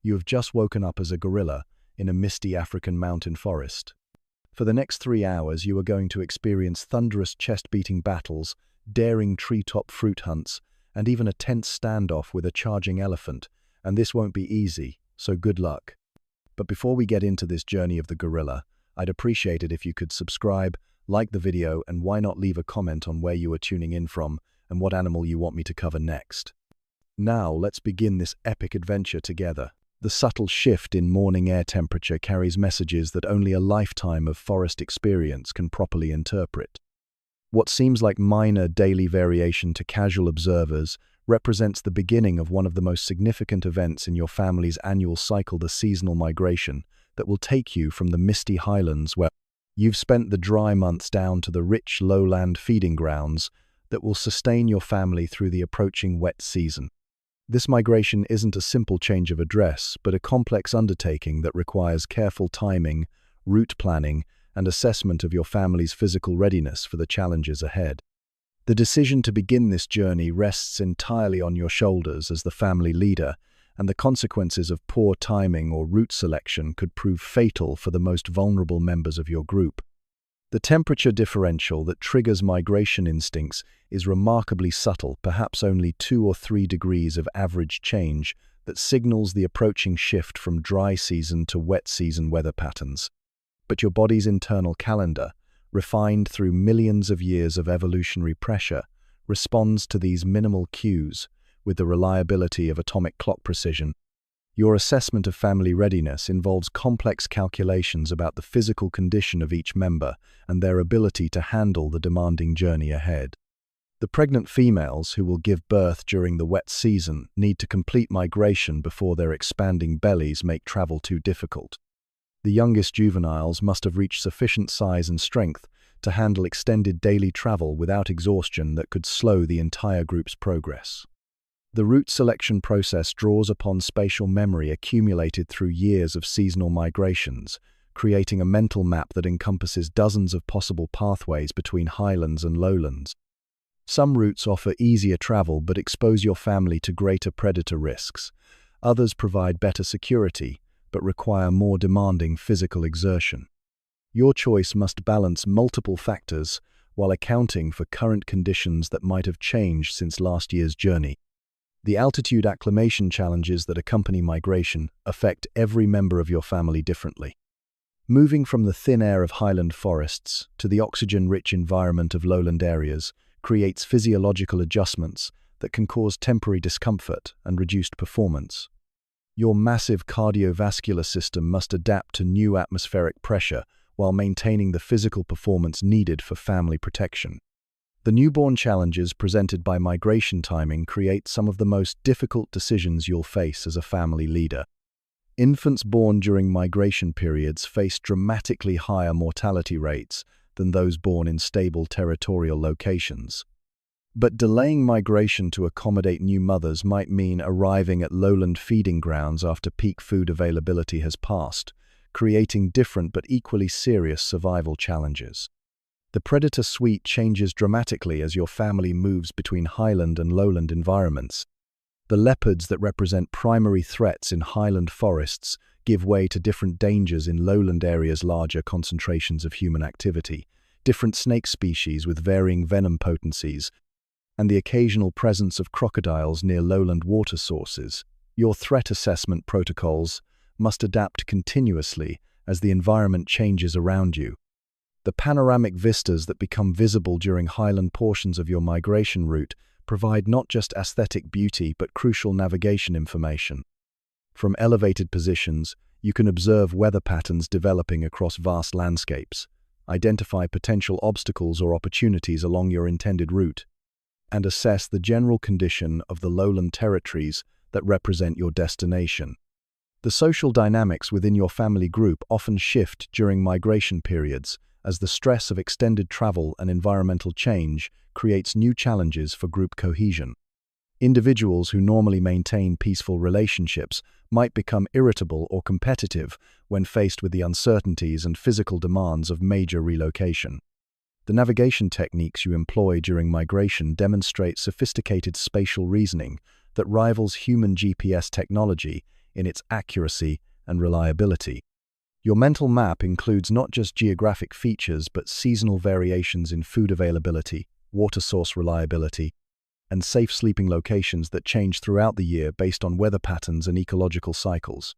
You have just woken up as a gorilla in a misty African mountain forest. For the next 3 hours, you are going to experience thunderous chest-beating battles, daring treetop fruit hunts, and even a tense standoff with a charging elephant, and this won't be easy, so good luck. But before we get into this journey of the gorilla, I'd appreciate it if you could subscribe, like the video, and why not leave a comment on where you are tuning in from and what animal you want me to cover next. Now, let's begin this epic adventure together. The subtle shift in morning air temperature carries messages that only a lifetime of forest experience can properly interpret. What seems like minor daily variation to casual observers represents the beginning of one of the most significant events in your family's annual cycle, the seasonal migration, that will take you from the misty highlands where you've spent the dry months down to the rich lowland feeding grounds that will sustain your family through the approaching wet season. This migration isn't a simple change of address, but a complex undertaking that requires careful timing, route planning, and assessment of your family's physical readiness for the challenges ahead. The decision to begin this journey rests entirely on your shoulders as the family leader, and the consequences of poor timing or route selection could prove fatal for the most vulnerable members of your group. The temperature differential that triggers migration instincts is remarkably subtle, perhaps only 2 or 3 degrees of average change that signals the approaching shift from dry season to wet season weather patterns. But your body's internal calendar, refined through millions of years of evolutionary pressure, responds to these minimal cues with the reliability of atomic clock precision. Your assessment of family readiness involves complex calculations about the physical condition of each member and their ability to handle the demanding journey ahead. The pregnant females who will give birth during the wet season need to complete migration before their expanding bellies make travel too difficult. The youngest juveniles must have reached sufficient size and strength to handle extended daily travel without exhaustion that could slow the entire group's progress. The route selection process draws upon spatial memory accumulated through years of seasonal migrations, creating a mental map that encompasses dozens of possible pathways between highlands and lowlands. Some routes offer easier travel but expose your family to greater predator risks. Others provide better security but require more demanding physical exertion. Your choice must balance multiple factors while accounting for current conditions that might have changed since last year's journey. The altitude acclimation challenges that accompany migration affect every member of your family differently. Moving from the thin air of highland forests to the oxygen-rich environment of lowland areas creates physiological adjustments that can cause temporary discomfort and reduced performance. Your massive cardiovascular system must adapt to new atmospheric pressure while maintaining the physical performance needed for family protection. The newborn challenges presented by migration timing create some of the most difficult decisions you'll face as a family leader. Infants born during migration periods face dramatically higher mortality rates than those born in stable territorial locations. But delaying migration to accommodate new mothers might mean arriving at lowland feeding grounds after peak food availability has passed, creating different but equally serious survival challenges. The predator suite changes dramatically as your family moves between highland and lowland environments. The leopards that represent primary threats in highland forests give way to different dangers in lowland areas, larger concentrations of human activity, different snake species with varying venom potencies, and the occasional presence of crocodiles near lowland water sources. Your threat assessment protocols must adapt continuously as the environment changes around you. The panoramic vistas that become visible during highland portions of your migration route provide not just aesthetic beauty but crucial navigation information. From elevated positions, you can observe weather patterns developing across vast landscapes, identify potential obstacles or opportunities along your intended route, and assess the general condition of the lowland territories that represent your destination. The social dynamics within your family group often shift during migration periods, as the stress of extended travel and environmental change creates new challenges for group cohesion. Individuals who normally maintain peaceful relationships might become irritable or competitive when faced with the uncertainties and physical demands of major relocation. The navigation techniques you employ during migration demonstrate sophisticated spatial reasoning that rivals human GPS technology in its accuracy and reliability. Your mental map includes not just geographic features but seasonal variations in food availability, water source reliability, and safe sleeping locations that change throughout the year based on weather patterns and ecological cycles.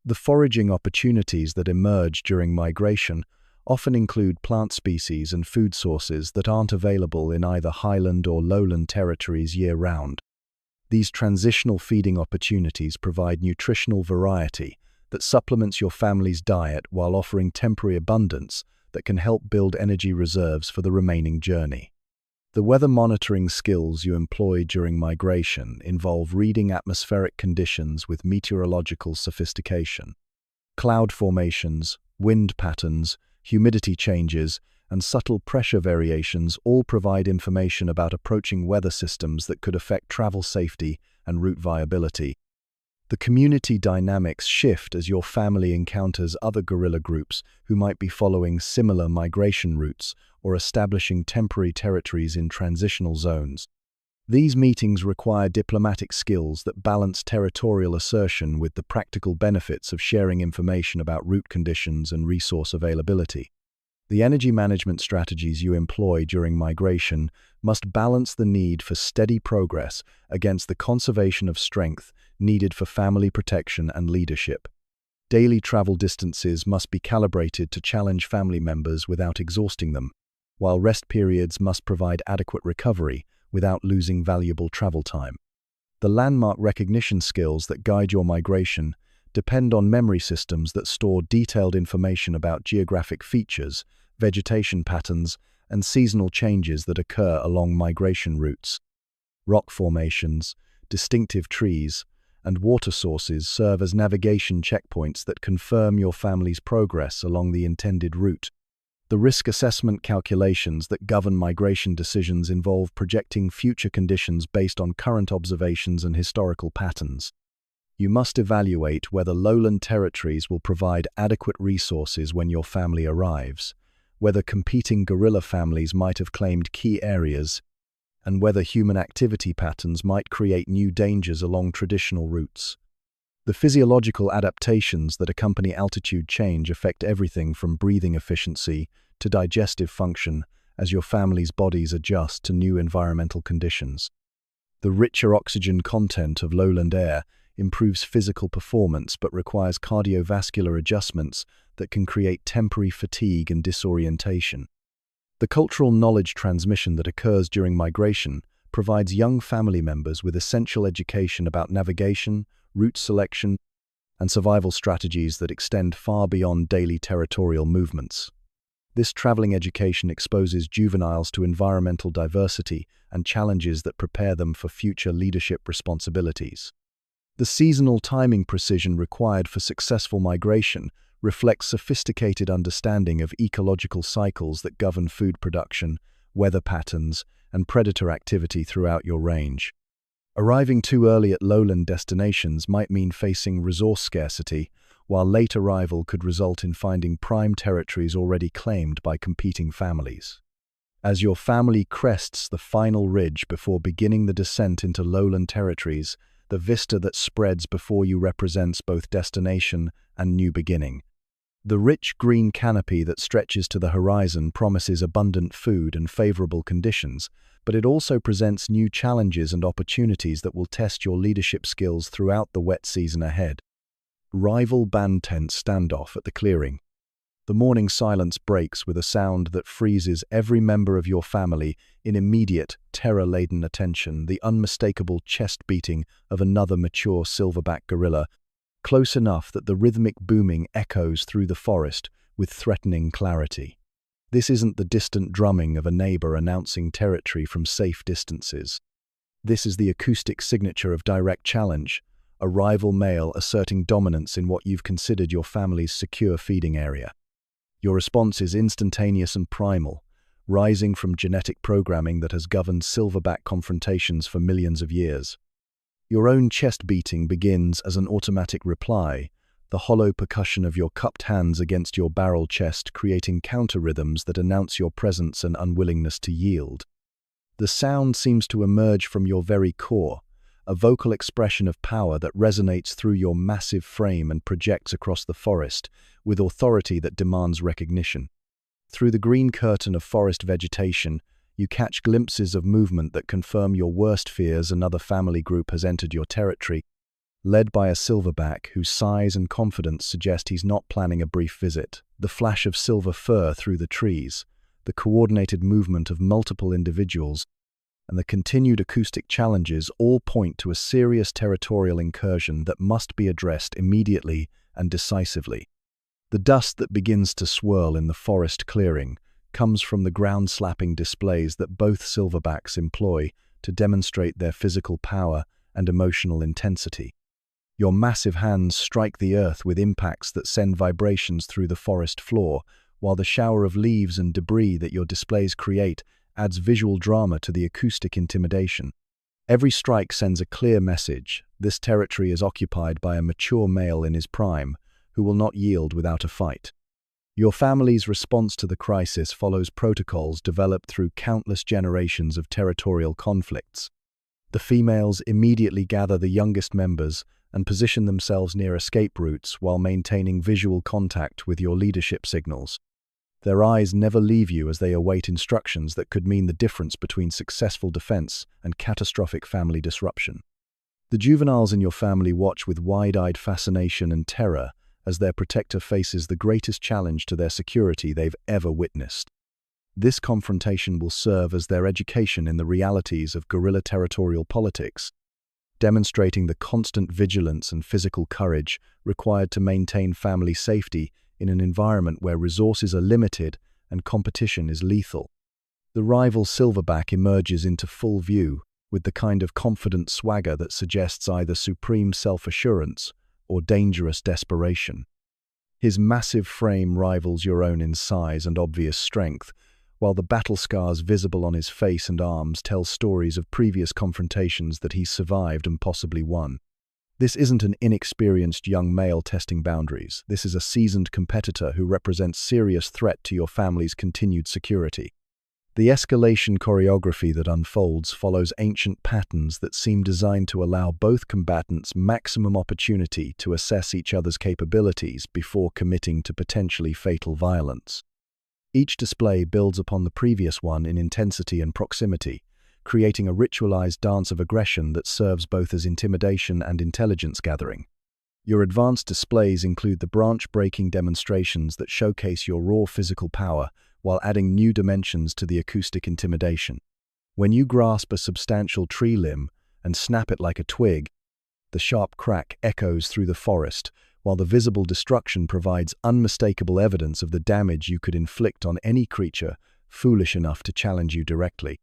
The foraging opportunities that emerge during migration often include plant species and food sources that aren't available in either highland or lowland territories year-round. These transitional feeding opportunities provide nutritional variety that supplements your family's diet while offering temporary abundance that can help build energy reserves for the remaining journey. The weather monitoring skills you employ during migration involve reading atmospheric conditions with meteorological sophistication. Cloud formations, wind patterns, humidity changes, and subtle pressure variations all provide information about approaching weather systems that could affect travel safety and route viability. The community dynamics shift as your family encounters other guerrilla groups who might be following similar migration routes or establishing temporary territories in transitional zones. These meetings require diplomatic skills that balance territorial assertion with the practical benefits of sharing information about route conditions and resource availability. The energy management strategies you employ during migration must balance the need for steady progress against the conservation of strength needed for family protection and leadership. Daily travel distances must be calibrated to challenge family members without exhausting them, while rest periods must provide adequate recovery without losing valuable travel time. The landmark recognition skills that guide your migration depend on memory systems that store detailed information about geographic features, vegetation patterns, and seasonal changes that occur along migration routes. Rock formations, distinctive trees, and water sources serve as navigation checkpoints that confirm your family's progress along the intended route. The risk assessment calculations that govern migration decisions involve projecting future conditions based on current observations and historical patterns. You must evaluate whether lowland territories will provide adequate resources when your family arrives, whether competing guerrilla families might have claimed key areas, and whether human activity patterns might create new dangers along traditional routes. The physiological adaptations that accompany altitude change affect everything from breathing efficiency to digestive function as your family's bodies adjust to new environmental conditions. The richer oxygen content of lowland air improves physical performance but requires cardiovascular adjustments that can create temporary fatigue and disorientation. The cultural knowledge transmission that occurs during migration provides young family members with essential education about navigation, route selection, and survival strategies that extend far beyond daily territorial movements. This traveling education exposes juveniles to environmental diversity and challenges that prepare them for future leadership responsibilities. The seasonal timing precision required for successful migration reflects sophisticated understanding of ecological cycles that govern food production, weather patterns, and predator activity throughout your range. Arriving too early at lowland destinations might mean facing resource scarcity, while late arrival could result in finding prime territories already claimed by competing families. As your family crests the final ridge before beginning the descent into lowland territories, the vista that spreads before you represents both destination and new beginning. The rich green canopy that stretches to the horizon promises abundant food and favorable conditions, but it also presents new challenges and opportunities that will test your leadership skills throughout the wet season ahead. Rival band tent standoff at the clearing. The morning silence breaks with a sound that freezes every member of your family in immediate, terror-laden attention, the unmistakable chest beating of another mature silverback gorilla, close enough that the rhythmic booming echoes through the forest with threatening clarity. This isn't the distant drumming of a neighbor announcing territory from safe distances. This is the acoustic signature of direct challenge, a rival male asserting dominance in what you've considered your family's secure feeding area. Your response is instantaneous and primal, rising from genetic programming that has governed silverback confrontations for millions of years. Your own chest beating begins as an automatic reply, the hollow percussion of your cupped hands against your barrel chest creating counter-rhythms that announce your presence and unwillingness to yield. The sound seems to emerge from your very core, a vocal expression of power that resonates through your massive frame and projects across the forest, with authority that demands recognition. Through the green curtain of forest vegetation, you catch glimpses of movement that confirm your worst fears. Another family group has entered your territory, led by a silverback whose size and confidence suggest he's not planning a brief visit. The flash of silver fur through the trees, the coordinated movement of multiple individuals, and the continued acoustic challenges all point to a serious territorial incursion that must be addressed immediately and decisively. The dust that begins to swirl in the forest clearing comes from the ground-slapping displays that both silverbacks employ to demonstrate their physical power and emotional intensity. Your massive hands strike the earth with impacts that send vibrations through the forest floor, while the shower of leaves and debris that your displays create adds visual drama to the acoustic intimidation. Every strike sends a clear message: this territory is occupied by a mature male in his prime, who will not yield without a fight. Your family's response to the crisis follows protocols developed through countless generations of territorial conflicts. The females immediately gather the youngest members and position themselves near escape routes while maintaining visual contact with your leadership signals. Their eyes never leave you as they await instructions that could mean the difference between successful defense and catastrophic family disruption. The juveniles in your family watch with wide-eyed fascination and terror as their protector faces the greatest challenge to their security they've ever witnessed. This confrontation will serve as their education in the realities of guerrilla territorial politics, demonstrating the constant vigilance and physical courage required to maintain family safety in an environment where resources are limited and competition is lethal. The rival silverback emerges into full view with the kind of confident swagger that suggests either supreme self-assurance or dangerous desperation. His massive frame rivals your own in size and obvious strength, while the battle scars visible on his face and arms tell stories of previous confrontations that he's survived and possibly won. This isn't an inexperienced young male testing boundaries. This is a seasoned competitor who represents serious threat to your family's continued security. The escalation choreography that unfolds follows ancient patterns that seem designed to allow both combatants maximum opportunity to assess each other's capabilities before committing to potentially fatal violence. Each display builds upon the previous one in intensity and proximity, creating a ritualized dance of aggression that serves both as intimidation and intelligence gathering. Your advanced displays include the branch-breaking demonstrations that showcase your raw physical power while adding new dimensions to the acoustic intimidation. When you grasp a substantial tree limb and snap it like a twig, the sharp crack echoes through the forest, while the visible destruction provides unmistakable evidence of the damage you could inflict on any creature foolish enough to challenge you directly.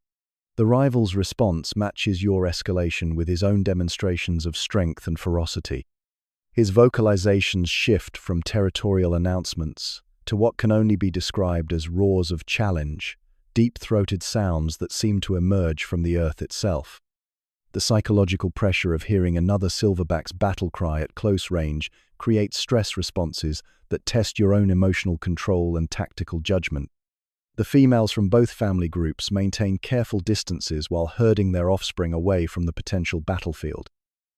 The rival's response matches your escalation with his own demonstrations of strength and ferocity. His vocalizations shift from territorial announcements to what can only be described as roars of challenge, deep-throated sounds that seem to emerge from the earth itself. The psychological pressure of hearing another silverback's battle cry at close range creates stress responses that test your own emotional control and tactical judgment. The females from both family groups maintain careful distances while herding their offspring away from the potential battlefield.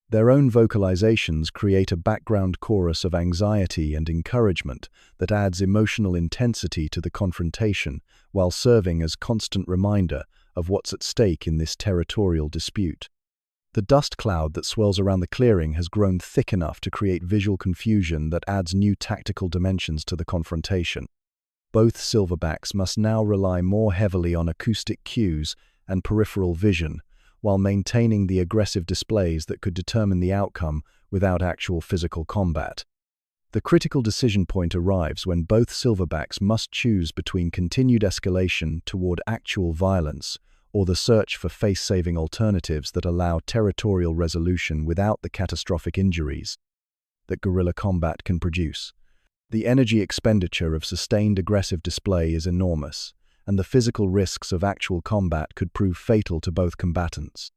Their own vocalizations create a background chorus of anxiety and encouragement that adds emotional intensity to the confrontation while serving as constant reminder of what's at stake in this territorial dispute. The dust cloud that swirls around the clearing has grown thick enough to create visual confusion that adds new tactical dimensions to the confrontation. Both silverbacks must now rely more heavily on acoustic cues and peripheral vision, while maintaining the aggressive displays that could determine the outcome without actual physical combat. The critical decision point arrives when both silverbacks must choose between continued escalation toward actual violence or the search for face-saving alternatives that allow territorial resolution without the catastrophic injuries that guerrilla combat can produce. The energy expenditure of sustained aggressive display is enormous, and the physical risks of actual combat could prove fatal to both combatants.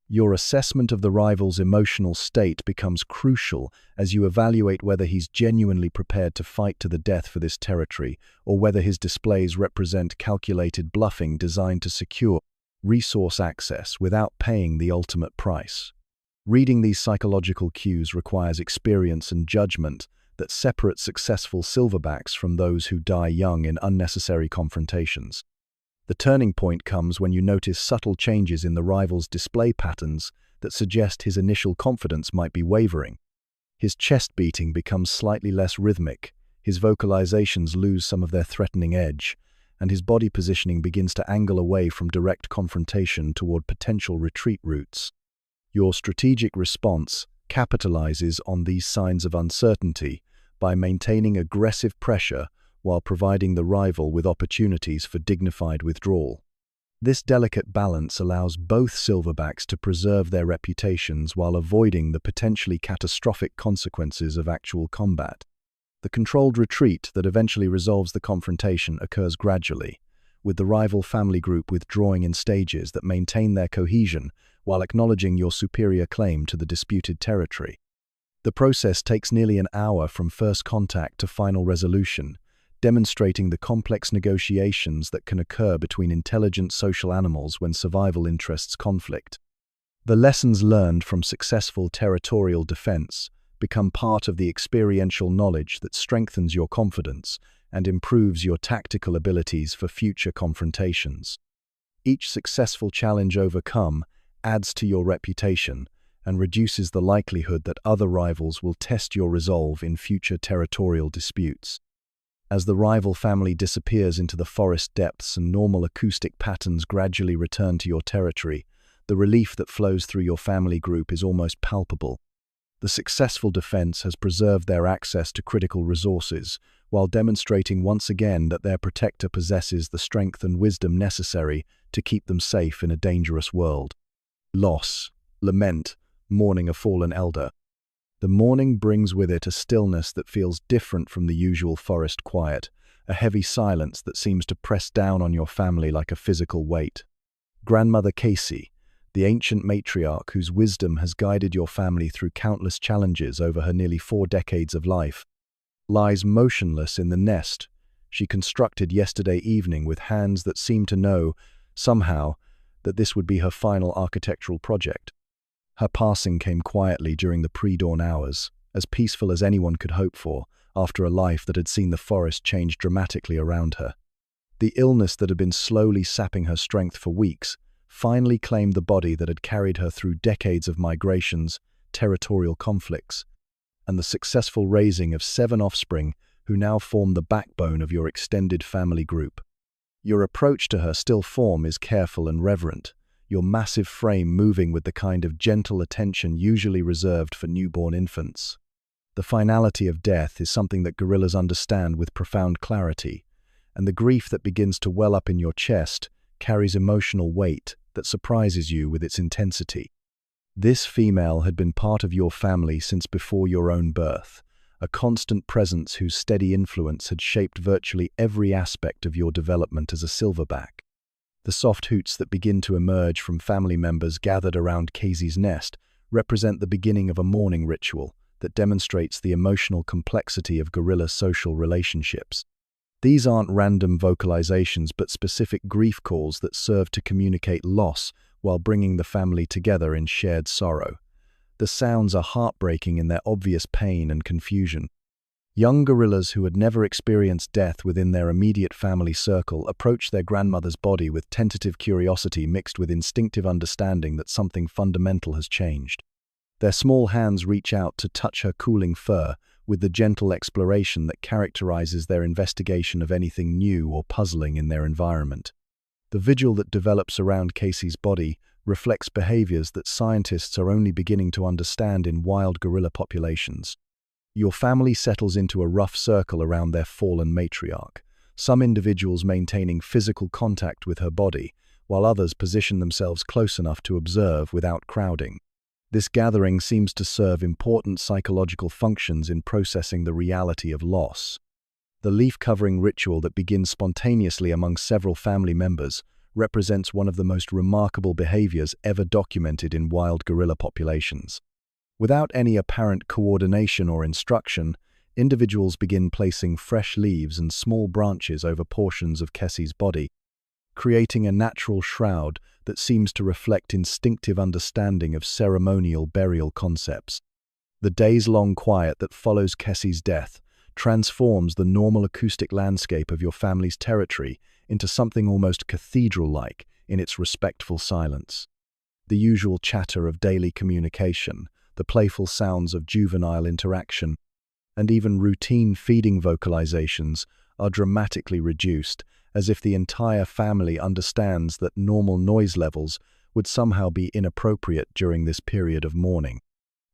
Your assessment of the rival's emotional state becomes crucial as you evaluate whether he's genuinely prepared to fight to the death for this territory, or whether his displays represent calculated bluffing designed to secure resource access without paying the ultimate price. Reading these psychological cues requires experience and judgment that separate successful silverbacks from those who die young in unnecessary confrontations. The turning point comes when you notice subtle changes in the rival's display patterns that suggest his initial confidence might be wavering. His chest beating becomes slightly less rhythmic, his vocalizations lose some of their threatening edge, and his body positioning begins to angle away from direct confrontation toward potential retreat routes. Your strategic response capitalizes on these signs of uncertainty by maintaining aggressive pressure while providing the rival with opportunities for dignified withdrawal. This delicate balance allows both silverbacks to preserve their reputations while avoiding the potentially catastrophic consequences of actual combat. The controlled retreat that eventually resolves the confrontation occurs gradually, with the rival family group withdrawing in stages that maintain their cohesion while acknowledging your superior claim to the disputed territory. The process takes nearly an hour from first contact to final resolution, demonstrating the complex negotiations that can occur between intelligent social animals when survival interests conflict. The lessons learned from successful territorial defense become part of the experiential knowledge that strengthens your confidence and improves your tactical abilities for future confrontations. Each successful challenge overcome adds to your reputation and reduces the likelihood that other rivals will test your resolve in future territorial disputes. As the rival family disappears into the forest depths and normal acoustic patterns gradually return to your territory, the relief that flows through your family group is almost palpable. The successful defense has preserved their access to critical resources, while demonstrating once again that their protector possesses the strength and wisdom necessary to keep them safe in a dangerous world. Loss, lament, mourning a fallen elder. The mourning brings with it a stillness that feels different from the usual forest quiet, a heavy silence that seems to press down on your family like a physical weight. Grandmother Casey, the ancient matriarch whose wisdom has guided your family through countless challenges over her nearly 4 decades of life, lies motionless in the nest she constructed yesterday evening with hands that seem to know, somehow, that this would be her final architectural project. Her passing came quietly during the pre-dawn hours, as peaceful as anyone could hope for, after a life that had seen the forest change dramatically around her. The illness that had been slowly sapping her strength for weeks finally claimed the body that had carried her through decades of migrations, territorial conflicts, and the successful raising of 7 offspring who now form the backbone of your extended family group. Your approach to her still form is careful and reverent, your massive frame moving with the kind of gentle attention usually reserved for newborn infants. The finality of death is something that gorillas understand with profound clarity, and the grief that begins to well up in your chest carries emotional weight that surprises you with its intensity. This female had been part of your family since before your own birth, a constant presence whose steady influence had shaped virtually every aspect of your development as a silverback. The soft hoots that begin to emerge from family members gathered around Casey's nest represent the beginning of a mourning ritual that demonstrates the emotional complexity of gorilla social relationships. These aren't random vocalizations but specific grief calls that serve to communicate loss while bringing the family together in shared sorrow. The sounds are heartbreaking in their obvious pain and confusion. Young gorillas who had never experienced death within their immediate family circle approach their grandmother's body with tentative curiosity mixed with instinctive understanding that something fundamental has changed. Their small hands reach out to touch her cooling fur with the gentle exploration that characterizes their investigation of anything new or puzzling in their environment. The vigil that develops around Casey's body reflects behaviors that scientists are only beginning to understand in wild gorilla populations. Your family settles into a rough circle around their fallen matriarch, some individuals maintaining physical contact with her body, while others position themselves close enough to observe without crowding. This gathering seems to serve important psychological functions in processing the reality of loss. The leaf-covering ritual that begins spontaneously among several family members represents one of the most remarkable behaviors ever documented in wild gorilla populations. Without any apparent coordination or instruction, individuals begin placing fresh leaves and small branches over portions of Casey's body, creating a natural shroud that seems to reflect instinctive understanding of ceremonial burial concepts. The days-long quiet that follows Kessie's death transforms the normal acoustic landscape of your family's territory into something almost cathedral-like in its respectful silence. The usual chatter of daily communication, the playful sounds of juvenile interaction, and even routine feeding vocalizations are dramatically reduced, as if the entire family understands that normal noise levels would somehow be inappropriate during this period of mourning.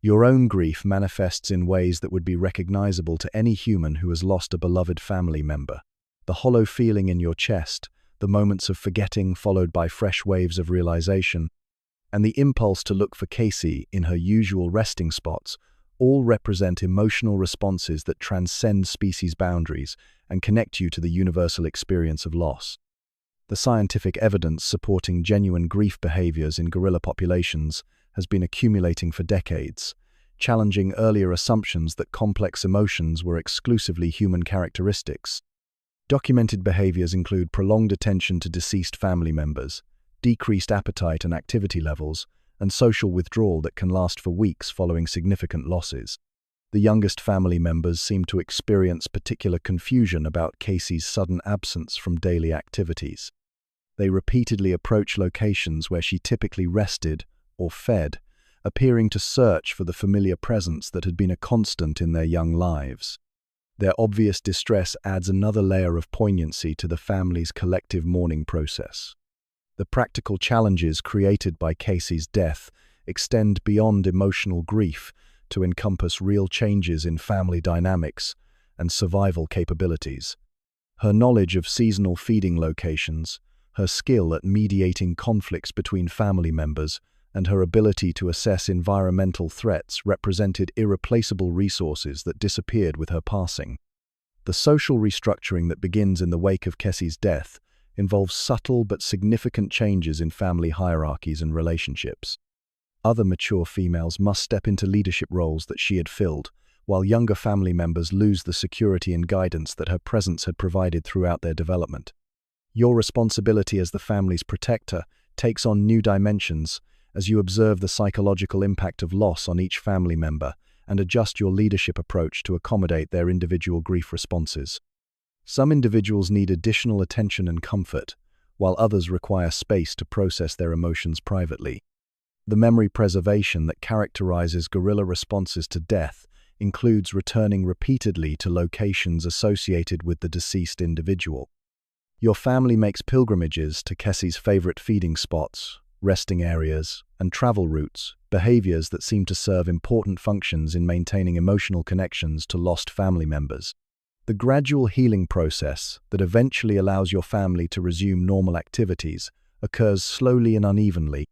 Your own grief manifests in ways that would be recognizable to any human who has lost a beloved family member. The hollow feeling in your chest, the moments of forgetting followed by fresh waves of realization, and the impulse to look for Cassie in her usual resting spots all represent emotional responses that transcend species boundaries and connect you to the universal experience of loss. The scientific evidence supporting genuine grief behaviors in gorilla populations has been accumulating for decades, challenging earlier assumptions that complex emotions were exclusively human characteristics. Documented behaviors include prolonged attention to deceased family members, decreased appetite and activity levels, and social withdrawal that can last for weeks following significant losses. The youngest family members seem to experience particular confusion about Cassie's sudden absence from daily activities. They repeatedly approach locations where she typically rested or fed, appearing to search for the familiar presence that had been a constant in their young lives. Their obvious distress adds another layer of poignancy to the family's collective mourning process. The practical challenges created by Cassie's death extend beyond emotional grief to encompass real changes in family dynamics and survival capabilities. Her knowledge of seasonal feeding locations, her skill at mediating conflicts between family members, and her ability to assess environmental threats represented irreplaceable resources that disappeared with her passing. The social restructuring that begins in the wake of Cassie's death involves subtle but significant changes in family hierarchies and relationships. Other mature females must step into leadership roles that she had filled, while younger family members lose the security and guidance that her presence had provided throughout their development. Your responsibility as the family's protector takes on new dimensions as you observe the psychological impact of loss on each family member and adjust your leadership approach to accommodate their individual grief responses. Some individuals need additional attention and comfort, while others require space to process their emotions privately. The memory preservation that characterizes gorilla responses to death includes returning repeatedly to locations associated with the deceased individual. Your family makes pilgrimages to Cassie's favorite feeding spots, resting areas, and travel routes, behaviors that seem to serve important functions in maintaining emotional connections to lost family members. The gradual healing process that eventually allows your family to resume normal activities occurs slowly and unevenly,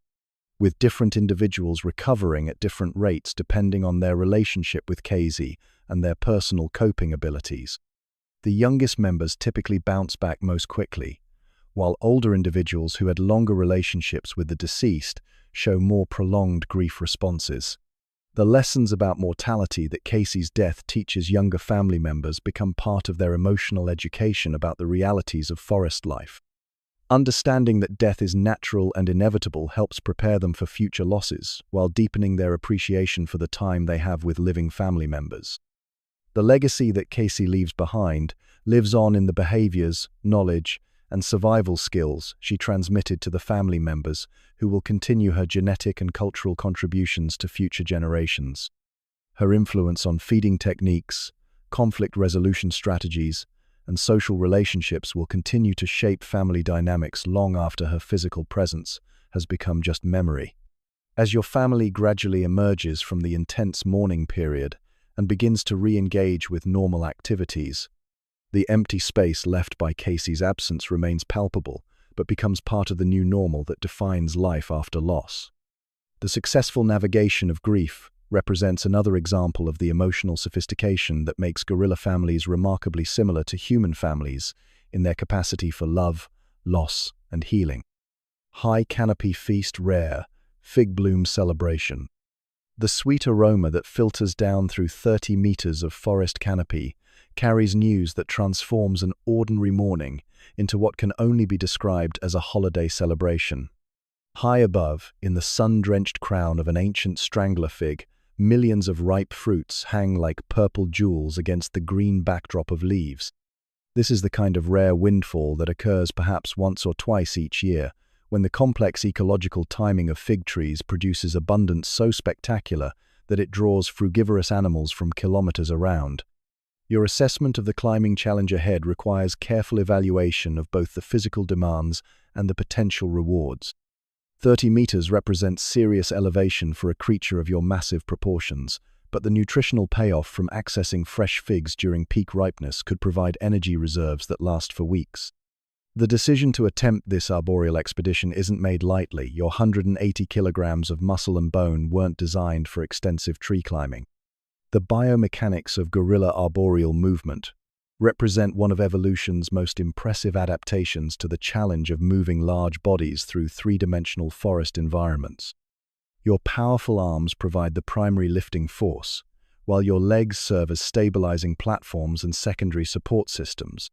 with different individuals recovering at different rates depending on their relationship with Cassie and their personal coping abilities. The youngest members typically bounce back most quickly, while older individuals who had longer relationships with the deceased show more prolonged grief responses. The lessons about mortality that Cassie's death teaches younger family members become part of their emotional education about the realities of forest life. Understanding that death is natural and inevitable helps prepare them for future losses, while deepening their appreciation for the time they have with living family members. The legacy that Cassie leaves behind lives on in the behaviors, knowledge, and survival skills she transmitted to the family members who will continue her genetic and cultural contributions to future generations. Her influence on feeding techniques, conflict resolution strategies, and social relationships will continue to shape family dynamics long after her physical presence has become just memory. As your family gradually emerges from the intense mourning period and begins to re-engage with normal activities, the empty space left by Cassie's absence remains palpable, but becomes part of the new normal that defines life after loss. The successful navigation of grief represents another example of the emotional sophistication that makes gorilla families remarkably similar to human families in their capacity for love, loss, and healing. High canopy feast rare, fig bloom celebration. The sweet aroma that filters down through 30 meters of forest canopy carries news that transforms an ordinary morning into what can only be described as a holiday celebration. High above, in the sun-drenched crown of an ancient strangler fig, millions of ripe fruits hang like purple jewels against the green backdrop of leaves. This is the kind of rare windfall that occurs perhaps once or twice each year, when the complex ecological timing of fig trees produces abundance so spectacular that it draws frugivorous animals from kilometers around. Your assessment of the climbing challenge ahead requires careful evaluation of both the physical demands and the potential rewards. 30 meters represents serious elevation for a creature of your massive proportions, but the nutritional payoff from accessing fresh figs during peak ripeness could provide energy reserves that last for weeks. The decision to attempt this arboreal expedition isn't made lightly. Your 180 kilograms of muscle and bone weren't designed for extensive tree climbing. The biomechanics of gorilla arboreal movement represent one of evolution's most impressive adaptations to the challenge of moving large bodies through three-dimensional forest environments. Your powerful arms provide the primary lifting force, while your legs serve as stabilizing platforms and secondary support systems.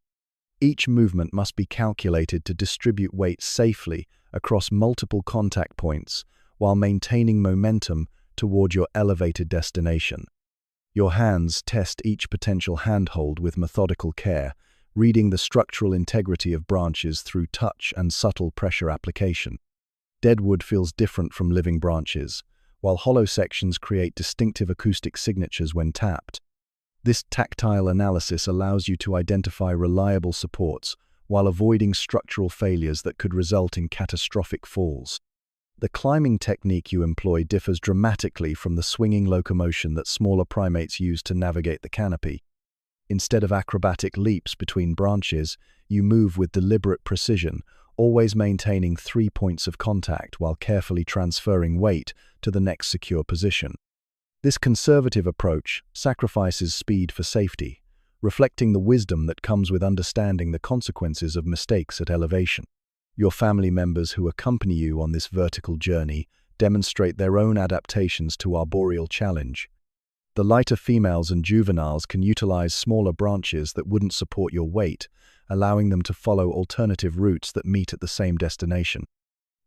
Each movement must be calculated to distribute weight safely across multiple contact points while maintaining momentum toward your elevated destination. Your hands test each potential handhold with methodical care, reading the structural integrity of branches through touch and subtle pressure application. Dead wood feels different from living branches, while hollow sections create distinctive acoustic signatures when tapped. This tactile analysis allows you to identify reliable supports while avoiding structural failures that could result in catastrophic falls. The climbing technique you employ differs dramatically from the swinging locomotion that smaller primates use to navigate the canopy. Instead of acrobatic leaps between branches, you move with deliberate precision, always maintaining 3 points of contact while carefully transferring weight to the next secure position. This conservative approach sacrifices speed for safety, reflecting the wisdom that comes with understanding the consequences of mistakes at elevation. Your family members who accompany you on this vertical journey demonstrate their own adaptations to arboreal challenge. The lighter females and juveniles can utilize smaller branches that wouldn't support your weight, allowing them to follow alternative routes that meet at the same destination.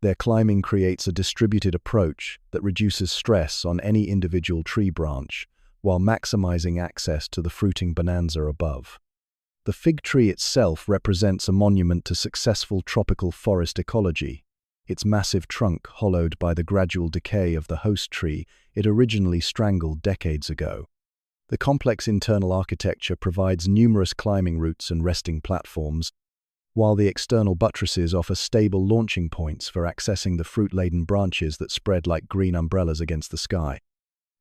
Their climbing creates a distributed approach that reduces stress on any individual tree branch, while maximizing access to the fruiting bonanza above. The fig tree itself represents a monument to successful tropical forest ecology. Its massive trunk hollowed by the gradual decay of the host tree it originally strangled decades ago. The complex internal architecture provides numerous climbing routes and resting platforms, while the external buttresses offer stable launching points for accessing the fruit-laden branches that spread like green umbrellas against the sky.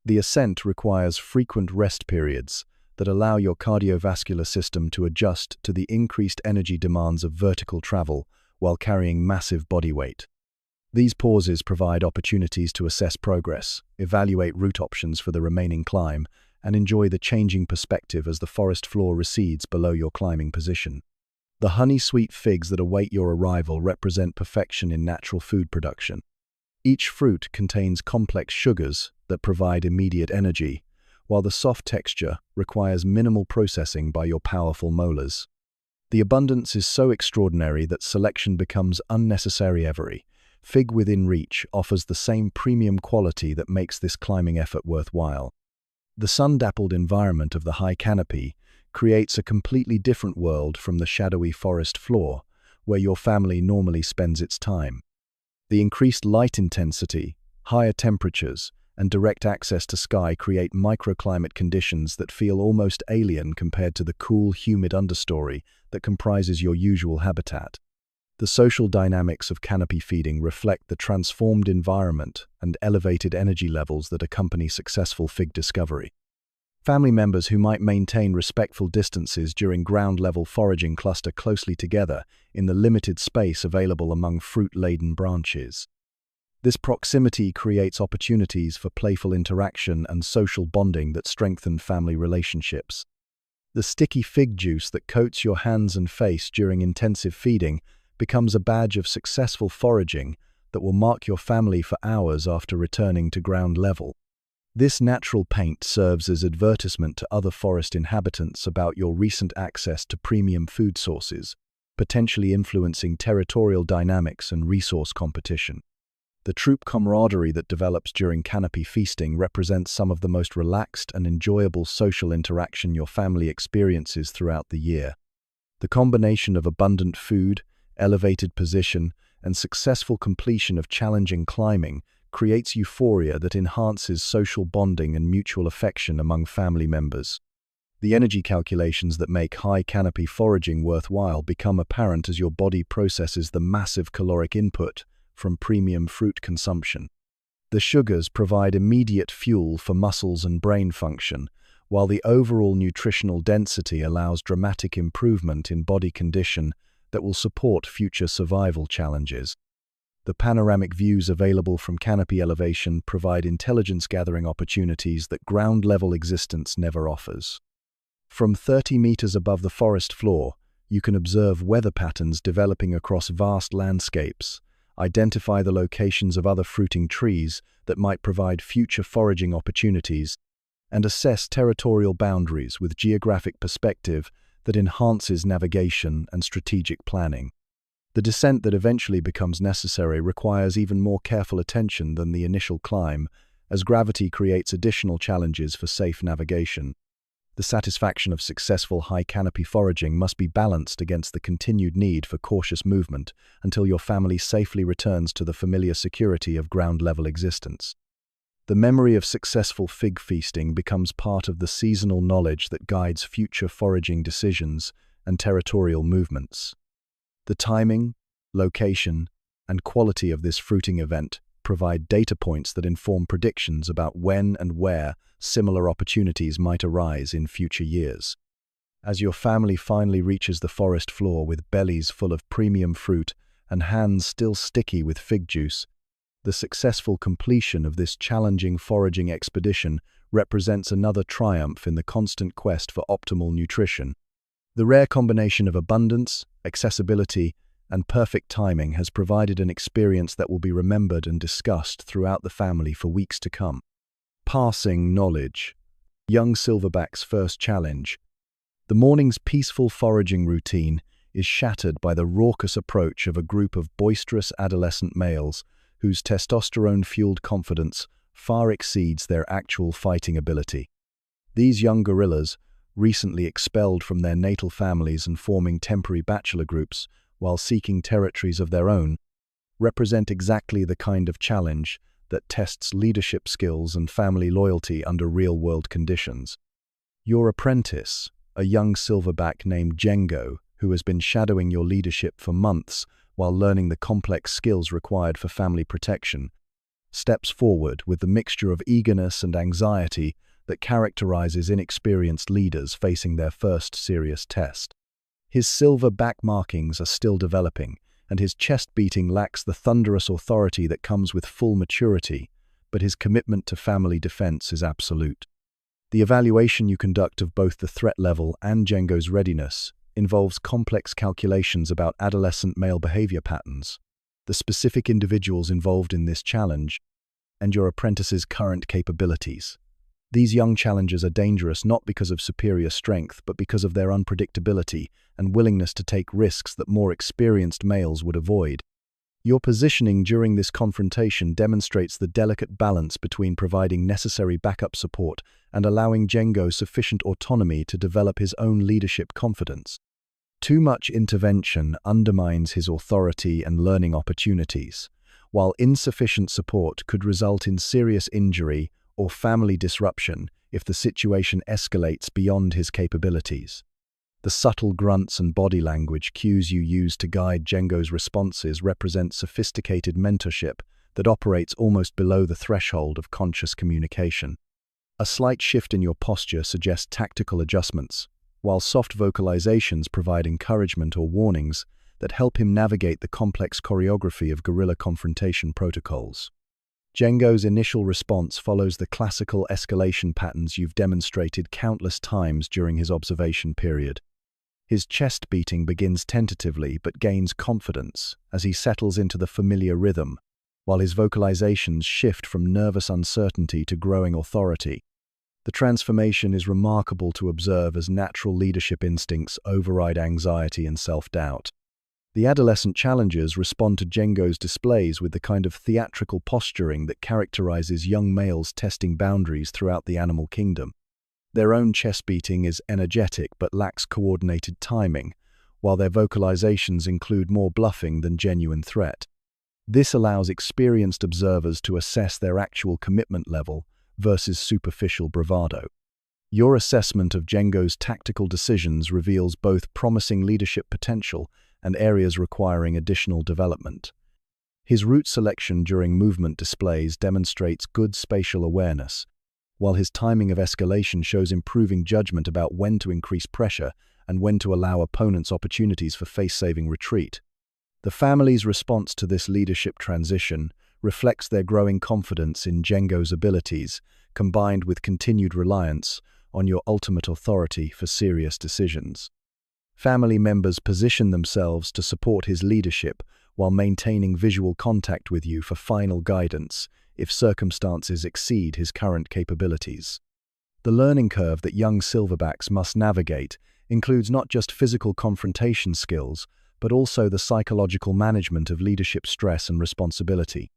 The ascent requires frequent rest periods that allow your cardiovascular system to adjust to the increased energy demands of vertical travel while carrying massive body weight. These pauses provide opportunities to assess progress, evaluate route options for the remaining climb, and enjoy the changing perspective as the forest floor recedes below your climbing position. The honey-sweet figs that await your arrival represent perfection in natural food production. Each fruit contains complex sugars that provide immediate energy, while the soft texture requires minimal processing by your powerful molars. The abundance is so extraordinary that selection becomes unnecessary every. Fig within reach offers the same premium quality that makes this climbing effort worthwhile. The sun-dappled environment of the high canopy creates a completely different world from the shadowy forest floor, where your family normally spends its time. The increased light intensity, higher temperatures, and direct access to sky create microclimate conditions that feel almost alien compared to the cool, humid understory that comprises your usual habitat. The social dynamics of canopy feeding reflect the transformed environment and elevated energy levels that accompany successful fig discovery. Family members who might maintain respectful distances during ground-level foraging cluster closely together in the limited space available among fruit-laden branches. This proximity creates opportunities for playful interaction and social bonding that strengthen family relationships. The sticky fig juice that coats your hands and face during intensive feeding becomes a badge of successful foraging that will mark your family for hours after returning to ground level. This natural paint serves as advertisement to other forest inhabitants about your recent access to premium food sources, potentially influencing territorial dynamics and resource competition. The troop camaraderie that develops during canopy feasting represents some of the most relaxed and enjoyable social interaction your family experiences throughout the year. The combination of abundant food, elevated position, and successful completion of challenging climbing creates euphoria that enhances social bonding and mutual affection among family members. The energy calculations that make high canopy foraging worthwhile become apparent as your body processes the massive caloric input from premium fruit consumption. The sugars provide immediate fuel for muscles and brain function, while the overall nutritional density allows dramatic improvement in body condition that will support future survival challenges. The panoramic views available from canopy elevation provide intelligence-gathering opportunities that ground-level existence never offers. From 30 meters above the forest floor, you can observe weather patterns developing across vast landscapes, identify the locations of other fruiting trees that might provide future foraging opportunities, and assess territorial boundaries with geographic perspective that enhances navigation and strategic planning. The descent that eventually becomes necessary requires even more careful attention than the initial climb, as gravity creates additional challenges for safe navigation. The satisfaction of successful high canopy foraging must be balanced against the continued need for cautious movement until your family safely returns to the familiar security of ground-level existence. The memory of successful fig feasting becomes part of the seasonal knowledge that guides future foraging decisions and territorial movements. The timing, location, and quality of this fruiting event provide data points that inform predictions about when and where similar opportunities might arise in future years. As your family finally reaches the forest floor with bellies full of premium fruit and hands still sticky with fig juice, the successful completion of this challenging foraging expedition represents another triumph in the constant quest for optimal nutrition. The rare combination of abundance, accessibility, and perfect timing has provided an experience that will be remembered and discussed throughout the family for weeks to come. Passing knowledge. Young Silverback's first challenge. The morning's peaceful foraging routine is shattered by the raucous approach of a group of boisterous adolescent males whose testosterone-fueled confidence far exceeds their actual fighting ability. These young guerrillas, recently expelled from their natal families and forming temporary bachelor groups while seeking territories of their own, represent exactly the kind of challenge that tests leadership skills and family loyalty under real-world conditions. Your apprentice, a young silverback named Django, who has been shadowing your leadership for months while learning the complex skills required for family protection, steps forward with the mixture of eagerness and anxiety that characterizes inexperienced leaders facing their first serious test. His silver back markings are still developing, and his chest beating lacks the thunderous authority that comes with full maturity, but his commitment to family defense is absolute. The evaluation you conduct of both the threat level and Django's readiness involves complex calculations about adolescent male behavior patterns, the specific individuals involved in this challenge, and your apprentice's current capabilities. These young challengers are dangerous not because of superior strength, but because of their unpredictability and willingness to take risks that more experienced males would avoid. Your positioning during this confrontation demonstrates the delicate balance between providing necessary backup support and allowing Django sufficient autonomy to develop his own leadership confidence. Too much intervention undermines his authority and learning opportunities, while insufficient support could result in serious injury or family disruption if the situation escalates beyond his capabilities. The subtle grunts and body language cues you use to guide Django's responses represent sophisticated mentorship that operates almost below the threshold of conscious communication. A slight shift in your posture suggests tactical adjustments, while soft vocalizations provide encouragement or warnings that help him navigate the complex choreography of guerrilla confrontation protocols. Django's initial response follows the classical escalation patterns you've demonstrated countless times during his observation period. His chest beating begins tentatively but gains confidence as he settles into the familiar rhythm, while his vocalizations shift from nervous uncertainty to growing authority. The transformation is remarkable to observe as natural leadership instincts override anxiety and self-doubt. The adolescent challengers respond to Django's displays with the kind of theatrical posturing that characterizes young males testing boundaries throughout the animal kingdom. Their own chest beating is energetic but lacks coordinated timing, while their vocalizations include more bluffing than genuine threat. This allows experienced observers to assess their actual commitment level versus superficial bravado. Your assessment of Django's tactical decisions reveals both promising leadership potential and areas requiring additional development. His route selection during movement displays demonstrates good spatial awareness, while his timing of escalation shows improving judgment about when to increase pressure and when to allow opponents opportunities for face-saving retreat. The family's response to this leadership transition reflects their growing confidence in Django's abilities, combined with continued reliance on your ultimate authority for serious decisions. Family members position themselves to support his leadership while maintaining visual contact with you for final guidance if circumstances exceed his current capabilities. The learning curve that young silverbacks must navigate includes not just physical confrontation skills, but also the psychological management of leadership stress and responsibility.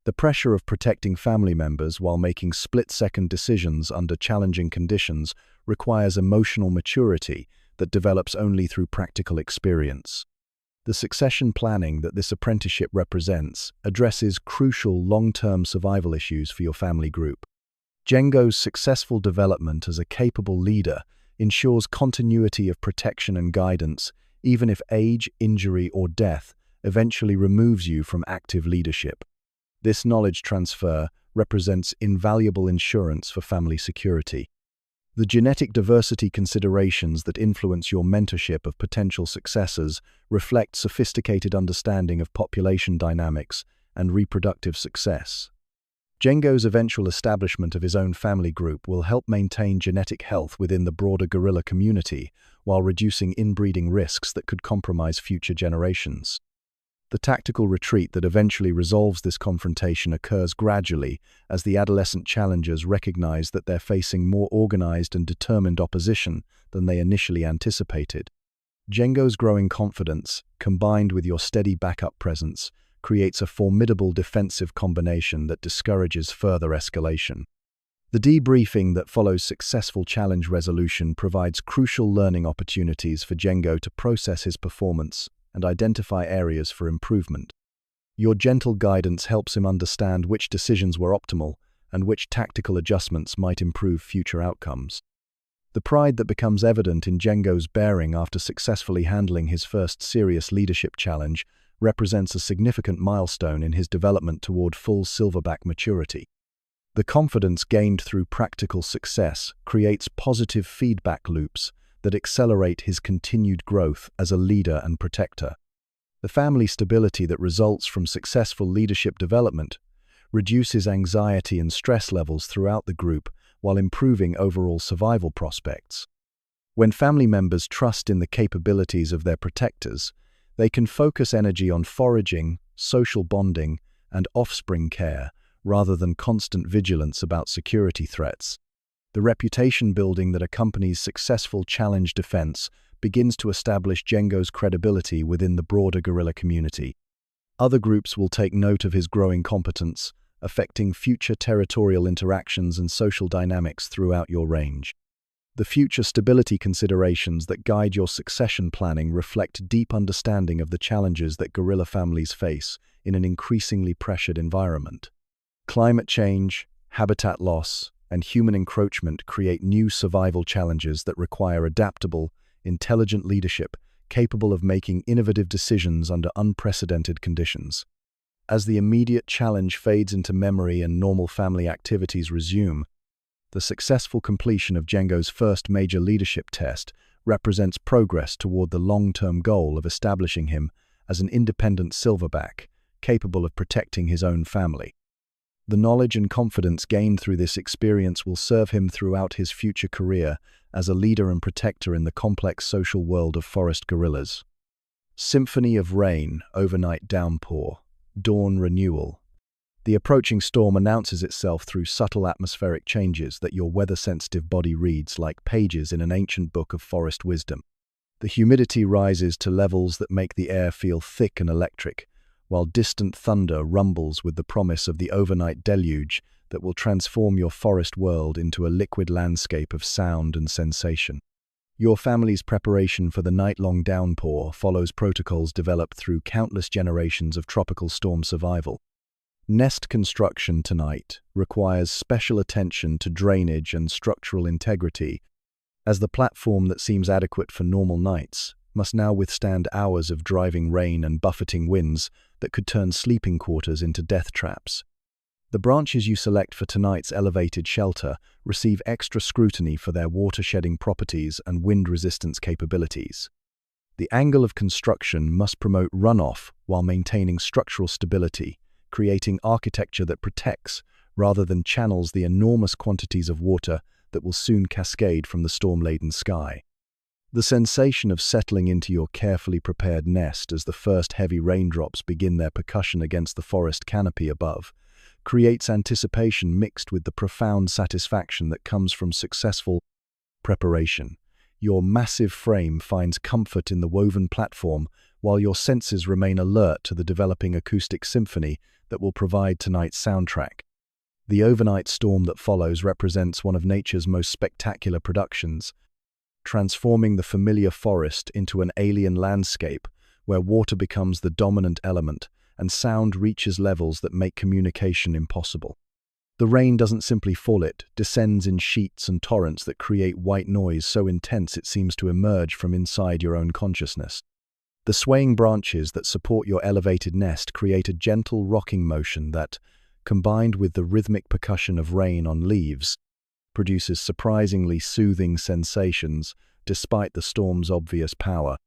The pressure of protecting family members while making split-second decisions under challenging conditions requires emotional maturity that develops only through practical experience. The succession planning that this apprenticeship represents addresses crucial long-term survival issues for your family group. Django's successful development as a capable leader ensures continuity of protection and guidance, even if age, injury, or death eventually removes you from active leadership. This knowledge transfer represents invaluable insurance for family security. The genetic diversity considerations that influence your mentorship of potential successors reflect sophisticated understanding of population dynamics and reproductive success. Django's eventual establishment of his own family group will help maintain genetic health within the broader gorilla community while reducing inbreeding risks that could compromise future generations. The tactical retreat that eventually resolves this confrontation occurs gradually as the adolescent challengers recognize that they're facing more organized and determined opposition than they initially anticipated. Django's growing confidence, combined with your steady backup presence, creates a formidable defensive combination that discourages further escalation. The debriefing that follows successful challenge resolution provides crucial learning opportunities for Django to process his performance and identify areas for improvement. Your gentle guidance helps him understand which decisions were optimal and which tactical adjustments might improve future outcomes. The pride that becomes evident in Django's bearing after successfully handling his first serious leadership challenge represents a significant milestone in his development toward full silverback maturity. The confidence gained through practical success creates positive feedback loops that accelerate his continued growth as a leader and protector. The family stability that results from successful leadership development reduces anxiety and stress levels throughout the group while improving overall survival prospects. When family members trust in the capabilities of their protectors, they can focus energy on foraging, social bonding, and offspring care rather than constant vigilance about security threats. The reputation building that accompanies successful challenge defense begins to establish Django's credibility within the broader gorilla community. Other groups will take note of his growing competence, affecting future territorial interactions and social dynamics throughout your range. The future stability considerations that guide your succession planning reflect deep understanding of the challenges that gorilla families face in an increasingly pressured environment. Climate change, habitat loss, and human encroachment create new survival challenges that require adaptable, intelligent leadership capable of making innovative decisions under unprecedented conditions. As the immediate challenge fades into memory and normal family activities resume, the successful completion of Django's first major leadership test represents progress toward the long-term goal of establishing him as an independent silverback capable of protecting his own family. The knowledge and confidence gained through this experience will serve him throughout his future career as a leader and protector in the complex social world of forest gorillas. Symphony of rain, overnight downpour, dawn renewal. The approaching storm announces itself through subtle atmospheric changes that your weather-sensitive body reads like pages in an ancient book of forest wisdom. The humidity rises to levels that make the air feel thick and electric, while distant thunder rumbles with the promise of the overnight deluge that will transform your forest world into a liquid landscape of sound and sensation. Your family's preparation for the night-long downpour follows protocols developed through countless generations of tropical storm survival. Nest construction tonight requires special attention to drainage and structural integrity, as the platform that seems adequate for normal nights must now withstand hours of driving rain and buffeting winds that could turn sleeping quarters into death traps. The branches you select for tonight's elevated shelter receive extra scrutiny for their water-shedding properties and wind resistance capabilities. The angle of construction must promote runoff while maintaining structural stability, creating architecture that protects rather than channels the enormous quantities of water that will soon cascade from the storm-laden sky. The sensation of settling into your carefully prepared nest as the first heavy raindrops begin their percussion against the forest canopy above creates anticipation mixed with the profound satisfaction that comes from successful preparation. Your massive frame finds comfort in the woven platform, while your senses remain alert to the developing acoustic symphony that will provide tonight's soundtrack. The overnight storm that follows represents one of nature's most spectacular productions, transforming the familiar forest into an alien landscape where water becomes the dominant element and sound reaches levels that make communication impossible. The rain doesn't simply fall, it descends in sheets and torrents that create white noise so intense it seems to emerge from inside your own consciousness. The swaying branches that support your elevated nest create a gentle rocking motion that, combined with the rhythmic percussion of rain on leaves, produces surprisingly soothing sensations despite the storm's obvious power.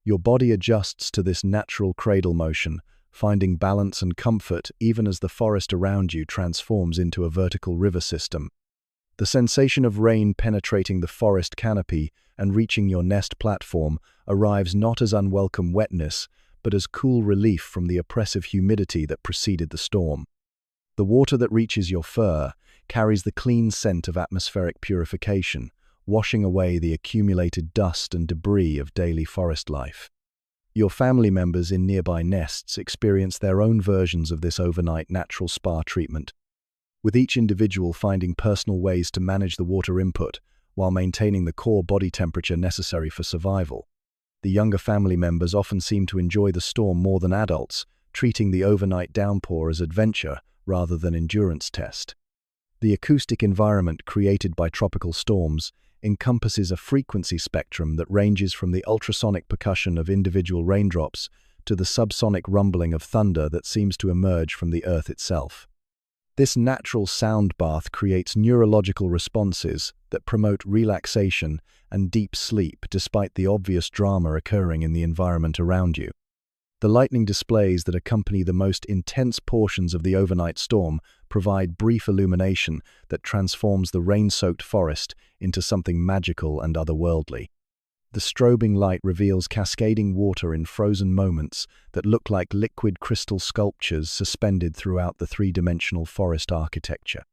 Your body adjusts to this natural cradle motion, finding balance and comfort even as the forest around you transforms into a vertical river system. The sensation of rain penetrating the forest canopy and reaching your nest platform arrives not as unwelcome wetness, but as cool relief from the oppressive humidity that preceded the storm. The water that reaches your fur carries the clean scent of atmospheric purification, washing away the accumulated dust and debris of daily forest life. Your family members in nearby nests experience their own versions of this overnight natural spa treatment, with each individual finding personal ways to manage the water input while maintaining the core body temperature necessary for survival. The younger family members often seem to enjoy the storm more than adults, treating the overnight downpour as adventure rather than endurance test. The acoustic environment created by tropical storms encompasses a frequency spectrum that ranges from the ultrasonic percussion of individual raindrops to the subsonic rumbling of thunder that seems to emerge from the earth itself. This natural sound bath creates neurological responses that promote relaxation and deep sleep despite the obvious drama occurring in the environment around you. The lightning displays that accompany the most intense portions of the overnight storm provide brief illumination that transforms the rain-soaked forest into something magical and otherworldly. The strobing light reveals cascading water in frozen moments that look like liquid crystal sculptures suspended throughout the three-dimensional forest architecture.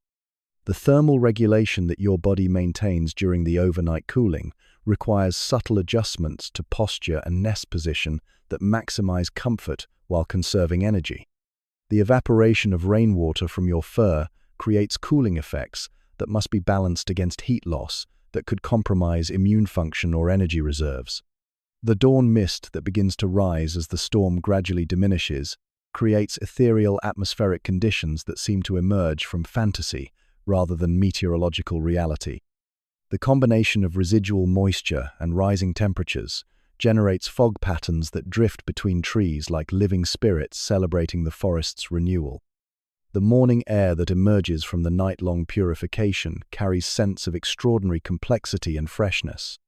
The thermal regulation that your body maintains during the overnight cooling requires subtle adjustments to posture and nest position that maximize comfort while conserving energy. The evaporation of rainwater from your fur creates cooling effects that must be balanced against heat loss that could compromise immune function or energy reserves. The dawn mist that begins to rise as the storm gradually diminishes creates ethereal atmospheric conditions that seem to emerge from fantasy rather than meteorological reality. The combination of residual moisture and rising temperatures generates fog patterns that drift between trees like living spirits celebrating the forest's renewal. The morning air that emerges from the night-long purification carries scents of extraordinary complexity and freshness.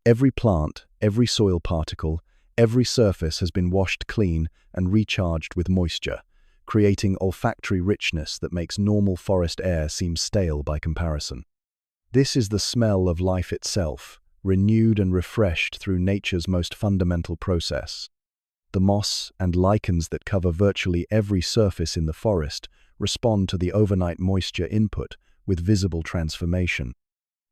Every plant, every soil particle, every surface has been washed clean and recharged with moisture, creating olfactory richness that makes normal forest air seem stale by comparison. This is the smell of life itself, renewed and refreshed through nature's most fundamental process. The moss and lichens that cover virtually every surface in the forest respond to the overnight moisture input with visible transformation.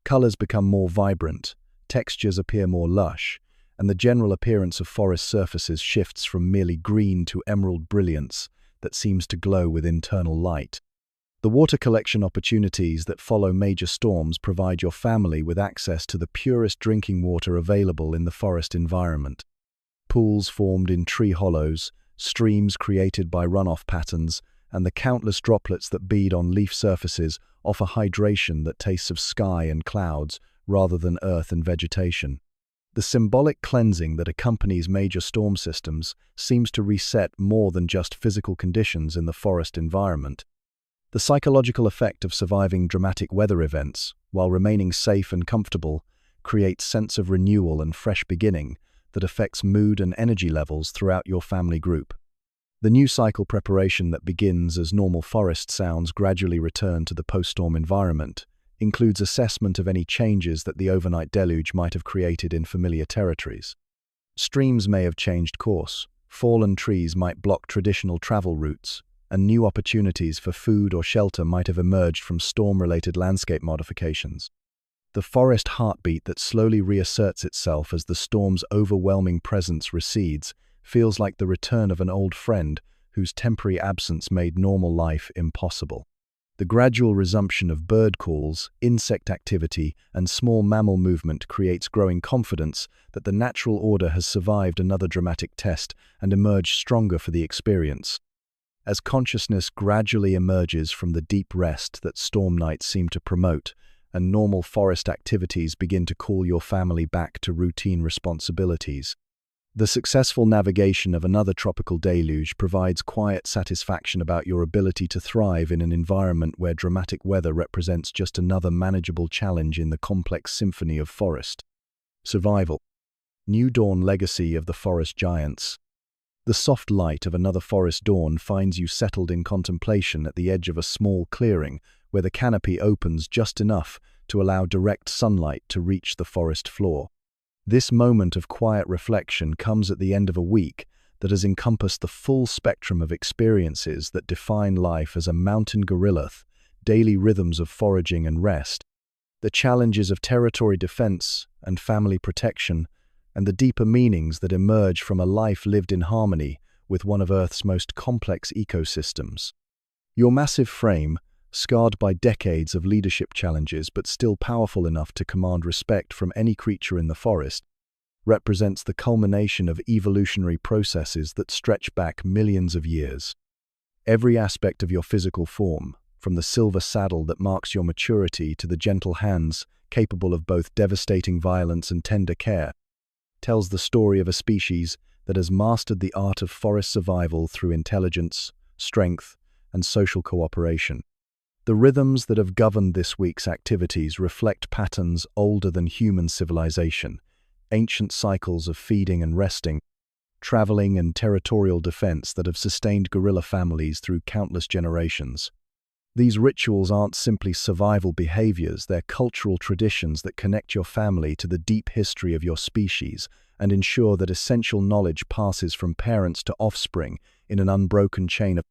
Colors become more vibrant, textures appear more lush, and the general appearance of forest surfaces shifts from merely green to emerald brilliance that seems to glow with internal light. The water collection opportunities that follow major storms provide your family with access to the purest drinking water available in the forest environment. Pools formed in tree hollows, streams created by runoff patterns, and the countless droplets that bead on leaf surfaces offer hydration that tastes of sky and clouds rather than earth and vegetation. The symbolic cleansing that accompanies major storm systems seems to reset more than just physical conditions in the forest environment. The psychological effect of surviving dramatic weather events, while remaining safe and comfortable, creates a sense of renewal and fresh beginning that affects mood and energy levels throughout your family group. The new cycle preparation that begins as normal forest sounds gradually return to the post-storm environment includes assessment of any changes that the overnight deluge might have created in familiar territories. Streams may have changed course, fallen trees might block traditional travel routes, and new opportunities for food or shelter might have emerged from storm-related landscape modifications. The forest heartbeat that slowly reasserts itself as the storm's overwhelming presence recedes feels like the return of an old friend whose temporary absence made normal life impossible. The gradual resumption of bird calls, insect activity, and small mammal movement creates growing confidence that the natural order has survived another dramatic test and emerged stronger for the experience. As consciousness gradually emerges from the deep rest that storm nights seem to promote, and normal forest activities begin to call your family back to routine responsibilities, the successful navigation of another tropical deluge provides quiet satisfaction about your ability to thrive in an environment where dramatic weather represents just another manageable challenge in the complex symphony of forest. Survival. New dawn legacy of the forest giants. The soft light of another forest dawn finds you settled in contemplation at the edge of a small clearing where the canopy opens just enough to allow direct sunlight to reach the forest floor. This moment of quiet reflection comes at the end of a week that has encompassed the full spectrum of experiences that define life as a mountain gorilla, daily rhythms of foraging and rest, the challenges of territory defense and family protection, and the deeper meanings that emerge from a life lived in harmony with one of Earth's most complex ecosystems. Your massive frame, scarred by decades of leadership challenges but still powerful enough to command respect from any creature in the forest, represents the culmination of evolutionary processes that stretch back millions of years. Every aspect of your physical form, from the silver saddle that marks your maturity to the gentle hands capable of both devastating violence and tender care, tells the story of a species that has mastered the art of forest survival through intelligence, strength, and social cooperation. The rhythms that have governed this week's activities reflect patterns older than human civilization, ancient cycles of feeding and resting, traveling and territorial defense that have sustained gorilla families through countless generations. These rituals aren't simply survival behaviors, they're cultural traditions that connect your family to the deep history of your species and ensure that essential knowledge passes from parents to offspring in an unbroken chain of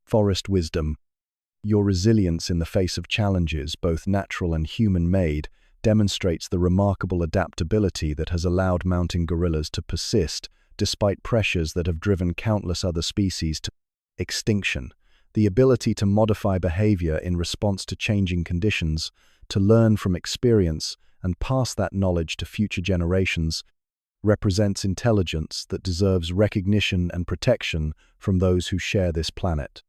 forest wisdom. Your resilience in the face of challenges, both natural and human-made, demonstrates the remarkable adaptability that has allowed mountain gorillas to persist despite pressures that have driven countless other species to extinction. The ability to modify behavior in response to changing conditions, to learn from experience and pass that knowledge to future generations, represents intelligence that deserves recognition and protection from those who share this planet.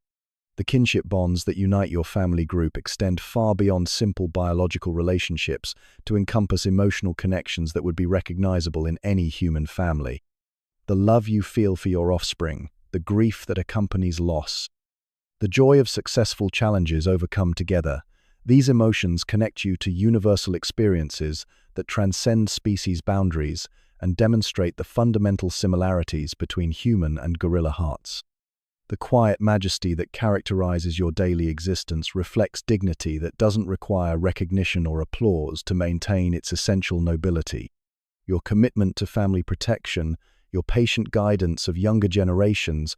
The kinship bonds that unite your family group extend far beyond simple biological relationships to encompass emotional connections that would be recognizable in any human family. The love you feel for your offspring, the grief that accompanies loss, the joy of successful challenges overcome together, these emotions connect you to universal experiences that transcend species boundaries and demonstrate the fundamental similarities between human and gorilla hearts. The quiet majesty that characterizes your daily existence reflects dignity that doesn't require recognition or applause to maintain its essential nobility. Your commitment to family protection, your patient guidance of younger generations,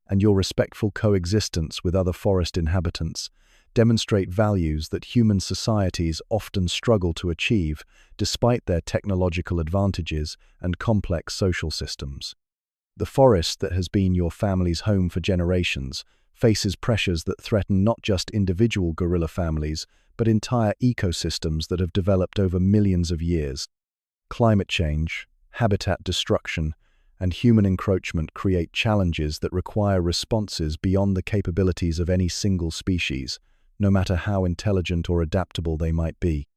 and your respectful coexistence with other forest inhabitants demonstrate values that human societies often struggle to achieve despite their technological advantages and complex social systems. The forest that has been your family's home for generations faces pressures that threaten not just individual gorilla families, but entire ecosystems that have developed over millions of years. Climate change, habitat destruction, and human encroachment create challenges that require responses beyond the capabilities of any single species, no matter how intelligent or adaptable they might be.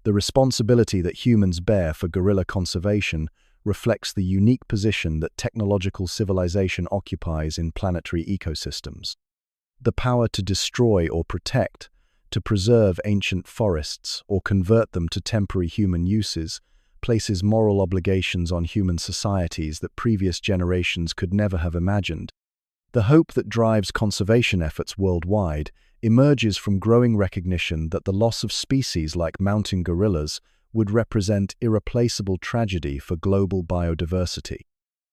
The responsibility that humans bear for gorilla conservation reflects the unique position that technological civilization occupies in planetary ecosystems. The power to destroy or protect, to preserve ancient forests or convert them to temporary human uses, places moral obligations on human societies that previous generations could never have imagined. The hope that drives conservation efforts worldwide emerges from growing recognition that the loss of species like mountain gorillas would represent irreplaceable tragedy for global biodiversity.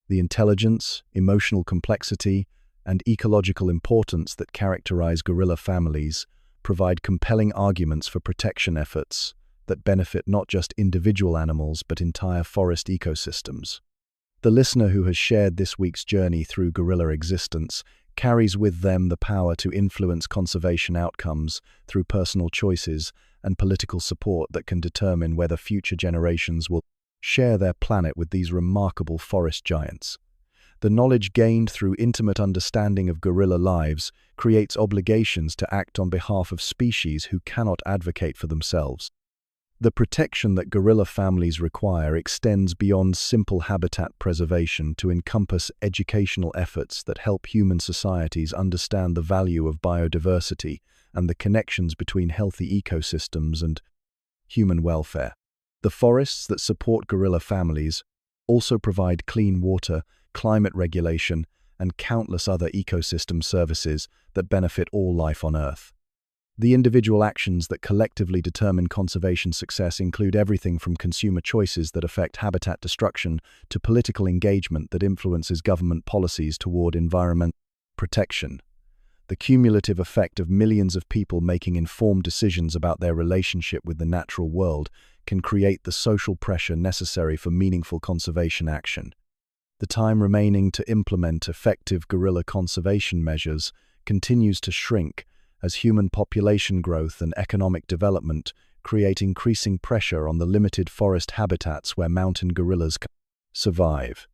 The intelligence, emotional complexity, and ecological importance that characterize gorilla families provide compelling arguments for protection efforts that benefit not just individual animals but entire forest ecosystems. The listener who has shared this week's journey through gorilla existence carries with them the power to influence conservation outcomes through personal choices and political support that can determine whether future generations will share their planet with these remarkable forest giants. The knowledge gained through intimate understanding of gorilla lives creates obligations to act on behalf of species who cannot advocate for themselves. The protection that gorilla families require extends beyond simple habitat preservation to encompass educational efforts that help human societies understand the value of biodiversity and the connections between healthy ecosystems and human welfare. The forests that support gorilla families also provide clean water, climate regulation, and countless other ecosystem services that benefit all life on Earth. The individual actions that collectively determine conservation success include everything from consumer choices that affect habitat destruction to political engagement that influences government policies toward environment protection. The cumulative effect of millions of people making informed decisions about their relationship with the natural world can create the social pressure necessary for meaningful conservation action. The time remaining to implement effective gorilla conservation measures continues to shrink as human population growth and economic development create increasing pressure on the limited forest habitats where mountain gorillas survive.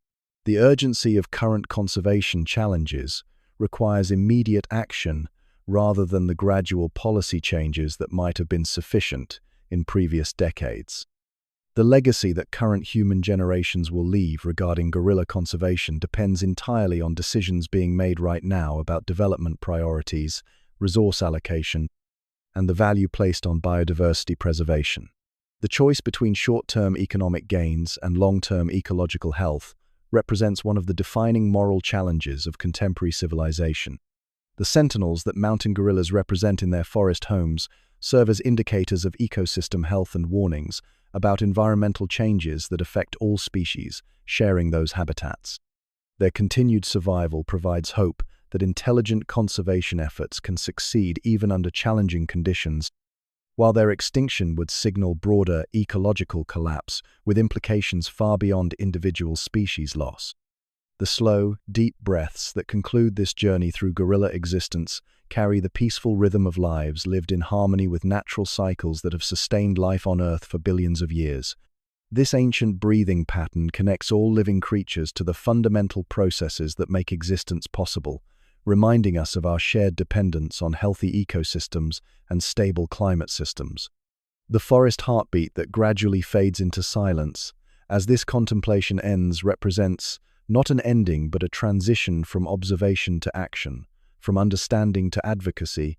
The urgency of current conservation challenges requires immediate action rather than the gradual policy changes that might have been sufficient in previous decades. The legacy that current human generations will leave regarding gorilla conservation depends entirely on decisions being made right now about development priorities, resource allocation, and the value placed on biodiversity preservation. The choice between short-term economic gains and long-term ecological health represents one of the defining moral challenges of contemporary civilization. The sentinels that mountain gorillas represent in their forest homes serve as indicators of ecosystem health and warnings about environmental changes that affect all species sharing those habitats. Their continued survival provides hope that intelligent conservation efforts can succeed even under challenging conditions, while their extinction would signal broader ecological collapse with implications far beyond individual species loss. The slow, deep breaths that conclude this journey through gorilla existence carry the peaceful rhythm of lives lived in harmony with natural cycles that have sustained life on Earth for billions of years. This ancient breathing pattern connects all living creatures to the fundamental processes that make existence possible, reminding us of our shared dependence on healthy ecosystems and stable climate systems. The forest heartbeat that gradually fades into silence, as this contemplation ends, represents not an ending but a transition from observation to action, from understanding to advocacy,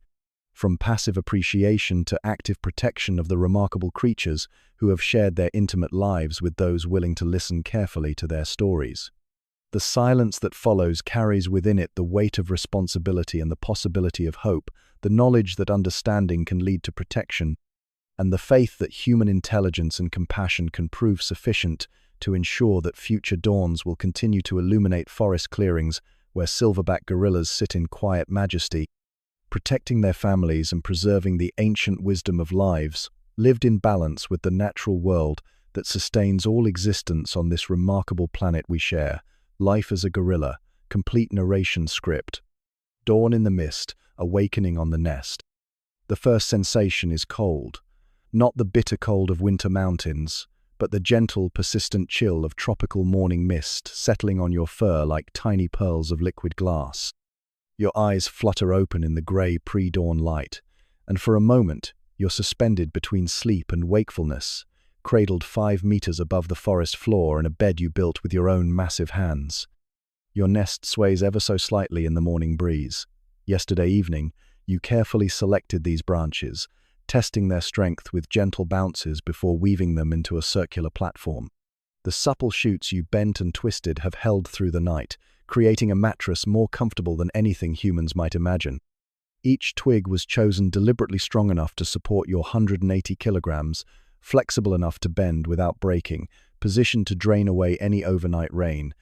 from passive appreciation to active protection of the remarkable creatures who have shared their intimate lives with those willing to listen carefully to their stories. The silence that follows carries within it the weight of responsibility and the possibility of hope, the knowledge that understanding can lead to protection, and the faith that human intelligence and compassion can prove sufficient to ensure that future dawns will continue to illuminate forest clearings where silverback gorillas sit in quiet majesty, protecting their families and preserving the ancient wisdom of lives, lived in balance with the natural world that sustains all existence on this remarkable planet we share. Life as a gorilla, complete narration script. Dawn in the mist, awakening on the nest. The first sensation is cold. Not the bitter cold of winter mountains, but the gentle, persistent chill of tropical morning mist settling on your fur like tiny pearls of liquid glass. Your eyes flutter open in the grey pre-dawn light, and for a moment you're suspended between sleep and wakefulness, cradled 5 meters above the forest floor in a bed you built with your own massive hands. Your nest sways ever so slightly in the morning breeze. Yesterday evening, you carefully selected these branches, testing their strength with gentle bounces before weaving them into a circular platform. The supple shoots you bent and twisted have held through the night, creating a mattress more comfortable than anything humans might imagine. Each twig was chosen deliberately strong enough to support your 180 kilograms, flexible enough to bend without breaking, positioned to drain away any overnight rain.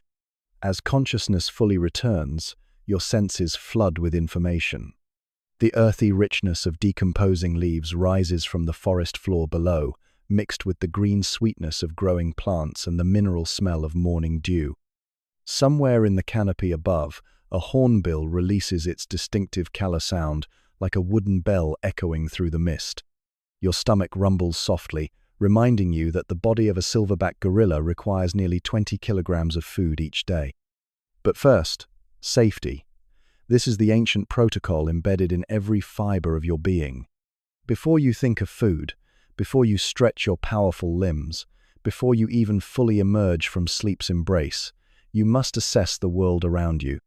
As consciousness fully returns, your senses flood with information. The earthy richness of decomposing leaves rises from the forest floor below, mixed with the green sweetness of growing plants and the mineral smell of morning dew. Somewhere in the canopy above, a hornbill releases its distinctive cala sound like a wooden bell echoing through the mist. Your stomach rumbles softly, reminding you that the body of a silverback gorilla requires nearly 20 kilograms of food each day. But first, safety. This is the ancient protocol embedded in every fiber of your being. Before you think of food, before you stretch your powerful limbs, before you even fully emerge from sleep's embrace, you must assess the world around you.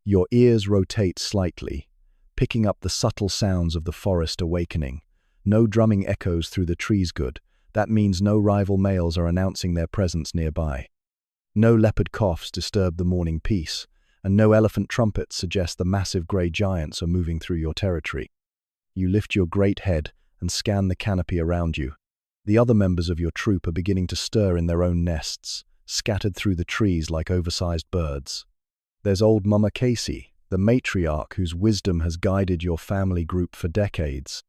Your ears rotate slightly, picking up the subtle sounds of the forest awakening. No drumming echoes through the trees good. That means no rival males are announcing their presence nearby. No leopard coughs disturb the morning peace, and no elephant trumpets suggest the massive grey giants are moving through your territory. You lift your great head and scan the canopy around you. The other members of your troop are beginning to stir in their own nests, scattered through the trees like oversized birds. There's old Mama Casey, the matriarch whose wisdom has guided your family group for decades.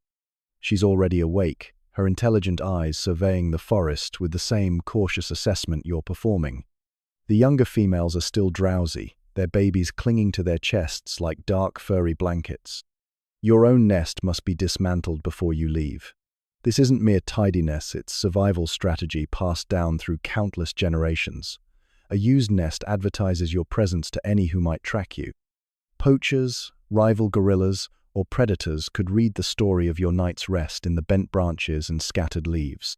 She's already awake, her intelligent eyes surveying the forest with the same cautious assessment you're performing. The younger females are still drowsy, their babies clinging to their chests like dark furry blankets. Your own nest must be dismantled before you leave. This isn't mere tidiness, it's survival strategy passed down through countless generations. A used nest advertises your presence to any who might track you. Poachers, rival gorillas, or predators could read the story of your night's rest in the bent branches and scattered leaves.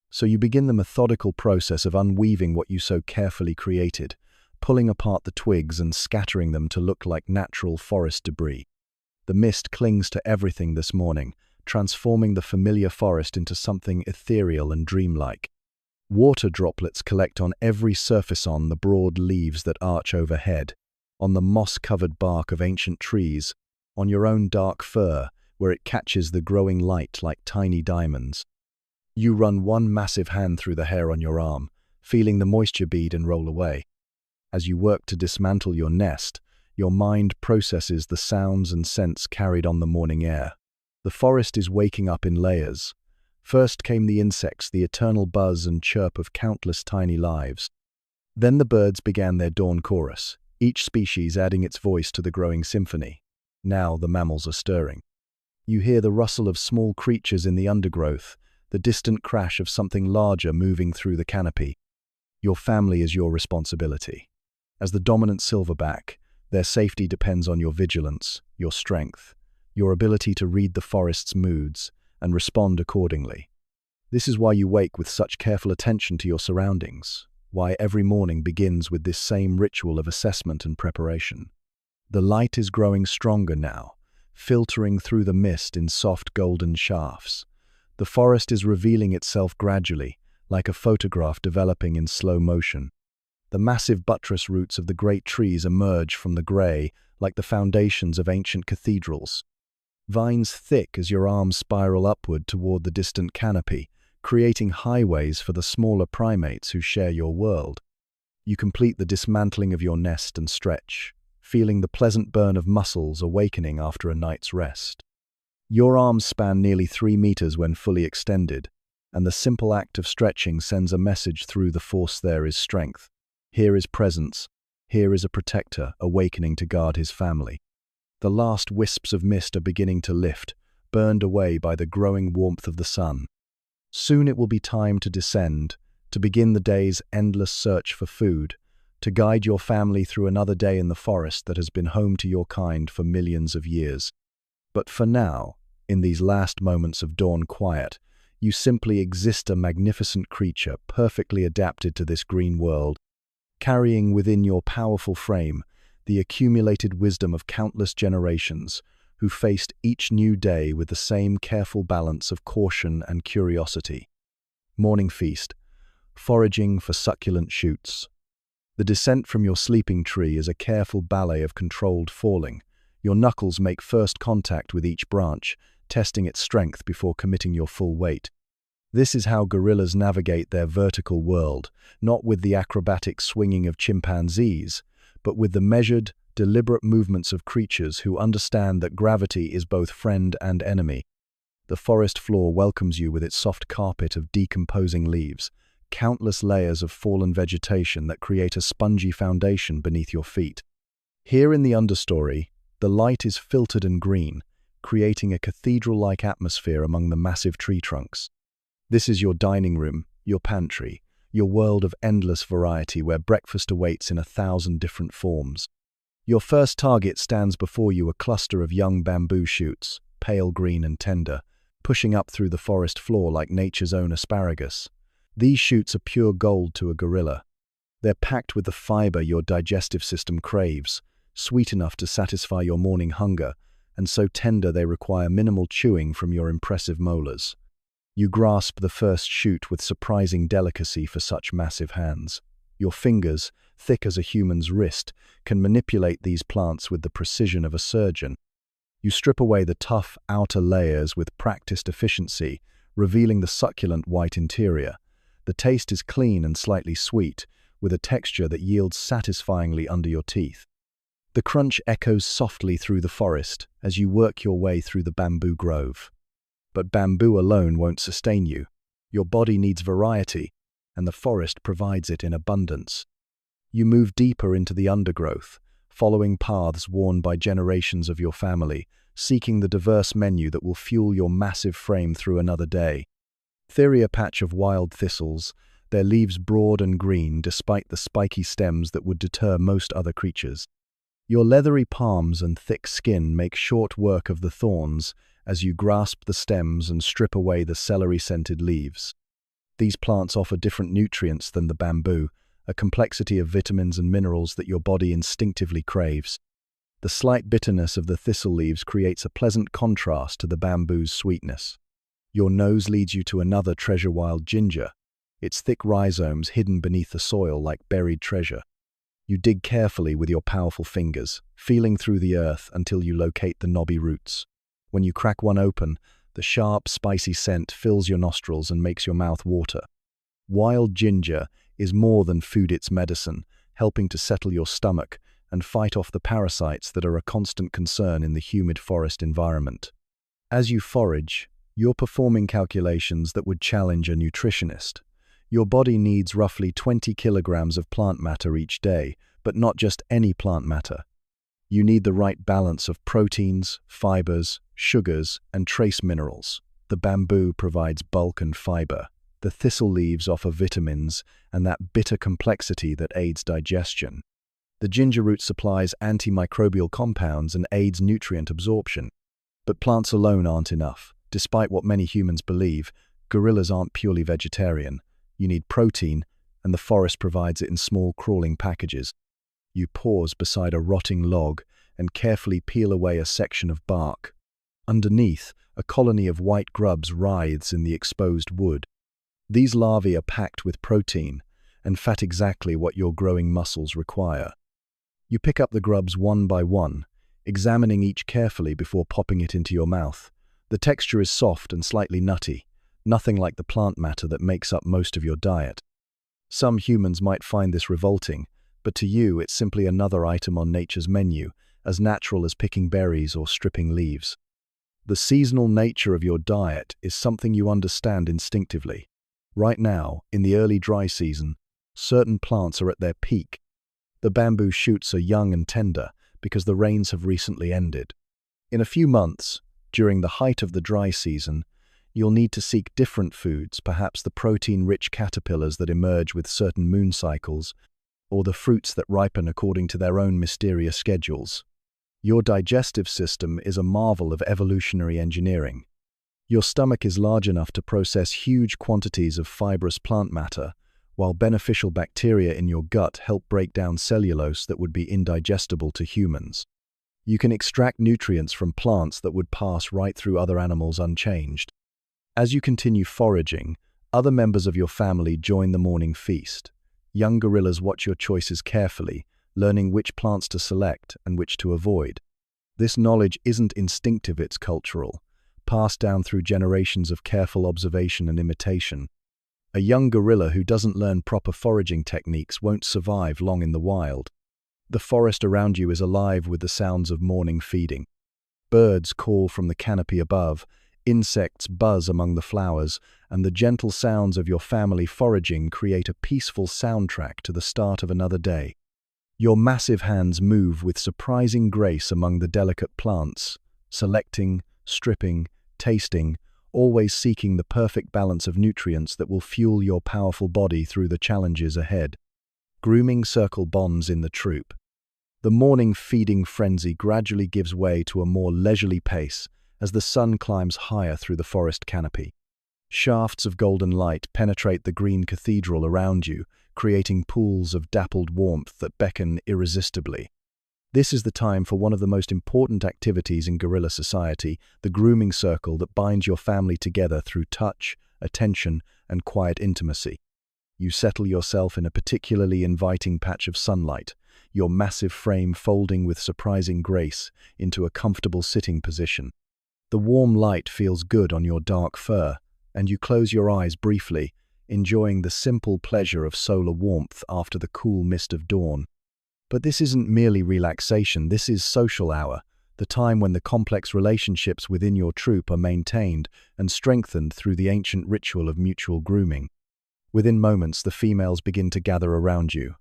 So you begin the methodical process of unweaving what you so carefully created, pulling apart the twigs and scattering them to look like natural forest debris. The mist clings to everything this morning, transforming the familiar forest into something ethereal and dreamlike. Water droplets collect on every surface on the broad leaves that arch overhead, on the moss-covered bark of ancient trees, on your own dark fur, where it catches the growing light like tiny diamonds. You run one massive hand through the hair on your arm, feeling the moisture bead and roll away. As you work to dismantle your nest, your mind processes the sounds and scents carried on the morning air. The forest is waking up in layers. First came the insects, the eternal buzz and chirp of countless tiny lives. Then the birds began their dawn chorus, each species adding its voice to the growing symphony. Now the mammals are stirring. You hear the rustle of small creatures in the undergrowth, the distant crash of something larger moving through the canopy. Your family is your responsibility. As the dominant silverback, their safety depends on your vigilance, your strength, your ability to read the forest's moods and respond accordingly. This is why you wake with such careful attention to your surroundings, why every morning begins with this same ritual of assessment and preparation. The light is growing stronger now, filtering through the mist in soft golden shafts. The forest is revealing itself gradually, like a photograph developing in slow motion. The massive buttress roots of the great trees emerge from the grey like the foundations of ancient cathedrals. Vines thick as your arms spiral upward toward the distant canopy, creating highways for the smaller primates who share your world. You complete the dismantling of your nest and stretch, feeling the pleasant burn of muscles awakening after a night's rest. Your arms span nearly 3 meters when fully extended, and the simple act of stretching sends a message through the force: there is strength. Here is presence. Here is a protector awakening to guard his family. The last wisps of mist are beginning to lift, burned away by the growing warmth of the sun. Soon it will be time to descend, to begin the day's endless search for food, to guide your family through another day in the forest that has been home to your kind for millions of years. But for now, in these last moments of dawn quiet, you simply exist, a magnificent creature perfectly adapted to this green world, carrying within your powerful frame the accumulated wisdom of countless generations who faced each new day with the same careful balance of caution and curiosity. Morning feast. Foraging for succulent shoots. The descent from your sleeping tree is a careful ballet of controlled falling. Your knuckles make first contact with each branch, testing its strength before committing your full weight. This is how gorillas navigate their vertical world, not with the acrobatic swinging of chimpanzees, but with the measured, deliberate movements of creatures who understand that gravity is both friend and enemy. The forest floor welcomes you with its soft carpet of decomposing leaves, countless layers of fallen vegetation that create a spongy foundation beneath your feet. Here in the understory, the light is filtered and green, creating a cathedral-like atmosphere among the massive tree trunks. This is your dining room, your pantry, your world of endless variety where breakfast awaits in 1,000 different forms. Your first target stands before you, a cluster of young bamboo shoots, pale green and tender, pushing up through the forest floor like nature's own asparagus. These shoots are pure gold to a gorilla. They're packed with the fiber your digestive system craves, sweet enough to satisfy your morning hunger, and so tender they require minimal chewing from your impressive molars. You grasp the first shoot with surprising delicacy for such massive hands. Your fingers, thick as a human's wrist, can manipulate these plants with the precision of a surgeon. You strip away the tough outer layers with practiced efficiency, revealing the succulent white interior. The taste is clean and slightly sweet, with a texture that yields satisfyingly under your teeth. The crunch echoes softly through the forest as you work your way through the bamboo grove. But bamboo alone won't sustain you. Your body needs variety, and the forest provides it in abundance. You move deeper into the undergrowth, following paths worn by generations of your family, seeking the diverse menu that will fuel your massive frame through another day. Theria patch of wild thistles, their leaves broad and green despite the spiky stems that would deter most other creatures. Your leathery palms and thick skin make short work of the thorns as you grasp the stems and strip away the celery-scented leaves. These plants offer different nutrients than the bamboo, a complexity of vitamins and minerals that your body instinctively craves. The slight bitterness of the thistle leaves creates a pleasant contrast to the bamboo's sweetness. Your nose leads you to another treasure, wild ginger, its thick rhizomes hidden beneath the soil like buried treasure. You dig carefully with your powerful fingers, feeling through the earth until you locate the knobby roots. When you crack one open, the sharp, spicy scent fills your nostrils and makes your mouth water. Wild ginger is more than food, it's medicine, helping to settle your stomach and fight off the parasites that are a constant concern in the humid forest environment. As you forage, you're performing calculations that would challenge a nutritionist. Your body needs roughly 20 kilograms of plant matter each day, but not just any plant matter. You need the right balance of proteins, fibers, sugars, and trace minerals. The bamboo provides bulk and fiber. The thistle leaves offer vitamins and that bitter complexity that aids digestion. The ginger root supplies antimicrobial compounds and aids nutrient absorption. But plants alone aren't enough. Despite what many humans believe, gorillas aren't purely vegetarian. You need protein, and the forest provides it in small crawling packages. You pause beside a rotting log and carefully peel away a section of bark. Underneath, a colony of white grubs writhes in the exposed wood. These larvae are packed with protein and fat, exactly what your growing muscles require. You pick up the grubs one by one, examining each carefully before popping it into your mouth. The texture is soft and slightly nutty, nothing like the plant matter that makes up most of your diet. Some humans might find this revolting, but to you it's simply another item on nature's menu, as natural as picking berries or stripping leaves. The seasonal nature of your diet is something you understand instinctively. Right now, in the early dry season, certain plants are at their peak. The bamboo shoots are young and tender because the rains have recently ended. In a few months, during the height of the dry season, you'll need to seek different foods, perhaps the protein-rich caterpillars that emerge with certain moon cycles, or the fruits that ripen according to their own mysterious schedules. Your digestive system is a marvel of evolutionary engineering. Your stomach is large enough to process huge quantities of fibrous plant matter, while beneficial bacteria in your gut help break down cellulose that would be indigestible to humans. You can extract nutrients from plants that would pass right through other animals unchanged. As you continue foraging, other members of your family join the morning feast. Young gorillas watch your choices carefully, learning which plants to select and which to avoid. This knowledge isn't instinctive, it's cultural, passed down through generations of careful observation and imitation. A young gorilla who doesn't learn proper foraging techniques won't survive long in the wild. The forest around you is alive with the sounds of morning feeding. Birds call from the canopy above, insects buzz among the flowers, and the gentle sounds of your family foraging create a peaceful soundtrack to the start of another day. Your massive hands move with surprising grace among the delicate plants, selecting, stripping, tasting, always seeking the perfect balance of nutrients that will fuel your powerful body through the challenges ahead. Grooming circle bonds in the troop. The morning feeding frenzy gradually gives way to a more leisurely pace as the sun climbs higher through the forest canopy. Shafts of golden light penetrate the green cathedral around you, creating pools of dappled warmth that beckon irresistibly. This is the time for one of the most important activities in gorilla society, the grooming circle that binds your family together through touch, attention, and quiet intimacy. You settle yourself in a particularly inviting patch of sunlight, your massive frame folding with surprising grace into a comfortable sitting position. The warm light feels good on your dark fur, and you close your eyes briefly, enjoying the simple pleasure of solar warmth after the cool mist of dawn. But this isn't merely relaxation, this is social hour, the time when the complex relationships within your troop are maintained and strengthened through the ancient ritual of mutual grooming. Within moments, the females begin to gather around you.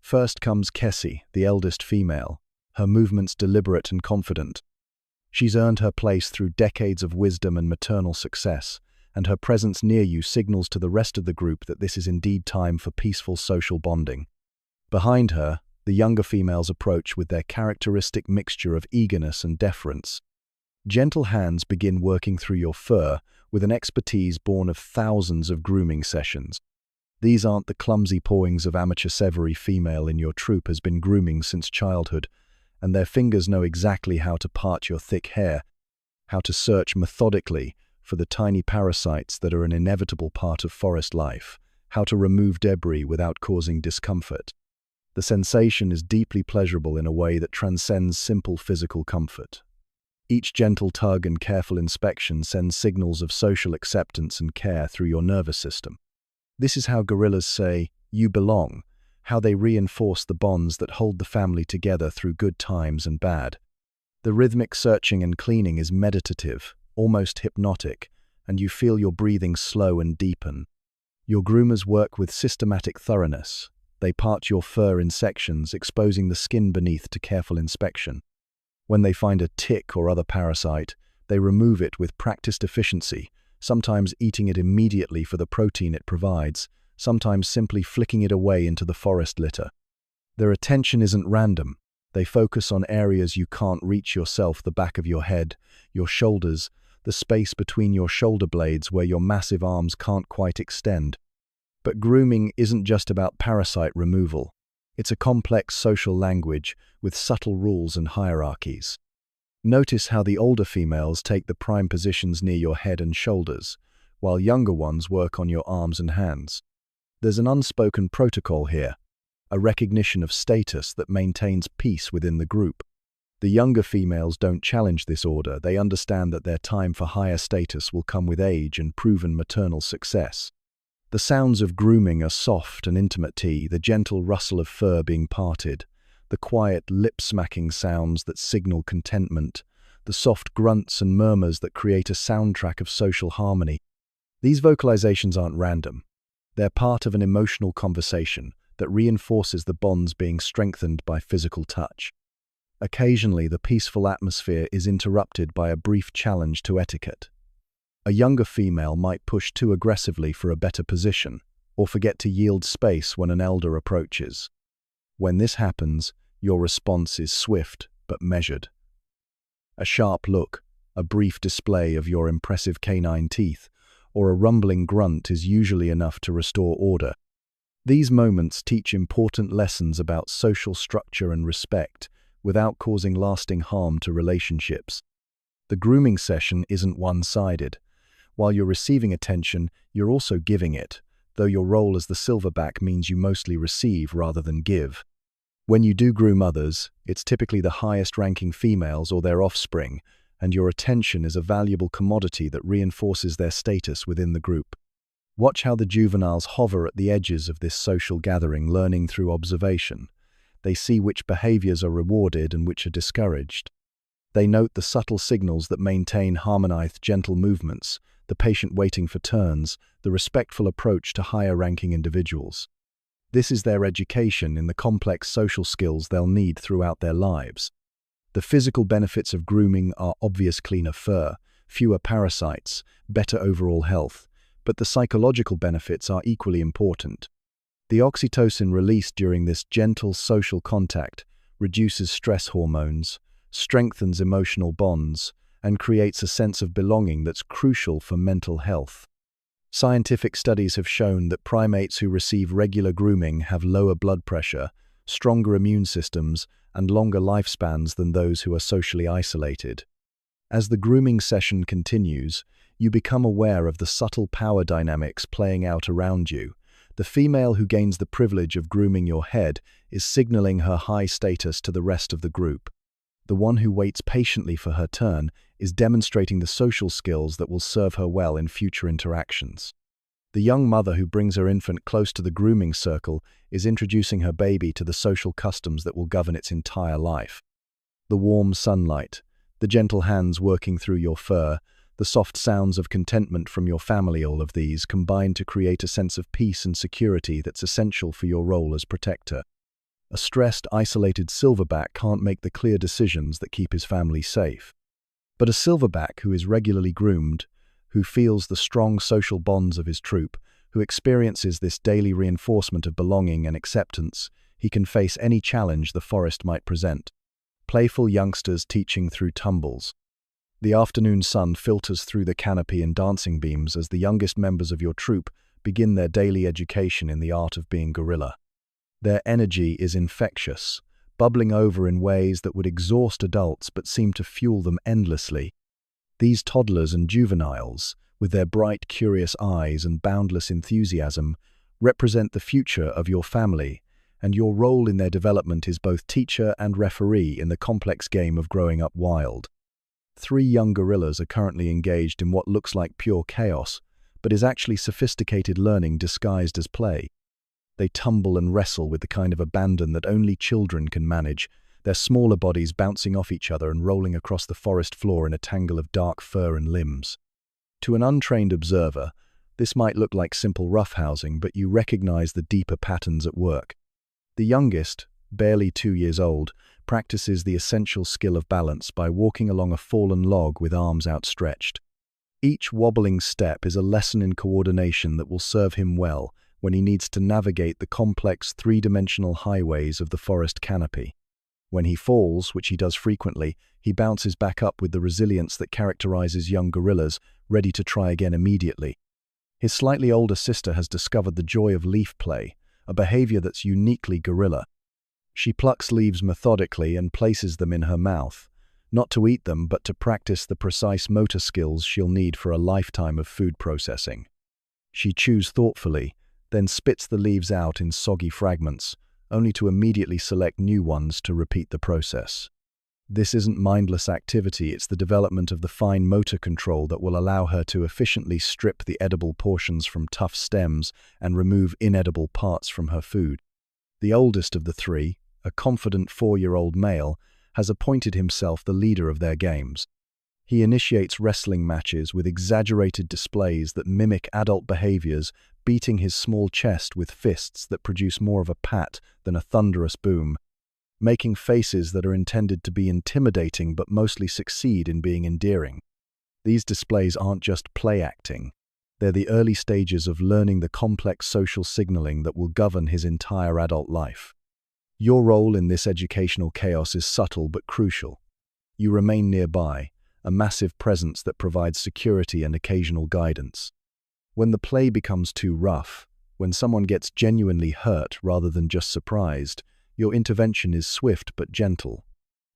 First comes Kessie, the eldest female, her movements deliberate and confident. She's earned her place through decades of wisdom and maternal success, and her presence near you signals to the rest of the group that this is indeed time for peaceful social bonding. Behind her, the younger females approach with their characteristic mixture of eagerness and deference. Gentle hands begin working through your fur with an expertise born of thousands of grooming sessions. These aren't the clumsy pawings of amateur. Every female in your troop has been grooming since childhood, and their fingers know exactly how to part your thick hair, how to search methodically for the tiny parasites that are an inevitable part of forest life, how to remove debris without causing discomfort. The sensation is deeply pleasurable in a way that transcends simple physical comfort. Each gentle tug and careful inspection sends signals of social acceptance and care through your nervous system. This is how gorillas say, "You belong," how they reinforce the bonds that hold the family together through good times and bad. The rhythmic searching and cleaning is meditative, almost hypnotic, and you feel your breathing slow and deepen. Your groomers work with systematic thoroughness. They part your fur in sections, exposing the skin beneath to careful inspection. When they find a tick or other parasite, they remove it with practiced efficiency, sometimes eating it immediately for the protein it provides, sometimes simply flicking it away into the forest litter. Their attention isn't random. They focus on areas you can't reach yourself: the back of your head, your shoulders, the space between your shoulder blades where your massive arms can't quite extend. But grooming isn't just about parasite removal. It's a complex social language with subtle rules and hierarchies. Notice how the older females take the prime positions near your head and shoulders, while younger ones work on your arms and hands. There's an unspoken protocol here, a recognition of status that maintains peace within the group. The younger females don't challenge this order. They understand that their time for higher status will come with age and proven maternal success. The sounds of grooming are soft and intimate, the gentle rustle of fur being parted, the quiet lip-smacking sounds that signal contentment, the soft grunts and murmurs that create a soundtrack of social harmony. These vocalizations aren't random. They're part of an emotional conversation that reinforces the bonds being strengthened by physical touch. Occasionally, the peaceful atmosphere is interrupted by a brief challenge to etiquette. A younger female might push too aggressively for a better position, or forget to yield space when an elder approaches. When this happens, your response is swift but measured. A sharp look, a brief display of your impressive canine teeth, or a rumbling grunt is usually enough to restore order. These moments teach important lessons about social structure and respect without causing lasting harm to relationships. The grooming session isn't one-sided. While you're receiving attention, you're also giving it, though your role as the silverback means you mostly receive rather than give. When you do groom others, it's typically the highest-ranking females or their offspring, and your attention is a valuable commodity that reinforces their status within the group. Watch how the juveniles hover at the edges of this social gathering, learning through observation. They see which behaviors are rewarded and which are discouraged. They note the subtle signals that maintain harmonized, gentle movements, the patient waiting for turns, the respectful approach to higher-ranking individuals. This is their education in the complex social skills they'll need throughout their lives. The physical benefits of grooming are obvious: cleaner fur, fewer parasites, better overall health, but the psychological benefits are equally important. The oxytocin released during this gentle social contact reduces stress hormones, strengthens emotional bonds, and creates a sense of belonging that's crucial for mental health. Scientific studies have shown that primates who receive regular grooming have lower blood pressure, stronger immune systems, and longer lifespans than those who are socially isolated. As the grooming session continues, you become aware of the subtle power dynamics playing out around you. The female who gains the privilege of grooming your head is signaling her high status to the rest of the group. The one who waits patiently for her turn is demonstrating the social skills that will serve her well in future interactions. The young mother who brings her infant close to the grooming circle is introducing her baby to the social customs that will govern its entire life. The warm sunlight, the gentle hands working through your fur, the soft sounds of contentment from your family, all of these combine to create a sense of peace and security that's essential for your role as protector. A stressed, isolated silverback can't make the clear decisions that keep his family safe. But a silverback who is regularly groomed, who feels the strong social bonds of his troop, who experiences this daily reinforcement of belonging and acceptance, he can face any challenge the forest might present. Playful youngsters teaching through tumbles. The afternoon sun filters through the canopy in dancing beams as the youngest members of your troop begin their daily education in the art of being gorilla. Their energy is infectious, bubbling over in ways that would exhaust adults but seem to fuel them endlessly. These toddlers and juveniles, with their bright, curious eyes and boundless enthusiasm, represent the future of your family, and your role in their development is both teacher and referee in the complex game of growing up wild. 3 young gorillas are currently engaged in what looks like pure chaos, but is actually sophisticated learning disguised as play. They tumble and wrestle with the kind of abandon that only children can manage, their smaller bodies bouncing off each other and rolling across the forest floor in a tangle of dark fur and limbs. To an untrained observer, this might look like simple roughhousing, but you recognize the deeper patterns at work. The youngest, barely 2 years old, practices the essential skill of balance by walking along a fallen log with arms outstretched. Each wobbling step is a lesson in coordination that will serve him well when he needs to navigate the complex 3-dimensional highways of the forest canopy. When he falls, which he does frequently, he bounces back up with the resilience that characterizes young gorillas, ready to try again immediately. His slightly older sister has discovered the joy of leaf play, a behavior that's uniquely gorilla. She plucks leaves methodically and places them in her mouth, not to eat them but to practice the precise motor skills she'll need for a lifetime of food processing. She chews thoughtfully, then spits the leaves out in soggy fragments, only to immediately select new ones to repeat the process. This isn't mindless activity, it's the development of the fine motor control that will allow her to efficiently strip the edible portions from tough stems and remove inedible parts from her food. The oldest of the three, a confident 4-year-old male, has appointed himself the leader of their games. He initiates wrestling matches with exaggerated displays that mimic adult behaviors, beating his small chest with fists that produce more of a pat than a thunderous boom, making faces that are intended to be intimidating but mostly succeed in being endearing. These displays aren't just play acting. They're the early stages of learning the complex social signaling that will govern his entire adult life. Your role in this educational chaos is subtle but crucial. You remain nearby, a massive presence that provides security and occasional guidance. When the play becomes too rough, when someone gets genuinely hurt rather than just surprised, your intervention is swift but gentle.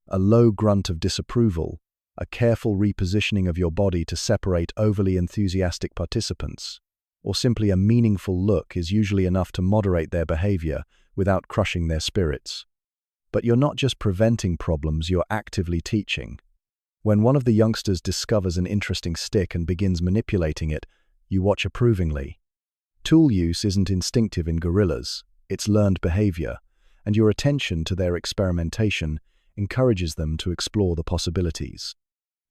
A low grunt of disapproval, a careful repositioning of your body to separate overly enthusiastic participants, or simply a meaningful look is usually enough to moderate their behavior without crushing their spirits. But you're not just preventing problems, you're actively teaching. When one of the youngsters discovers an interesting stick and begins manipulating it, you watch approvingly. Tool use isn't instinctive in gorillas, it's learned behavior, and your attention to their experimentation encourages them to explore the possibilities.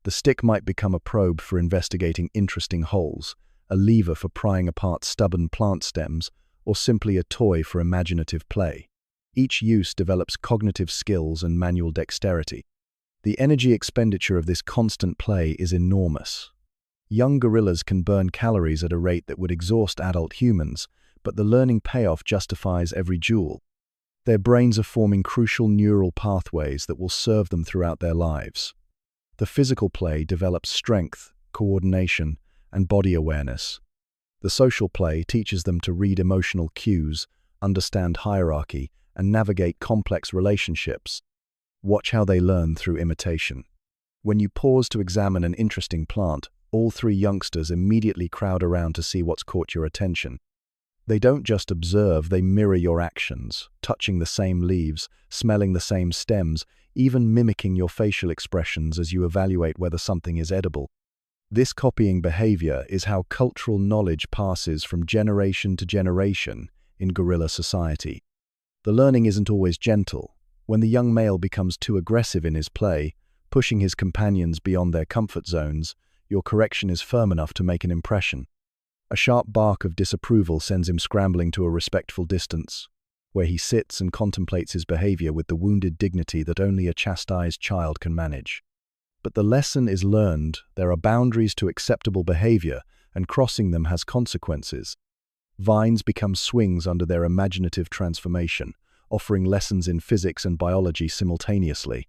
The stick might become a probe for investigating interesting holes, a lever for prying apart stubborn plant stems, or simply a toy for imaginative play. Each use develops cognitive skills and manual dexterity. The energy expenditure of this constant play is enormous. Young gorillas can burn calories at a rate that would exhaust adult humans, but the learning payoff justifies every joule. Their brains are forming crucial neural pathways that will serve them throughout their lives. The physical play develops strength, coordination, and body awareness. The social play teaches them to read emotional cues, understand hierarchy, and navigate complex relationships. Watch how they learn through imitation. When you pause to examine an interesting plant, all three youngsters immediately crowd around to see what's caught your attention. They don't just observe, they mirror your actions, touching the same leaves, smelling the same stems, even mimicking your facial expressions as you evaluate whether something is edible. This copying behavior is how cultural knowledge passes from generation to generation in gorilla society. The learning isn't always gentle. When the young male becomes too aggressive in his play, pushing his companions beyond their comfort zones, your correction is firm enough to make an impression. A sharp bark of disapproval sends him scrambling to a respectful distance, where he sits and contemplates his behavior with the wounded dignity that only a chastised child can manage. But the lesson is learned. There are boundaries to acceptable behavior, and crossing them has consequences. Vines become swings under their imaginative transformation, offering lessons in physics and biology simultaneously.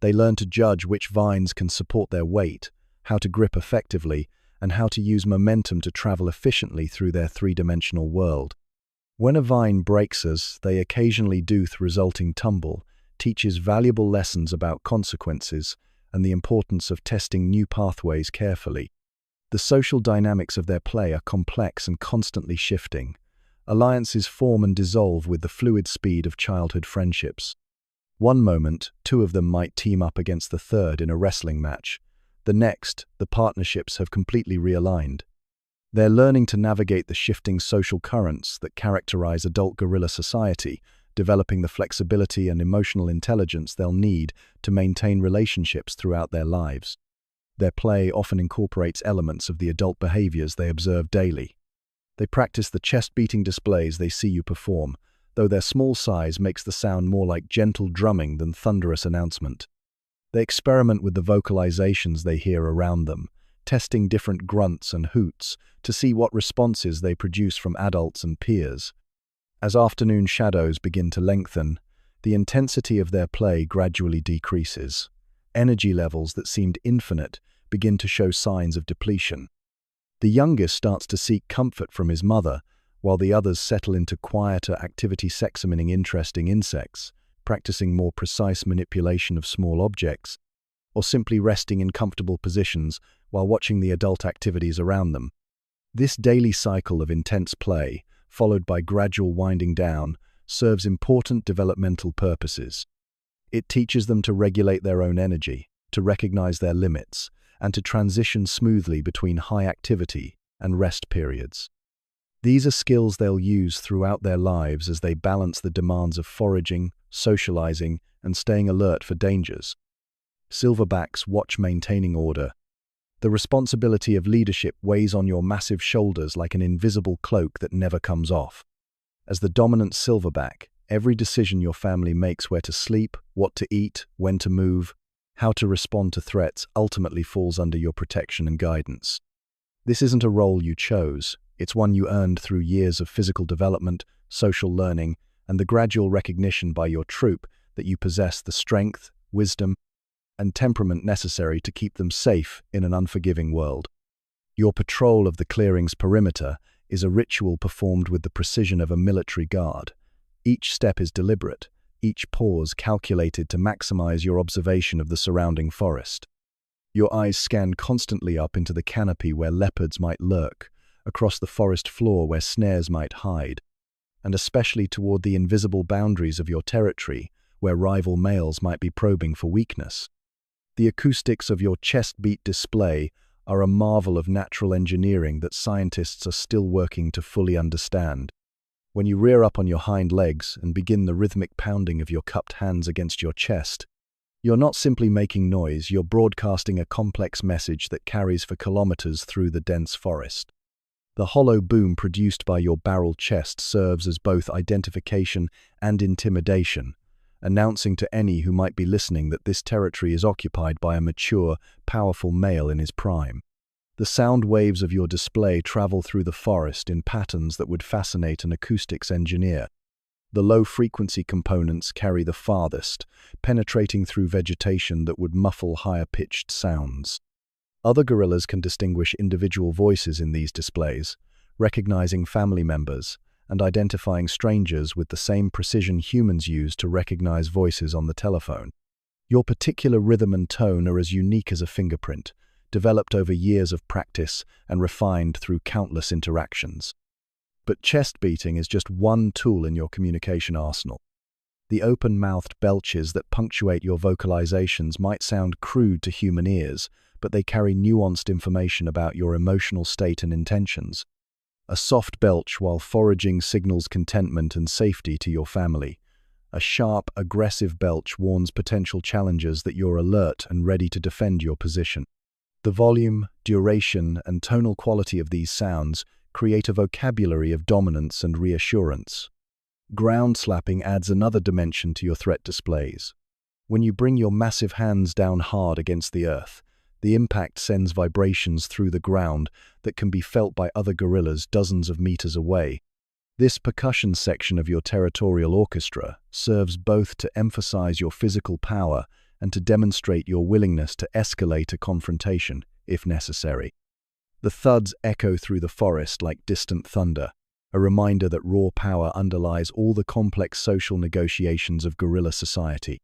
They learn to judge which vines can support their weight, how to grip effectively, and how to use momentum to travel efficiently through their three-dimensional world. When a vine breaks, as they occasionally do, the resulting tumble teaches valuable lessons about consequences and the importance of testing new pathways carefully. The social dynamics of their play are complex and constantly shifting. Alliances form and dissolve with the fluid speed of childhood friendships. One moment, two of them might team up against the third in a wrestling match. The next, the partnerships have completely realigned. They're learning to navigate the shifting social currents that characterize adult gorilla society, developing the flexibility and emotional intelligence they'll need to maintain relationships throughout their lives. Their play often incorporates elements of the adult behaviors they observe daily. They practice the chest-beating displays they see you perform, though their small size makes the sound more like gentle drumming than thunderous announcement. They experiment with the vocalizations they hear around them, testing different grunts and hoots to see what responses they produce from adults and peers. As afternoon shadows begin to lengthen, the intensity of their play gradually decreases. Energy levels that seemed infinite begin to show signs of depletion. The youngest starts to seek comfort from his mother, while the others settle into quieter activity, examining interesting insects, practicing more precise manipulation of small objects, or simply resting in comfortable positions while watching the adult activities around them. This daily cycle of intense play, followed by gradual winding down, serves important developmental purposes. It teaches them to regulate their own energy, to recognize their limits, and to transition smoothly between high activity and rest periods. These are skills they'll use throughout their lives as they balance the demands of foraging, socializing, and staying alert for dangers. Silverbacks watch maintaining order. The responsibility of leadership weighs on your massive shoulders like an invisible cloak that never comes off. As the dominant silverback, every decision your family makes, where to sleep, what to eat, when to move, how to respond to threats, ultimately falls under your protection and guidance. This isn't a role you chose, it's one you earned through years of physical development, social learning, and the gradual recognition by your troop that you possess the strength, wisdom, and temperament necessary to keep them safe in an unforgiving world. Your patrol of the clearing's perimeter is a ritual performed with the precision of a military guard. Each step is deliberate, each pause calculated to maximize your observation of the surrounding forest. Your eyes scan constantly up into the canopy where leopards might lurk, across the forest floor where snares might hide, and especially toward the invisible boundaries of your territory where rival males might be probing for weakness. The acoustics of your chest beat display are a marvel of natural engineering that scientists are still working to fully understand. When you rear up on your hind legs and begin the rhythmic pounding of your cupped hands against your chest, you're not simply making noise, you're broadcasting a complex message that carries for kilometers through the dense forest. The hollow boom produced by your barrel chest serves as both identification and intimidation, announcing to any who might be listening that this territory is occupied by a mature, powerful male in his prime. The sound waves of your display travel through the forest in patterns that would fascinate an acoustics engineer. The low-frequency components carry the farthest, penetrating through vegetation that would muffle higher-pitched sounds. Other gorillas can distinguish individual voices in these displays, recognizing family members, and identifying strangers with the same precision humans use to recognize voices on the telephone. Your particular rhythm and tone are as unique as a fingerprint, developed over years of practice and refined through countless interactions. But chest beating is just one tool in your communication arsenal. The open-mouthed belches that punctuate your vocalizations might sound crude to human ears, but they carry nuanced information about your emotional state and intentions. A soft belch while foraging signals contentment and safety to your family. A sharp, aggressive belch warns potential challengers that you're alert and ready to defend your position. The volume, duration, and tonal quality of these sounds create a vocabulary of dominance and reassurance. Ground slapping adds another dimension to your threat displays. When you bring your massive hands down hard against the earth, the impact sends vibrations through the ground that can be felt by other gorillas dozens of meters away. This percussion section of your territorial orchestra serves both to emphasize your physical power and to demonstrate your willingness to escalate a confrontation, if necessary. The thuds echo through the forest like distant thunder, a reminder that raw power underlies all the complex social negotiations of gorilla society.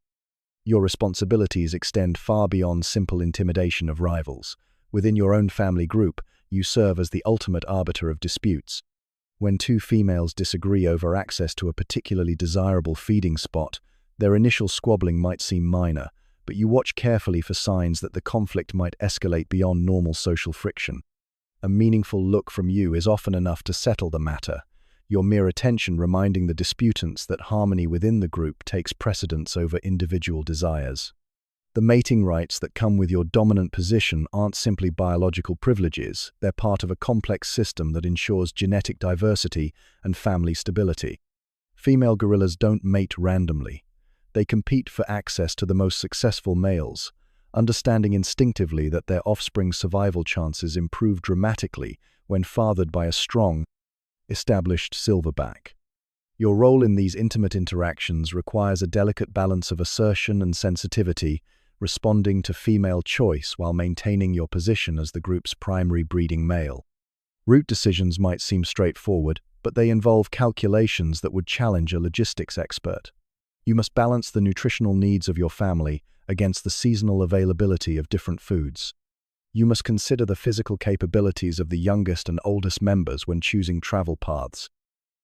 Your responsibilities extend far beyond simple intimidation of rivals. Within your own family group, you serve as the ultimate arbiter of disputes. When two females disagree over access to a particularly desirable feeding spot, their initial squabbling might seem minor, but you watch carefully for signs that the conflict might escalate beyond normal social friction. A meaningful look from you is often enough to settle the matter, your mere attention reminding the disputants that harmony within the group takes precedence over individual desires. The mating rights that come with your dominant position aren't simply biological privileges, they're part of a complex system that ensures genetic diversity and family stability. Female gorillas don't mate randomly. They compete for access to the most successful males, understanding instinctively that their offspring's survival chances improve dramatically when fathered by a strong, established silverback. Your role in these intimate interactions requires a delicate balance of assertion and sensitivity, responding to female choice while maintaining your position as the group's primary breeding male. Route decisions might seem straightforward, but they involve calculations that would challenge a logistics expert. You must balance the nutritional needs of your family against the seasonal availability of different foods. You must consider the physical capabilities of the youngest and oldest members when choosing travel paths.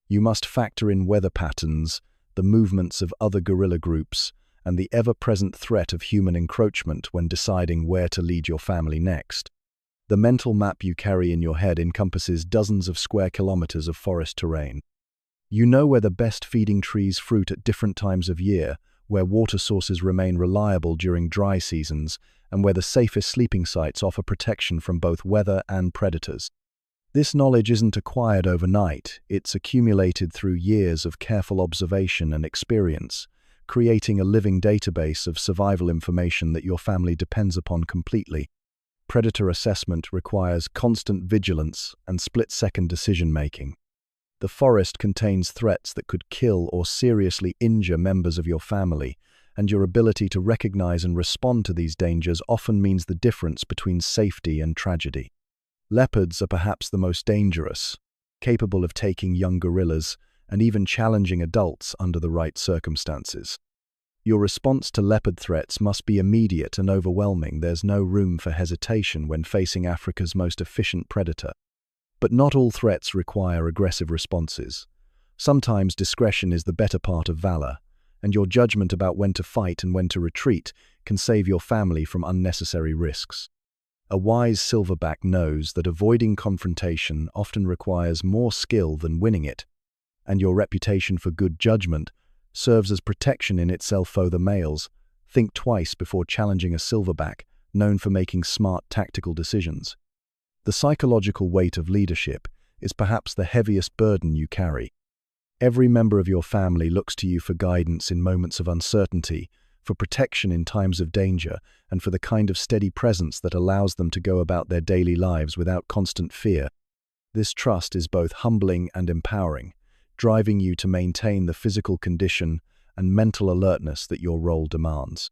You must factor in weather patterns, the movements of other gorilla groups, and the ever-present threat of human encroachment when deciding where to lead your family next. The mental map you carry in your head encompasses dozens of square kilometers of forest terrain. You know where the best feeding trees fruit at different times of year, where water sources remain reliable during dry seasons, and where the safest sleeping sites offer protection from both weather and predators. This knowledge isn't acquired overnight, it's accumulated through years of careful observation and experience, creating a living database of survival information that your family depends upon completely. Predator assessment requires constant vigilance and split-second decision-making. The forest contains threats that could kill or seriously injure members of your family, and your ability to recognize and respond to these dangers often means the difference between safety and tragedy. Leopards are perhaps the most dangerous, capable of taking young gorillas and even challenging adults under the right circumstances. Your response to leopard threats must be immediate and overwhelming. There's no room for hesitation when facing Africa's most efficient predator. But not all threats require aggressive responses. Sometimes discretion is the better part of valor, and your judgment about when to fight and when to retreat can save your family from unnecessary risks. A wise silverback knows that avoiding confrontation often requires more skill than winning it, and your reputation for good judgment serves as protection in itself. For the males, think twice before challenging a silverback, known for making smart tactical decisions. The psychological weight of leadership is perhaps the heaviest burden you carry. Every member of your family looks to you for guidance in moments of uncertainty, for protection in times of danger, and for the kind of steady presence that allows them to go about their daily lives without constant fear. This trust is both humbling and empowering, driving you to maintain the physical condition and mental alertness that your role demands.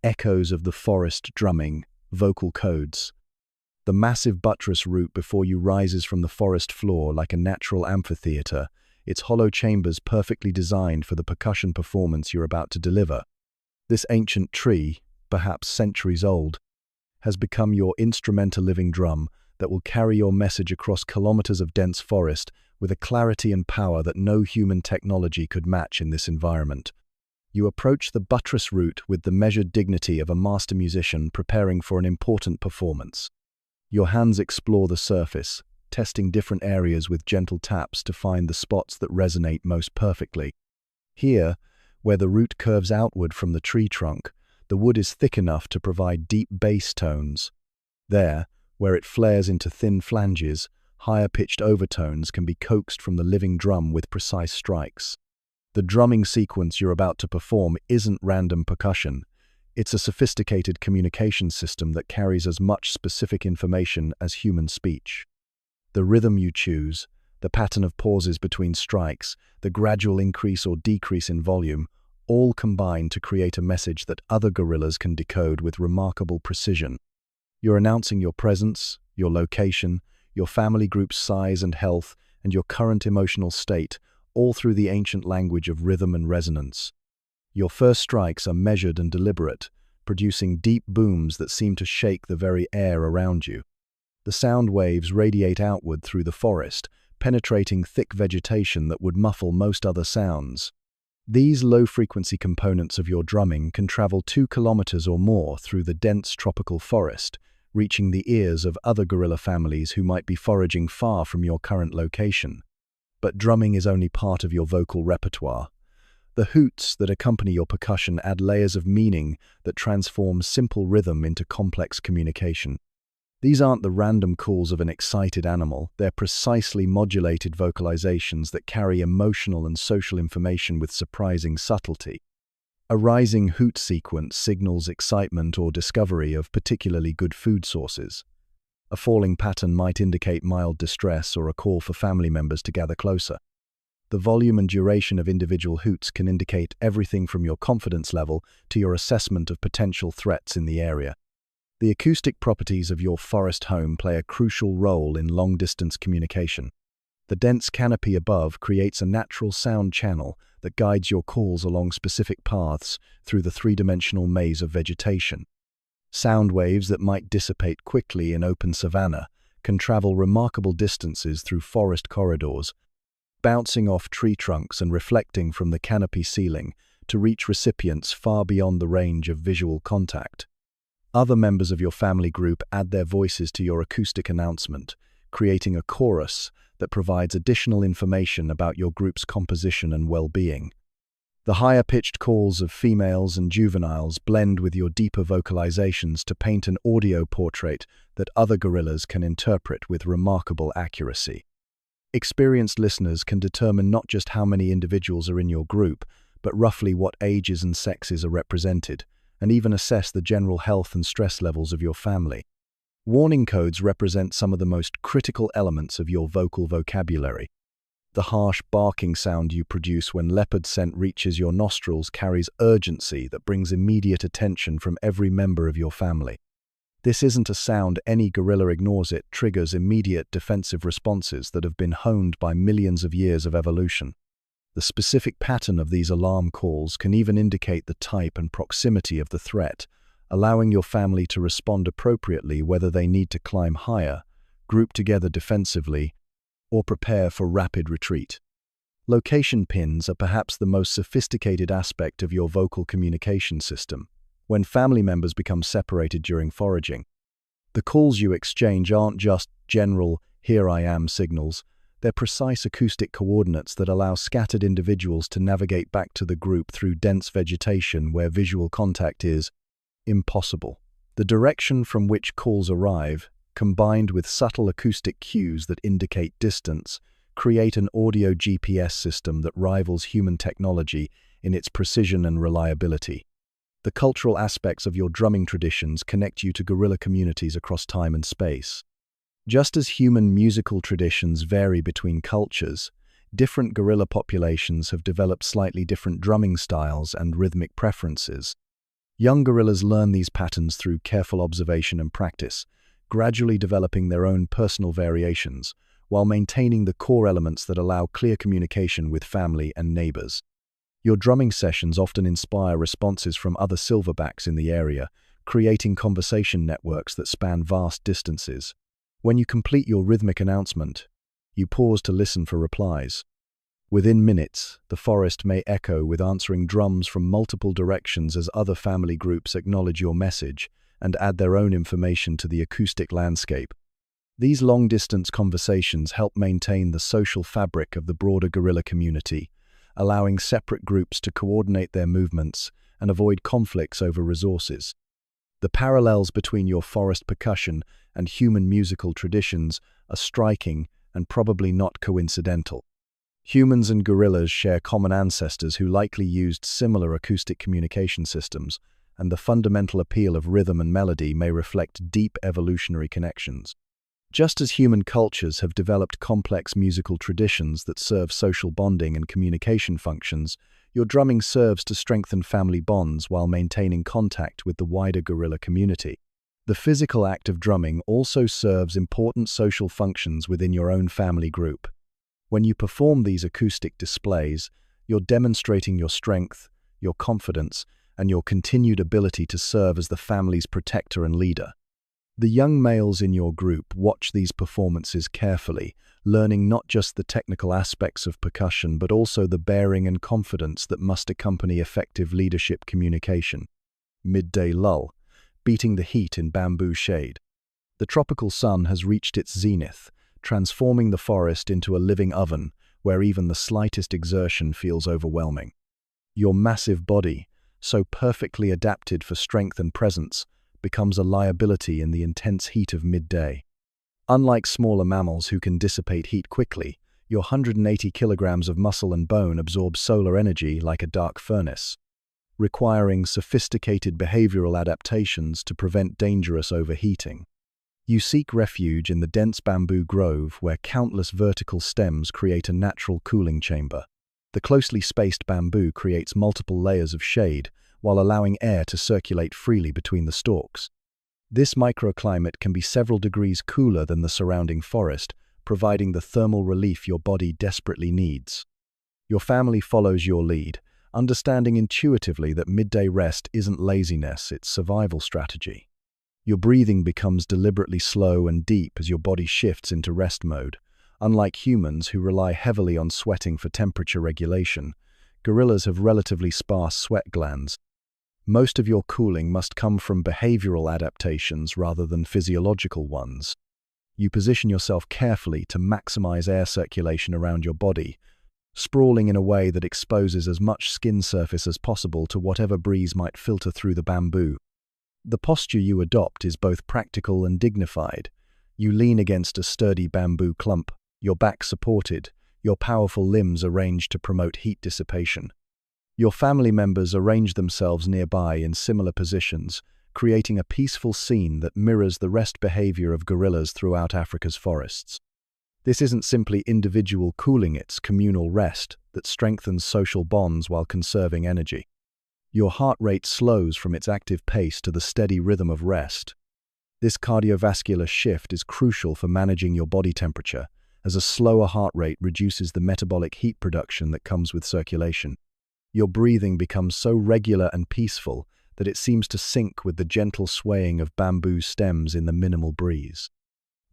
Echoes of the forest drumming, vocal codes. The massive buttress root before you rises from the forest floor like a natural amphitheater, its hollow chambers perfectly designed for the percussion performance you're about to deliver. This ancient tree, perhaps centuries old, has become your instrumental living drum that will carry your message across kilometers of dense forest with a clarity and power that no human technology could match in this environment. You approach the buttress root with the measured dignity of a master musician preparing for an important performance. Your hands explore the surface, testing different areas with gentle taps to find the spots that resonate most perfectly. Here, where the root curves outward from the tree trunk, the wood is thick enough to provide deep bass tones. There, where it flares into thin flanges, higher-pitched overtones can be coaxed from the living drum with precise strikes. The drumming sequence you're about to perform isn't random percussion. It's a sophisticated communication system that carries as much specific information as human speech. The rhythm you choose, the pattern of pauses between strikes, the gradual increase or decrease in volume, all combine to create a message that other gorillas can decode with remarkable precision. You're announcing your presence, your location, your family group's size and health, and your current emotional state, all through the ancient language of rhythm and resonance. Your first strikes are measured and deliberate, producing deep booms that seem to shake the very air around you. The sound waves radiate outward through the forest, penetrating thick vegetation that would muffle most other sounds. These low-frequency components of your drumming can travel 2 kilometers or more through the dense tropical forest, reaching the ears of other gorilla families who might be foraging far from your current location. But drumming is only part of your vocal repertoire. The hoots that accompany your percussion add layers of meaning that transform simple rhythm into complex communication. These aren't the random calls of an excited animal, they're precisely modulated vocalizations that carry emotional and social information with surprising subtlety. A rising hoot sequence signals excitement or discovery of particularly good food sources. A falling pattern might indicate mild distress or a call for family members to gather closer. The volume and duration of individual hoots can indicate everything from your confidence level to your assessment of potential threats in the area. The acoustic properties of your forest home play a crucial role in long-distance communication. The dense canopy above creates a natural sound channel that guides your calls along specific paths through the three-dimensional maze of vegetation. Sound waves that might dissipate quickly in open savanna can travel remarkable distances through forest corridors, bouncing off tree trunks and reflecting from the canopy ceiling, to reach recipients far beyond the range of visual contact. Other members of your family group add their voices to your acoustic announcement, creating a chorus that provides additional information about your group's composition and well-being. The higher-pitched calls of females and juveniles blend with your deeper vocalizations to paint an audio portrait that other gorillas can interpret with remarkable accuracy. Experienced listeners can determine not just how many individuals are in your group, but roughly what ages and sexes are represented, and even assess the general health and stress levels of your family. Warning codes represent some of the most critical elements of your vocal vocabulary. The harsh barking sound you produce when leopard scent reaches your nostrils carries urgency that brings immediate attention from every member of your family. This isn't a sound any gorilla ignores. It triggers immediate defensive responses that have been honed by millions of years of evolution. The specific pattern of these alarm calls can even indicate the type and proximity of the threat, allowing your family to respond appropriately whether they need to climb higher, group together defensively, or prepare for rapid retreat. Location pins are perhaps the most sophisticated aspect of your vocal communication system. When family members become separated during foraging, the calls you exchange aren't just general "here I am" signals. They're precise acoustic coordinates that allow scattered individuals to navigate back to the group through dense vegetation where visual contact is impossible. The direction from which calls arrive, combined with subtle acoustic cues that indicate distance, create an audio GPS system that rivals human technology in its precision and reliability. The cultural aspects of your drumming traditions connect you to gorilla communities across time and space. Just as human musical traditions vary between cultures, different gorilla populations have developed slightly different drumming styles and rhythmic preferences. Young gorillas learn these patterns through careful observation and practice, gradually developing their own personal variations, while maintaining the core elements that allow clear communication with family and neighbors. Your drumming sessions often inspire responses from other silverbacks in the area, creating conversation networks that span vast distances. When you complete your rhythmic announcement, you pause to listen for replies. Within minutes, the forest may echo with answering drums from multiple directions as other family groups acknowledge your message and add their own information to the acoustic landscape. These long-distance conversations help maintain the social fabric of the broader gorilla community, allowing separate groups to coordinate their movements and avoid conflicts over resources. The parallels between your forest percussion and human musical traditions are striking and probably not coincidental. Humans and gorillas share common ancestors who likely used similar acoustic communication systems, and the fundamental appeal of rhythm and melody may reflect deep evolutionary connections. Just as human cultures have developed complex musical traditions that serve social bonding and communication functions, your drumming serves to strengthen family bonds while maintaining contact with the wider gorilla community. The physical act of drumming also serves important social functions within your own family group. When you perform these acoustic displays, you're demonstrating your strength, your confidence, and your continued ability to serve as the family's protector and leader. The young males in your group watch these performances carefully, learning not just the technical aspects of percussion but also the bearing and confidence that must accompany effective leadership communication. Midday lull, beating the heat in bamboo shade. The tropical sun has reached its zenith, transforming the forest into a living oven where even the slightest exertion feels overwhelming. Your massive body, so perfectly adapted for strength and presence, becomes a liability in the intense heat of midday. Unlike smaller mammals who can dissipate heat quickly, your 180 kilograms of muscle and bone absorb solar energy like a dark furnace, requiring sophisticated behavioral adaptations to prevent dangerous overheating. You seek refuge in the dense bamboo grove where countless vertical stems create a natural cooling chamber. The closely spaced bamboo creates multiple layers of shade while allowing air to circulate freely between the stalks. This microclimate can be several degrees cooler than the surrounding forest, providing the thermal relief your body desperately needs. Your family follows your lead, understanding intuitively that midday rest isn't laziness, it's survival strategy. Your breathing becomes deliberately slow and deep as your body shifts into rest mode. Unlike humans who rely heavily on sweating for temperature regulation, Gorillas have relatively sparse sweat glands. Most of your cooling must come from behavioral adaptations rather than physiological ones. You position yourself carefully to maximize air circulation around your body, sprawling in a way that exposes as much skin surface as possible to whatever breeze might filter through the bamboo. The posture you adopt is both practical and dignified. You lean against a sturdy bamboo clump, your back supported, your powerful limbs arranged to promote heat dissipation. Your family members arrange themselves nearby in similar positions, creating a peaceful scene that mirrors the rest behavior of gorillas throughout Africa's forests. This isn't simply individual cooling, it's communal rest that strengthens social bonds while conserving energy. Your heart rate slows from its active pace to the steady rhythm of rest. This cardiovascular shift is crucial for managing your body temperature, as a slower heart rate reduces the metabolic heat production that comes with circulation. Your breathing becomes so regular and peaceful that it seems to sync with the gentle swaying of bamboo stems in the minimal breeze.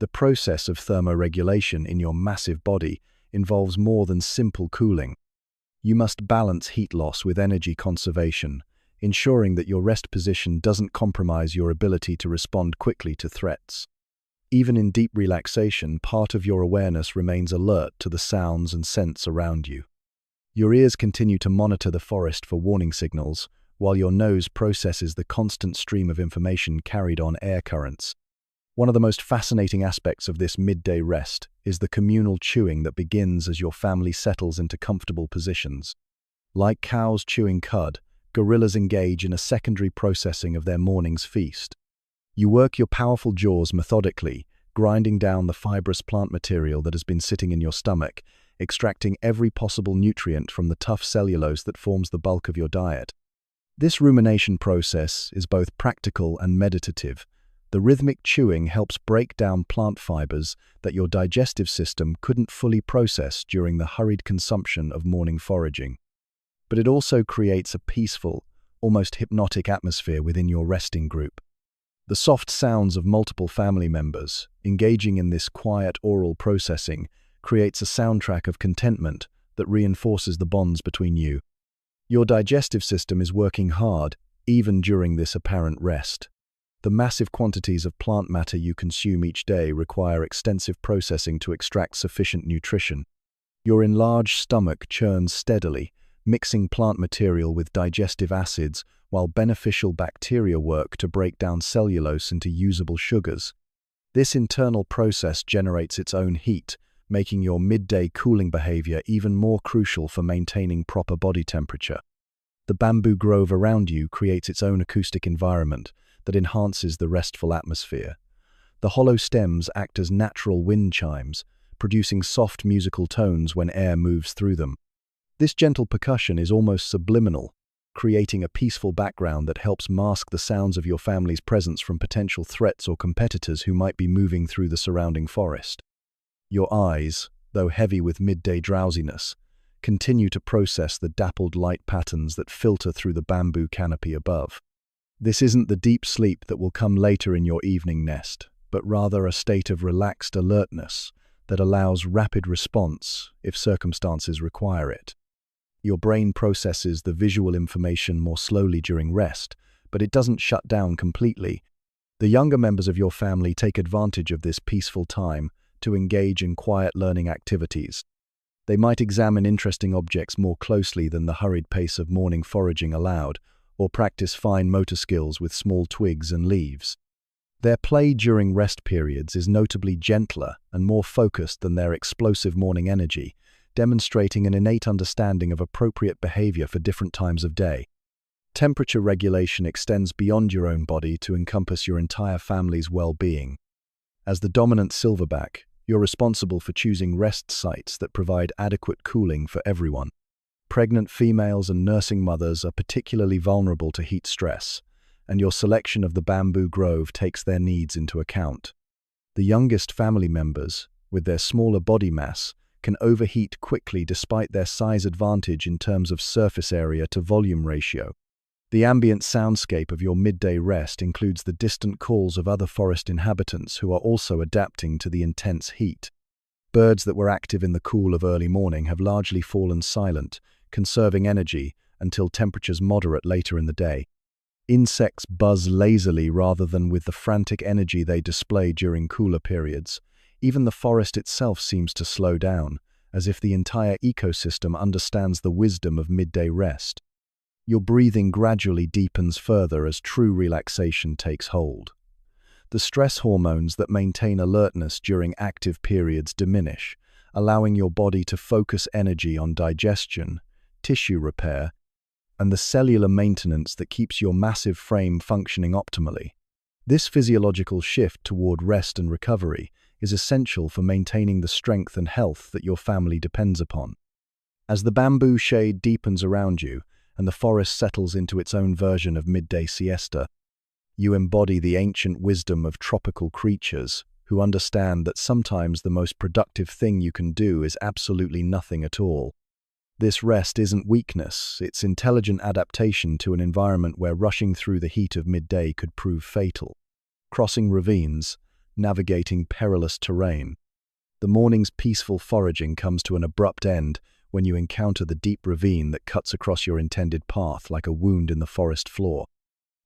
The process of thermoregulation in your massive body involves more than simple cooling. You must balance heat loss with energy conservation, ensuring that your rest position doesn't compromise your ability to respond quickly to threats. Even in deep relaxation, part of your awareness remains alert to the sounds and scents around you. Your ears continue to monitor the forest for warning signals, while your nose processes the constant stream of information carried on air currents. One of the most fascinating aspects of this midday rest is the communal chewing that begins as your family settles into comfortable positions. Like cows chewing cud, gorillas engage in a secondary processing of their morning's feast. You work your powerful jaws methodically, grinding down the fibrous plant material that has been sitting in your stomach, extracting every possible nutrient from the tough cellulose that forms the bulk of your diet. This rumination process is both practical and meditative. The rhythmic chewing helps break down plant fibers that your digestive system couldn't fully process during the hurried consumption of morning foraging. But it also creates a peaceful, almost hypnotic atmosphere within your resting group. The soft sounds of multiple family members engaging in this quiet oral processing creates a soundtrack of contentment that reinforces the bonds between you. Your digestive system is working hard, even during this apparent rest. The massive quantities of plant matter you consume each day require extensive processing to extract sufficient nutrition. Your enlarged stomach churns steadily, mixing plant material with digestive acids while beneficial bacteria work to break down cellulose into usable sugars. This internal process generates its own heat, making your midday cooling behavior even more crucial for maintaining proper body temperature. The bamboo grove around you creates its own acoustic environment that enhances the restful atmosphere. The hollow stems act as natural wind chimes, producing soft musical tones when air moves through them. This gentle percussion is almost subliminal, creating a peaceful background that helps mask the sounds of your family's presence from potential threats or competitors who might be moving through the surrounding forest. Your eyes, though heavy with midday drowsiness, continue to process the dappled light patterns that filter through the bamboo canopy above. This isn't the deep sleep that will come later in your evening nest, but rather a state of relaxed alertness that allows rapid response if circumstances require it. Your brain processes the visual information more slowly during rest, but it doesn't shut down completely. The younger members of your family take advantage of this peaceful time to engage in quiet learning activities. They might examine interesting objects more closely than the hurried pace of morning foraging allowed, or practice fine motor skills with small twigs and leaves. Their play during rest periods is notably gentler and more focused than their explosive morning energy, demonstrating an innate understanding of appropriate behavior for different times of day. Temperature regulation extends beyond your own body to encompass your entire family's well-being. As the dominant silverback, you're responsible for choosing rest sites that provide adequate cooling for everyone. Pregnant females and nursing mothers are particularly vulnerable to heat stress, and your selection of the bamboo grove takes their needs into account. The youngest family members, with their smaller body mass, can overheat quickly despite their size advantage in terms of surface area to volume ratio. The ambient soundscape of your midday rest includes the distant calls of other forest inhabitants who are also adapting to the intense heat. Birds that were active in the cool of early morning have largely fallen silent, conserving energy until temperatures moderate later in the day. Insects buzz lazily rather than with the frantic energy they display during cooler periods. Even the forest itself seems to slow down, as if the entire ecosystem understands the wisdom of midday rest. Your breathing gradually deepens further as true relaxation takes hold. The stress hormones that maintain alertness during active periods diminish, allowing your body to focus energy on digestion, tissue repair, and the cellular maintenance that keeps your massive frame functioning optimally. This physiological shift toward rest and recovery is essential for maintaining the strength and health that your family depends upon. As the bamboo shade deepens around you and the forest settles into its own version of midday siesta, you embody the ancient wisdom of tropical creatures who understand that sometimes the most productive thing you can do is absolutely nothing at all. This rest isn't weakness, it's intelligent adaptation to an environment where rushing through the heat of midday could prove fatal. Crossing ravines, navigating perilous terrain. The morning's peaceful foraging comes to an abrupt end when you encounter the deep ravine that cuts across your intended path like a wound in the forest floor.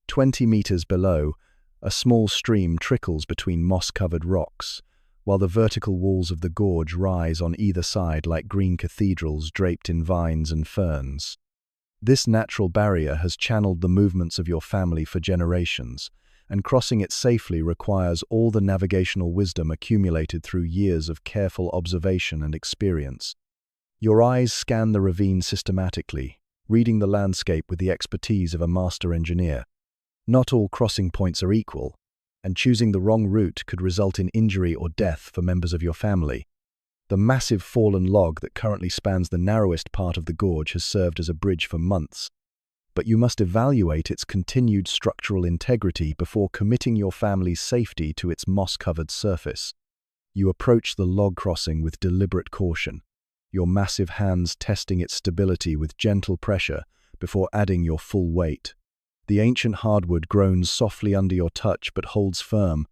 20 meters below, a small stream trickles between moss-covered rocks, while the vertical walls of the gorge rise on either side like green cathedrals draped in vines and ferns. This natural barrier has channeled the movements of your family for generations, and crossing it safely requires all the navigational wisdom accumulated through years of careful observation and experience. Your eyes scan the ravine systematically, reading the landscape with the expertise of a master engineer. Not all crossing points are equal, and choosing the wrong route could result in injury or death for members of your family. The massive fallen log that currently spans the narrowest part of the gorge has served as a bridge for months, but you must evaluate its continued structural integrity before committing your family's safety to its moss-covered surface. You approach the log crossing with deliberate caution, your massive hands testing its stability with gentle pressure before adding your full weight. The ancient hardwood groans softly under your touch but holds firm.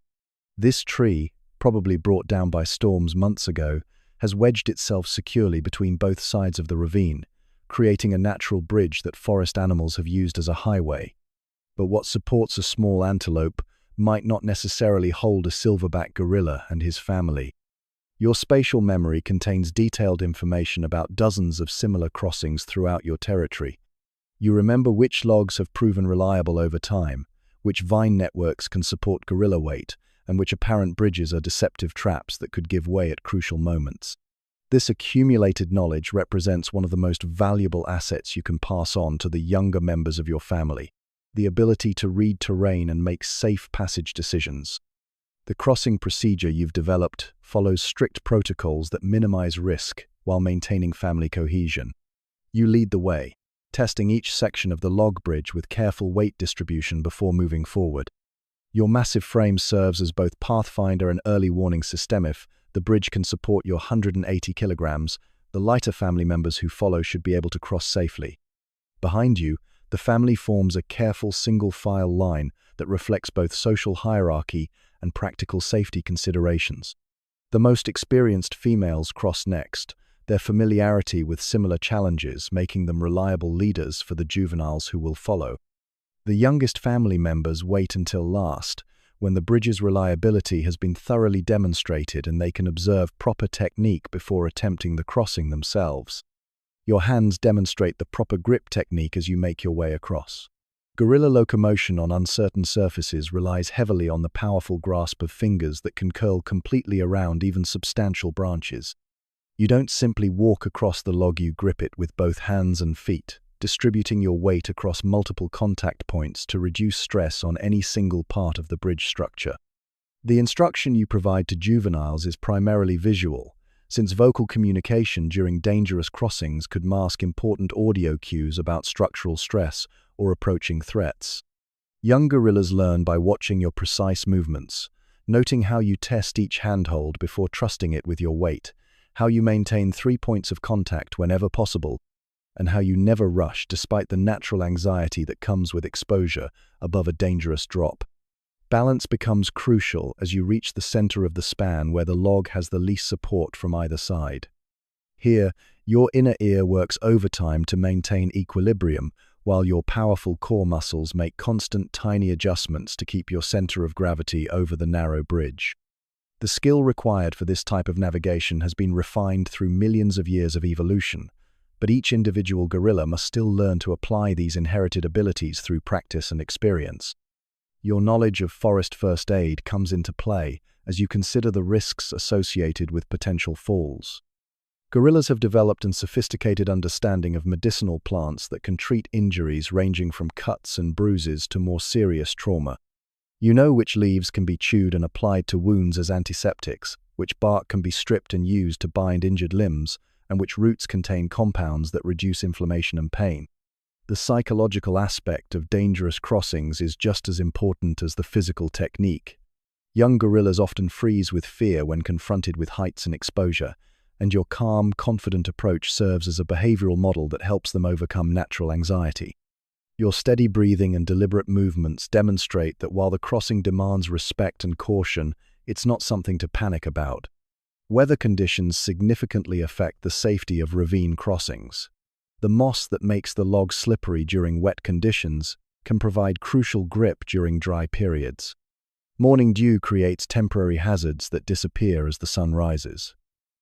This tree, probably brought down by storms months ago, has wedged itself securely between both sides of the ravine, creating a natural bridge that forest animals have used as a highway. But what supports a small antelope might not necessarily hold a silverback gorilla and his family. Your spatial memory contains detailed information about dozens of similar crossings throughout your territory. You remember which logs have proven reliable over time, which vine networks can support gorilla weight, and which apparent bridges are deceptive traps that could give way at crucial moments. This accumulated knowledge represents one of the most valuable assets you can pass on to the younger members of your family, the ability to read terrain and make safe passage decisions. The crossing procedure you've developed follows strict protocols that minimize risk while maintaining family cohesion. You lead the way, testing each section of the log bridge with careful weight distribution before moving forward. Your massive frame serves as both pathfinder and early warning system. If the bridge can support your 180 kilograms, the lighter family members who follow should be able to cross safely. Behind you, the family forms a careful single-file line that reflects both social hierarchy and practical safety considerations. The most experienced females cross next, their familiarity with similar challenges making them reliable leaders for the juveniles who will follow. The youngest family members wait until last, when the bridge's reliability has been thoroughly demonstrated and they can observe proper technique before attempting the crossing themselves. Your hands demonstrate the proper grip technique as you make your way across. Gorilla locomotion on uncertain surfaces relies heavily on the powerful grasp of fingers that can curl completely around even substantial branches. You don't simply walk across the log, you grip it with both hands and feet, distributing your weight across multiple contact points to reduce stress on any single part of the bridge structure. The instruction you provide to juveniles is primarily visual, since vocal communication during dangerous crossings could mask important audio cues about structural stress or approaching threats. Young gorillas learn by watching your precise movements, noting how you test each handhold before trusting it with your weight, how you maintain 3 points of contact whenever possible, and how you never rush despite the natural anxiety that comes with exposure above a dangerous drop. Balance becomes crucial as you reach the center of the span where the log has the least support from either side. Here, Your inner ear works overtime to maintain equilibrium, while your powerful core muscles make constant tiny adjustments to keep your center of gravity over the narrow bridge. The skill required for this type of navigation has been refined through millions of years of evolution, but each individual gorilla must still learn to apply these inherited abilities through practice and experience. Your knowledge of forest first aid comes into play as you consider the risks associated with potential falls. Gorillas have developed a sophisticated understanding of medicinal plants that can treat injuries ranging from cuts and bruises to more serious trauma. You know which leaves can be chewed and applied to wounds as antiseptics, which bark can be stripped and used to bind injured limbs, and which roots contain compounds that reduce inflammation and pain. The psychological aspect of dangerous crossings is just as important as the physical technique. Young gorillas often freeze with fear when confronted with heights and exposure, and your calm, confident approach serves as a behavioral model that helps them overcome natural anxiety. Your steady breathing and deliberate movements demonstrate that while the crossing demands respect and caution, it's not something to panic about. Weather conditions significantly affect the safety of ravine crossings. The moss that makes the log slippery during wet conditions can provide crucial grip during dry periods. Morning dew creates temporary hazards that disappear as the sun rises.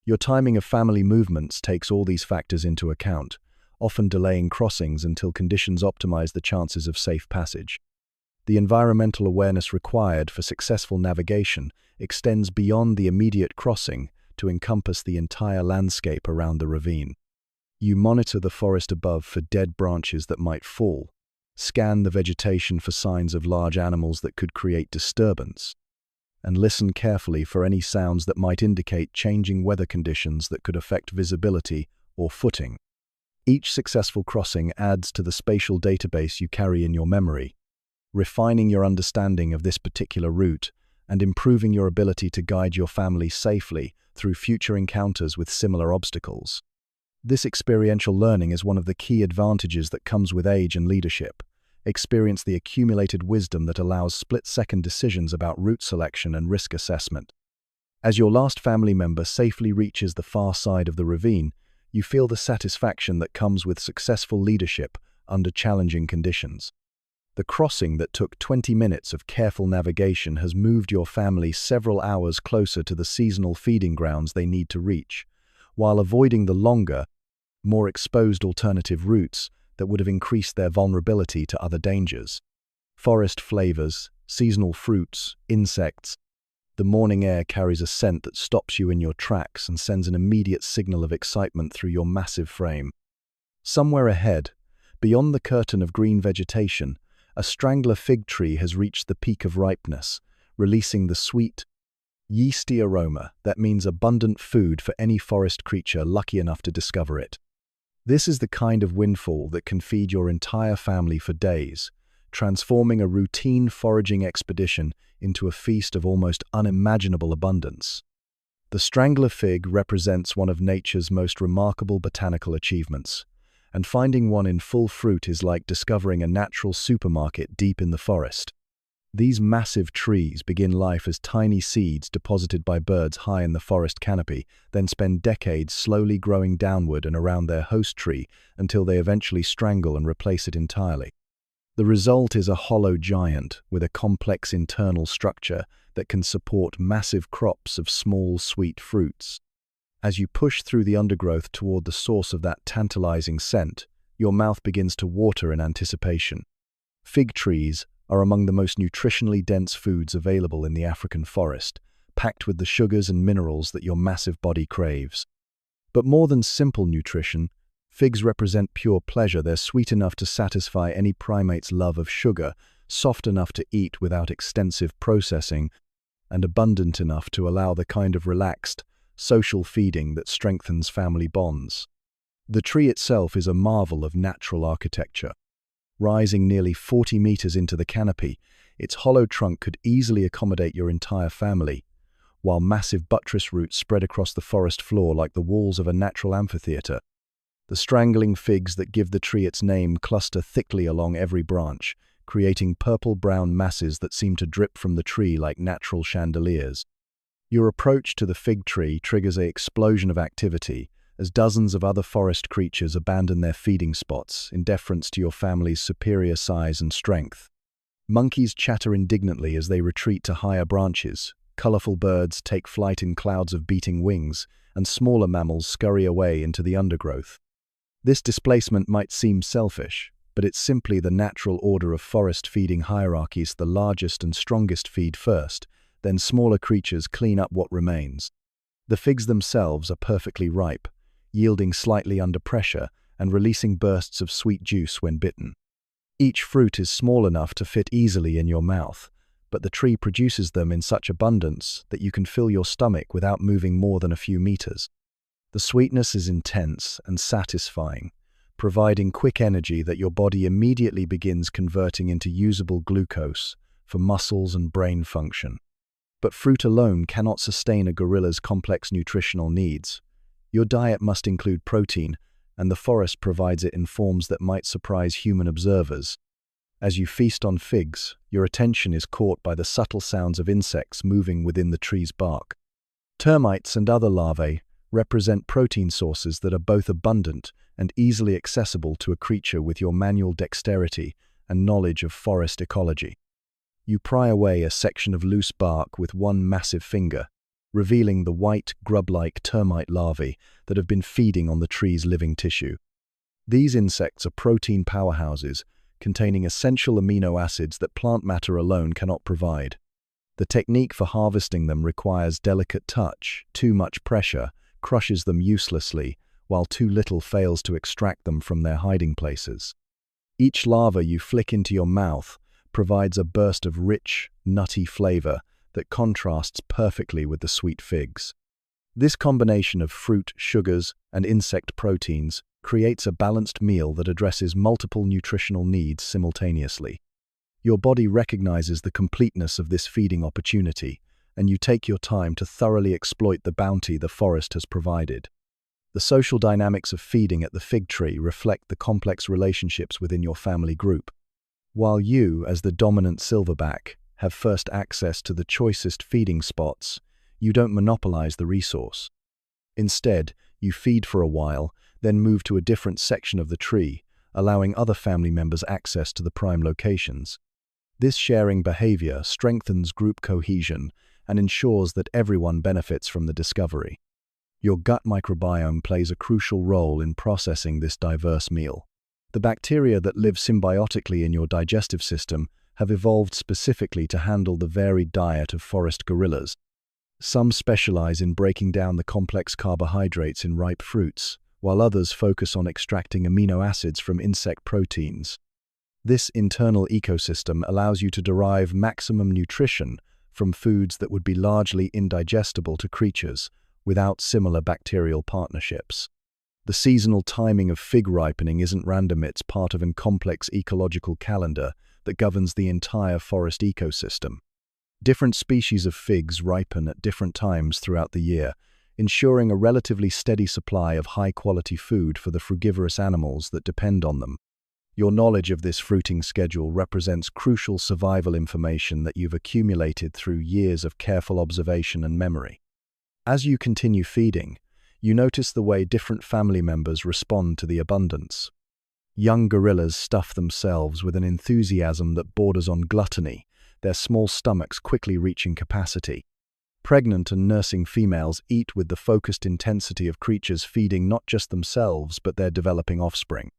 Your timing of family movements takes all these factors into account, often delaying crossings until conditions optimize the chances of safe passage. The environmental awareness required for successful navigation extends beyond the immediate crossing to encompass the entire landscape around the ravine. You monitor the forest above for dead branches that might fall, scan the vegetation for signs of large animals that could create disturbance, and listen carefully for any sounds that might indicate changing weather conditions that could affect visibility or footing. Each successful crossing adds to the spatial database you carry in your memory, refining your understanding of this particular route and improving your ability to guide your family safely through future encounters with similar obstacles. This experiential learning is one of the key advantages that comes with age and leadership. Experience the accumulated wisdom that allows split-second decisions about route selection and risk assessment. As your last family member safely reaches the far side of the ravine, you feel the satisfaction that comes with successful leadership under challenging conditions. The crossing that took 20 minutes of careful navigation has moved your family several hours closer to the seasonal feeding grounds they need to reach, while avoiding the longer, more exposed alternative routes that would have increased their vulnerability to other dangers. Forest flavors, seasonal fruits, insects. The morning air carries a scent that stops you in your tracks and sends an immediate signal of excitement through your massive frame. Somewhere ahead, beyond the curtain of green vegetation, a strangler fig tree has reached the peak of ripeness, releasing the sweet, yeasty aroma that means abundant food for any forest creature lucky enough to discover it. This is the kind of windfall that can feed your entire family for days, transforming a routine foraging expedition into a feast of almost unimaginable abundance. The strangler fig represents one of nature's most remarkable botanical achievements, and finding one in full fruit is like discovering a natural supermarket deep in the forest. These massive trees begin life as tiny seeds deposited by birds high in the forest canopy, then spend decades slowly growing downward and around their host tree until they eventually strangle and replace it entirely. The result is a hollow giant with a complex internal structure that can support massive crops of small, sweet fruits. As you push through the undergrowth toward the source of that tantalizing scent, your mouth begins to water in anticipation. Fig trees are among the most nutritionally dense foods available in the African forest, packed with the sugars and minerals that your massive body craves. But more than simple nutrition, figs represent pure pleasure. They're sweet enough to satisfy any primate's love of sugar, soft enough to eat without extensive processing, and abundant enough to allow the kind of relaxed, social feeding that strengthens family bonds. The tree itself is a marvel of natural architecture. Rising nearly 40 meters into the canopy, its hollow trunk could easily accommodate your entire family, while massive buttress roots spread across the forest floor like the walls of a natural amphitheater. The strangling figs that give the tree its name cluster thickly along every branch, creating purple-brown masses that seem to drip from the tree like natural chandeliers. Your approach to the fig tree triggers an explosion of activity as dozens of other forest creatures abandon their feeding spots in deference to your family's superior size and strength. Monkeys chatter indignantly as they retreat to higher branches, colorful birds take flight in clouds of beating wings, and smaller mammals scurry away into the undergrowth. This displacement might seem selfish, but it's simply the natural order of forest feeding hierarchies. The largest and strongest feed first, then smaller creatures clean up what remains. The figs themselves are perfectly ripe, yielding slightly under pressure and releasing bursts of sweet juice when bitten. Each fruit is small enough to fit easily in your mouth, but the tree produces them in such abundance that you can fill your stomach without moving more than a few meters. The sweetness is intense and satisfying, providing quick energy that your body immediately begins converting into usable glucose for muscles and brain function. But fruit alone cannot sustain a gorilla's complex nutritional needs. Your diet must include protein, and the forest provides it in forms that might surprise human observers. As you feast on figs, your attention is caught by the subtle sounds of insects moving within the tree's bark. Termites and other larvae represent protein sources that are both abundant and easily accessible to a creature with your manual dexterity and knowledge of forest ecology. You pry away a section of loose bark with one massive finger, revealing the white, grub-like termite larvae that have been feeding on the tree's living tissue. These insects are protein powerhouses containing essential amino acids that plant matter alone cannot provide. The technique for harvesting them requires delicate touch. Too much pressure crushes them uselessly, while too little fails to extract them from their hiding places. Each larva you flick into your mouth provides a burst of rich, nutty flavor that contrasts perfectly with the sweet figs. This combination of fruit, sugars, and insect proteins creates a balanced meal that addresses multiple nutritional needs simultaneously. Your body recognizes the completeness of this feeding opportunity, and you take your time to thoroughly exploit the bounty the forest has provided. The social dynamics of feeding at the fig tree reflect the complex relationships within your family group. While you, as the dominant silverback, have first access to the choicest feeding spots, you don't monopolize the resource. Instead, you feed for a while, then move to a different section of the tree, allowing other family members access to the prime locations. This sharing behavior strengthens group cohesion and ensures that everyone benefits from the discovery. Your gut microbiome plays a crucial role in processing this diverse meal. The bacteria that live symbiotically in your digestive system have evolved specifically to handle the varied diet of forest gorillas. Some specialize in breaking down the complex carbohydrates in ripe fruits, while others focus on extracting amino acids from insect proteins. This internal ecosystem allows you to derive maximum nutrition from foods that would be largely indigestible to creatures without similar bacterial partnerships. The seasonal timing of fig ripening isn't random, it's part of a complex ecological calendar that governs the entire forest ecosystem. Different species of figs ripen at different times throughout the year, ensuring a relatively steady supply of high-quality food for the frugivorous animals that depend on them. Your knowledge of this fruiting schedule represents crucial survival information that you've accumulated through years of careful observation and memory. As you continue feeding, you notice the way different family members respond to the abundance. Young gorillas stuff themselves with an enthusiasm that borders on gluttony, their small stomachs quickly reaching capacity. Pregnant and nursing females eat with the focused intensity of creatures feeding not just themselves but their developing offspring.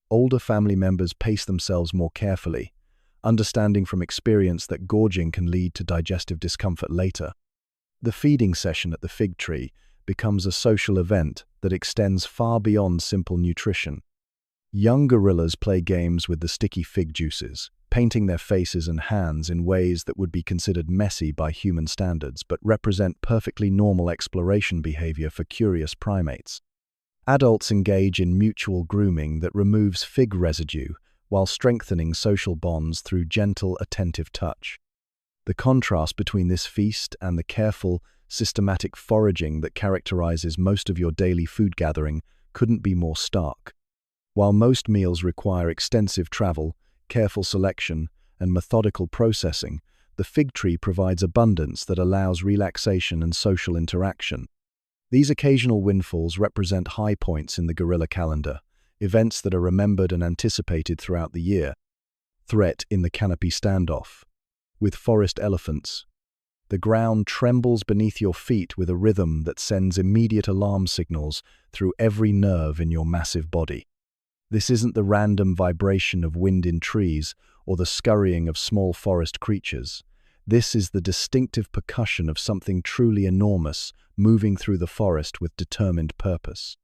Older family members pace themselves more carefully, understanding from experience that gorging can lead to digestive discomfort later. The feeding session at the fig tree becomes a social event that extends far beyond simple nutrition. Young gorillas play games with the sticky fig juices, painting their faces and hands in ways that would be considered messy by human standards but represent perfectly normal exploration behavior for curious primates. Adults engage in mutual grooming that removes fig residue while strengthening social bonds through gentle, attentive touch. The contrast between this feast and the careful, systematic foraging that characterizes most of your daily food gathering couldn't be more stark. While most meals require extensive travel, careful selection, and methodical processing, the fig tree provides abundance that allows relaxation and social interaction. These occasional windfalls represent high points in the guerrilla calendar, events that are remembered and anticipated throughout the year. Threat in the canopy standoff. With forest elephants, the ground trembles beneath your feet with a rhythm that sends immediate alarm signals through every nerve in your massive body. This isn't the random vibration of wind in trees or the scurrying of small forest creatures. This is the distinctive percussion of something truly enormous moving through the forest with determined purpose.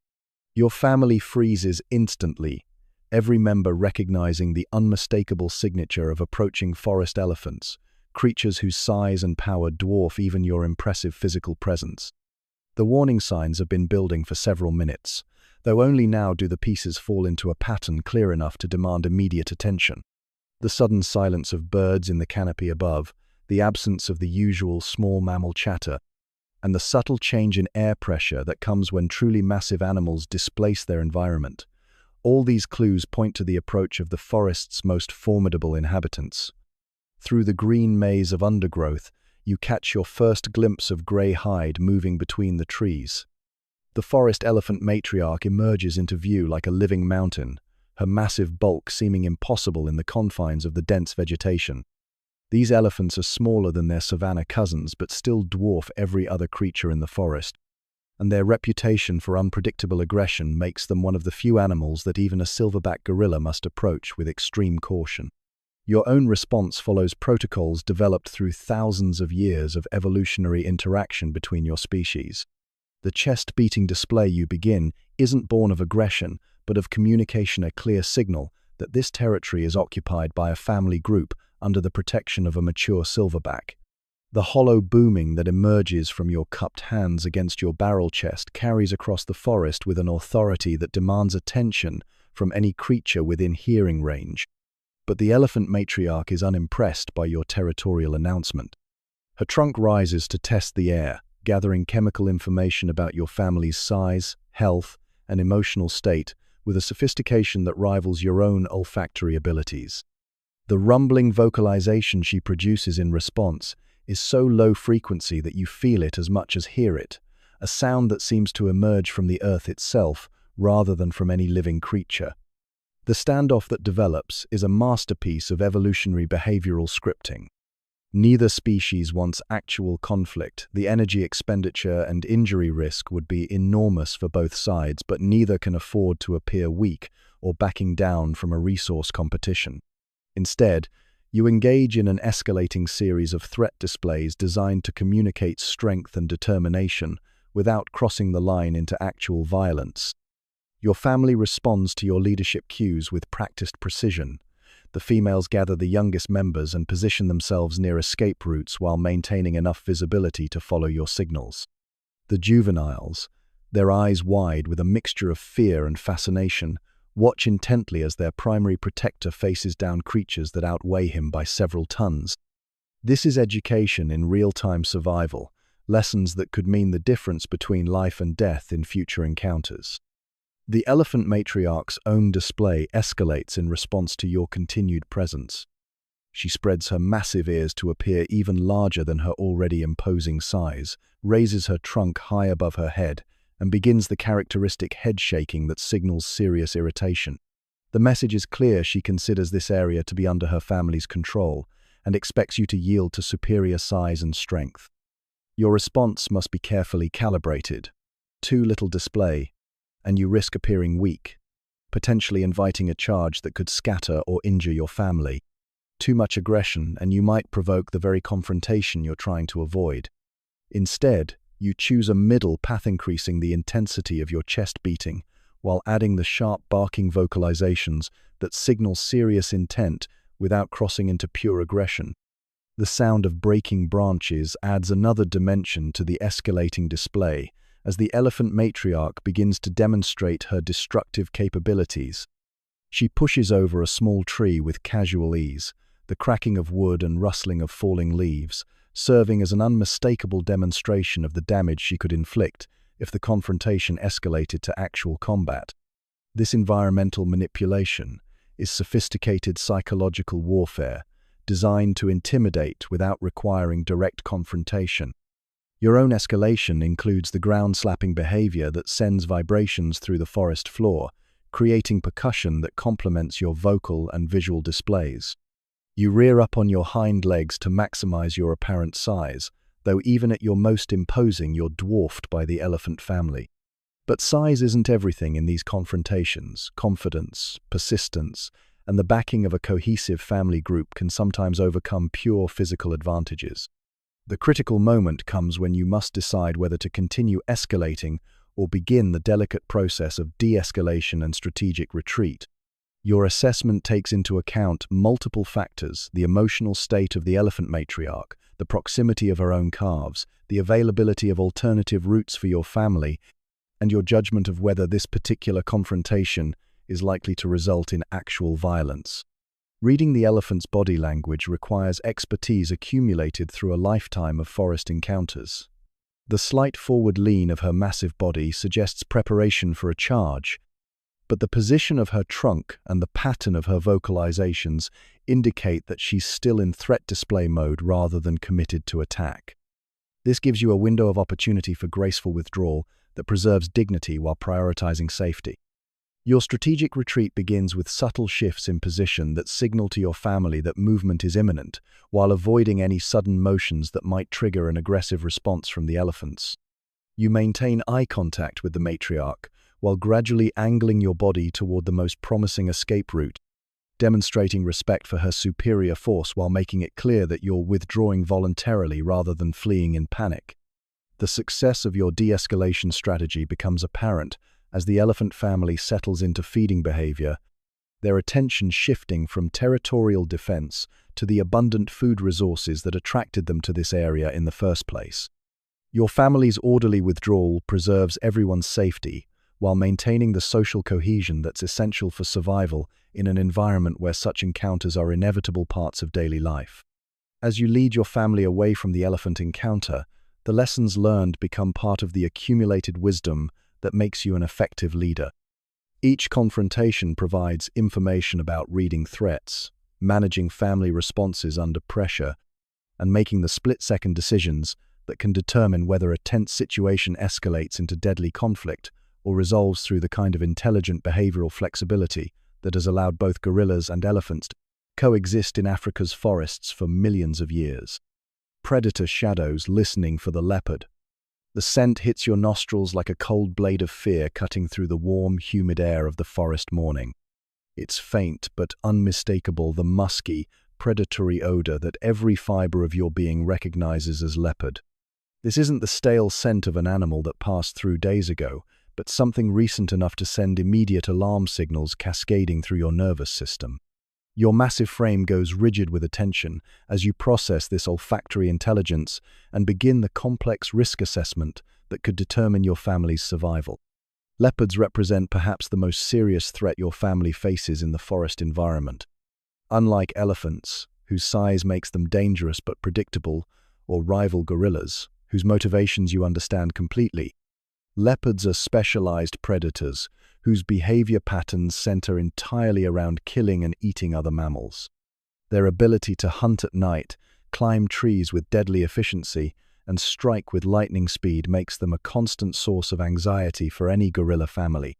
Your family freezes instantly, every member recognizing the unmistakable signature of approaching forest elephants, creatures whose size and power dwarf even your impressive physical presence. The warning signs have been building for several minutes, though only now do the pieces fall into a pattern clear enough to demand immediate attention. The sudden silence of birds in the canopy above, the absence of the usual small mammal chatter, and the subtle change in air pressure that comes when truly massive animals displace their environment. All these clues point to the approach of the forest's most formidable inhabitants. Through the green maze of undergrowth, you catch your first glimpse of grey hide moving between the trees. The forest elephant matriarch emerges into view like a living mountain, her massive bulk seeming impossible in the confines of the dense vegetation. These elephants are smaller than their savanna cousins but still dwarf every other creature in the forest, and their reputation for unpredictable aggression makes them one of the few animals that even a silverback gorilla must approach with extreme caution. Your own response follows protocols developed through thousands of years of evolutionary interaction between your species. The chest-beating display you begin isn't born of aggression, but of communication, a clear signal that this territory is occupied by a family group under the protection of a mature silverback. The hollow booming that emerges from your cupped hands against your barrel chest carries across the forest with an authority that demands attention from any creature within hearing range. But the elephant matriarch is unimpressed by your territorial announcement. Her trunk rises to test the air, gathering chemical information about your family's size, health, and emotional state with a sophistication that rivals your own olfactory abilities. The rumbling vocalization she produces in response is so low frequency that you feel it as much as hear it, a sound that seems to emerge from the earth itself rather than from any living creature. The standoff that develops is a masterpiece of evolutionary behavioral scripting. Neither species wants actual conflict. The energy expenditure and injury risk would be enormous for both sides, but neither can afford to appear weak or backing down from a resource competition. Instead, you engage in an escalating series of threat displays designed to communicate strength and determination without crossing the line into actual violence. Your family responds to your leadership cues with practiced precision. The females gather the youngest members and position themselves near escape routes while maintaining enough visibility to follow your signals. The juveniles, their eyes wide with a mixture of fear and fascination, watch intently as their primary protector faces down creatures that outweigh him by several tons. This is education in real-time survival, lessons that could mean the difference between life and death in future encounters. The elephant matriarch's own display escalates in response to your continued presence. She spreads her massive ears to appear even larger than her already imposing size, raises her trunk high above her head, and begins the characteristic head shaking that signals serious irritation. The message is clear: she considers this area to be under her family's control and expects you to yield to superior size and strength. Your response must be carefully calibrated. Too little display, and you risk appearing weak, potentially inviting a charge that could scatter or injure your family. Too much aggression, and you might provoke the very confrontation you're trying to avoid. Instead, you choose a middle path, increasing the intensity of your chest beating while adding the sharp barking vocalizations that signal serious intent without crossing into pure aggression. The sound of breaking branches adds another dimension to the escalating display as the elephant matriarch begins to demonstrate her destructive capabilities. She pushes over a small tree with casual ease, the cracking of wood and rustling of falling leaves serving as an unmistakable demonstration of the damage she could inflict if the confrontation escalated to actual combat. This environmental manipulation is sophisticated psychological warfare, designed to intimidate without requiring direct confrontation. Your own escalation includes the ground-slapping behavior that sends vibrations through the forest floor, creating percussion that complements your vocal and visual displays. You rear up on your hind legs to maximize your apparent size, though even at your most imposing, you're dwarfed by the elephant family. But size isn't everything in these confrontations. Confidence, persistence, and the backing of a cohesive family group can sometimes overcome pure physical advantages. The critical moment comes when you must decide whether to continue escalating or begin the delicate process of de-escalation and strategic retreat. Your assessment takes into account multiple factors: the emotional state of the elephant matriarch, the proximity of her own calves, the availability of alternative routes for your family, and your judgment of whether this particular confrontation is likely to result in actual violence. Reading the elephant's body language requires expertise accumulated through a lifetime of forest encounters. The slight forward lean of her massive body suggests preparation for a charge, but the position of her trunk and the pattern of her vocalizations indicate that she's still in threat display mode rather than committed to attack. This gives you a window of opportunity for graceful withdrawal that preserves dignity while prioritizing safety. Your strategic retreat begins with subtle shifts in position that signal to your family that movement is imminent, while avoiding any sudden motions that might trigger an aggressive response from the elephants. You maintain eye contact with the matriarch, while gradually angling your body toward the most promising escape route, demonstrating respect for her superior force while making it clear that you're withdrawing voluntarily rather than fleeing in panic. The success of your de-escalation strategy becomes apparent as the elephant family settles into feeding behavior, their attention shifting from territorial defense to the abundant food resources that attracted them to this area in the first place. Your family's orderly withdrawal preserves everyone's safety, while maintaining the social cohesion that's essential for survival in an environment where such encounters are inevitable parts of daily life. As you lead your family away from the elephant encounter, the lessons learned become part of the accumulated wisdom that makes you an effective leader. Each confrontation provides information about reading threats, managing family responses under pressure, and making the split-second decisions that can determine whether a tense situation escalates into deadly conflict or resolves through the kind of intelligent behavioral flexibility that has allowed both gorillas and elephants to coexist in Africa's forests for millions of years. Predator shadows listening for the leopard. The scent hits your nostrils like a cold blade of fear cutting through the warm, humid air of the forest morning. It's faint but unmistakable, the musky, predatory odor that every fiber of your being recognizes as leopard. This isn't the stale scent of an animal that passed through days ago, but something recent enough to send immediate alarm signals cascading through your nervous system. Your massive frame goes rigid with attention as you process this olfactory intelligence and begin the complex risk assessment that could determine your family's survival. Leopards represent perhaps the most serious threat your family faces in the forest environment. Unlike elephants, whose size makes them dangerous but predictable, or rival gorillas, whose motivations you understand completely, leopards are specialized predators whose behavior patterns center entirely around killing and eating other mammals. Their ability to hunt at night, climb trees with deadly efficiency, and strike with lightning speed makes them a constant source of anxiety for any gorilla family.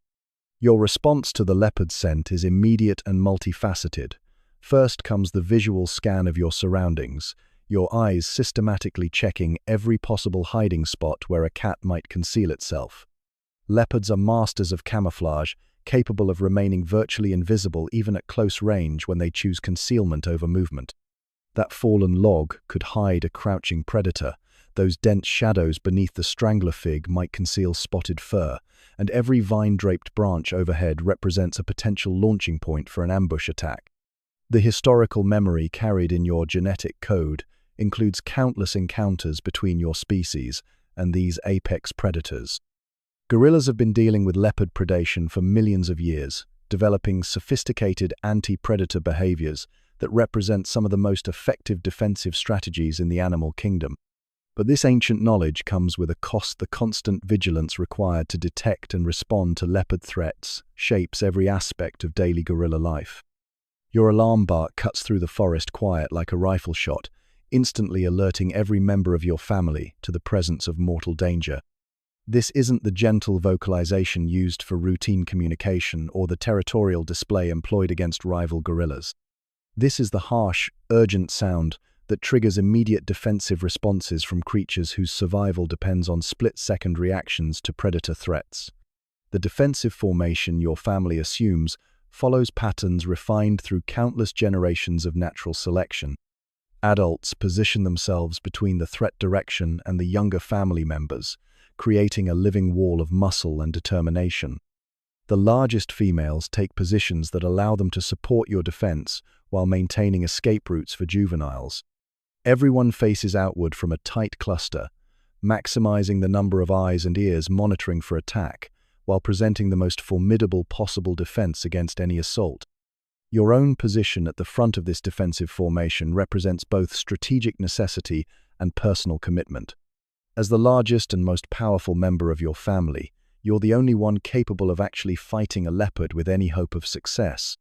Your response to the leopard scent is immediate and multifaceted. First comes the visual scan of your surroundings, your eyes systematically checking every possible hiding spot where a cat might conceal itself. Leopards are masters of camouflage, capable of remaining virtually invisible even at close range when they choose concealment over movement. That fallen log could hide a crouching predator, those dense shadows beneath the strangler fig might conceal spotted fur, and every vine-draped branch overhead represents a potential launching point for an ambush attack. The historical memory carried in your genetic code includes countless encounters between your species and these apex predators. Gorillas have been dealing with leopard predation for millions of years, developing sophisticated anti-predator behaviors that represent some of the most effective defensive strategies in the animal kingdom. But this ancient knowledge comes with a cost. The constant vigilance required to detect and respond to leopard threats shapes every aspect of daily gorilla life. Your alarm bark cuts through the forest quiet like a rifle shot, instantly alerting every member of your family to the presence of mortal danger. This isn't the gentle vocalization used for routine communication or the territorial display employed against rival gorillas. This is the harsh, urgent sound that triggers immediate defensive responses from creatures whose survival depends on split-second reactions to predator threats. The defensive formation your family assumes follows patterns refined through countless generations of natural selection. Adults position themselves between the threat direction and the younger family members, creating a living wall of muscle and determination. The largest females take positions that allow them to support your defense while maintaining escape routes for juveniles. Everyone faces outward from a tight cluster, maximizing the number of eyes and ears monitoring for attack, while presenting the most formidable possible defense against any assault. Your own position at the front of this defensive formation represents both strategic necessity and personal commitment. As the largest and most powerful member of your family, you're the only one capable of actually fighting a leopard with any hope of success.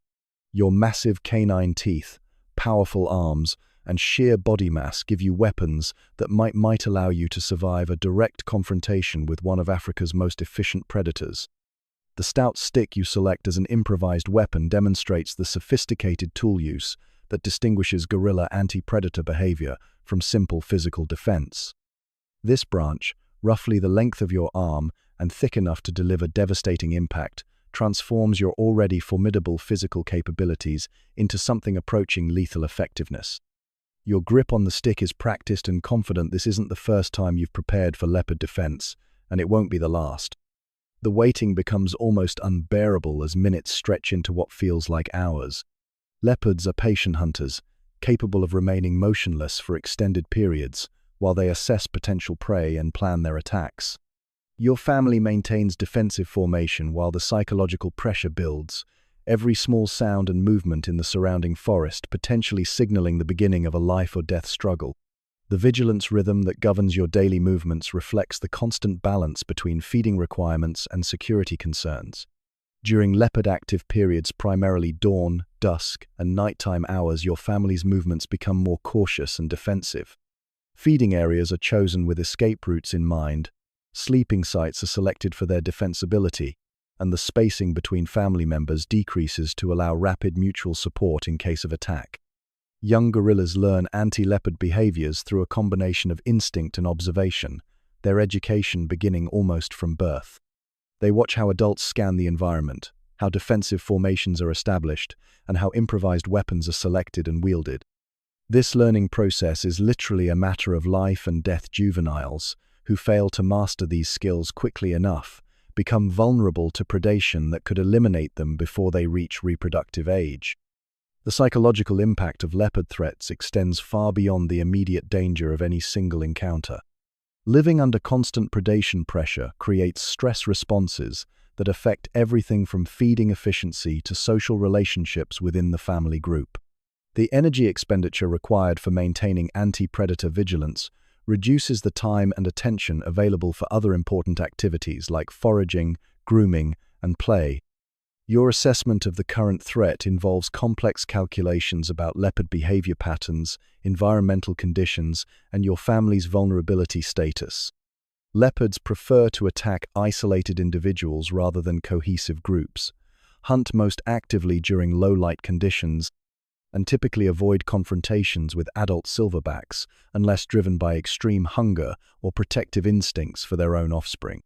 Your massive canine teeth, powerful arms, and sheer body mass give you weapons that might allow you to survive a direct confrontation with one of Africa's most efficient predators. The stout stick you select as an improvised weapon demonstrates the sophisticated tool use that distinguishes gorilla anti-predator behavior from simple physical defense. This branch, roughly the length of your arm and thick enough to deliver devastating impact, transforms your already formidable physical capabilities into something approaching lethal effectiveness. Your grip on the stick is practiced and confident. This isn't the first time you've prepared for leopard defense, and it won't be the last. The waiting becomes almost unbearable as minutes stretch into what feels like hours. Leopards are patient hunters, capable of remaining motionless for extended periods while they assess potential prey and plan their attacks. Your family maintains defensive formation while the psychological pressure builds, every small sound and movement in the surrounding forest potentially signaling the beginning of a life-or-death struggle. The vigilance rhythm that governs your daily movements reflects the constant balance between feeding requirements and security concerns. During leopard-active periods, primarily dawn, dusk, and nighttime hours, your family's movements become more cautious and defensive. Feeding areas are chosen with escape routes in mind, sleeping sites are selected for their defensibility, and the spacing between family members decreases to allow rapid mutual support in case of attack. Young gorillas learn anti-leopard behaviors through a combination of instinct and observation, their education beginning almost from birth. They watch how adults scan the environment, how defensive formations are established, and how improvised weapons are selected and wielded. This learning process is literally a matter of life and death. Juveniles, who fail to master these skills quickly enough, become vulnerable to predation that could eliminate them before they reach reproductive age. The psychological impact of leopard threats extends far beyond the immediate danger of any single encounter. Living under constant predation pressure creates stress responses that affect everything from feeding efficiency to social relationships within the family group. The energy expenditure required for maintaining anti-predator vigilance reduces the time and attention available for other important activities like foraging, grooming, and play. Your assessment of the current threat involves complex calculations about leopard behavior patterns, environmental conditions, and your family's vulnerability status. Leopards prefer to attack isolated individuals rather than cohesive groups, hunt most actively during low-light conditions, and typically avoid confrontations with adult silverbacks unless driven by extreme hunger or protective instincts for their own offspring.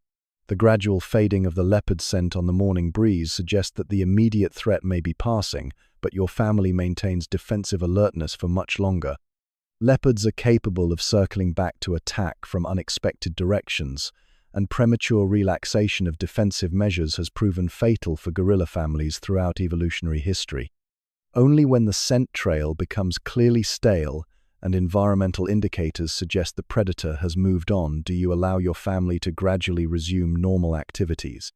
The gradual fading of the leopard scent on the morning breeze suggests that the immediate threat may be passing, but your family maintains defensive alertness for much longer. Leopards are capable of circling back to attack from unexpected directions, and premature relaxation of defensive measures has proven fatal for gorilla families throughout evolutionary history. Only when the scent trail becomes clearly stale and environmental indicators suggest the predator has moved on do you allow your family to gradually resume normal activities.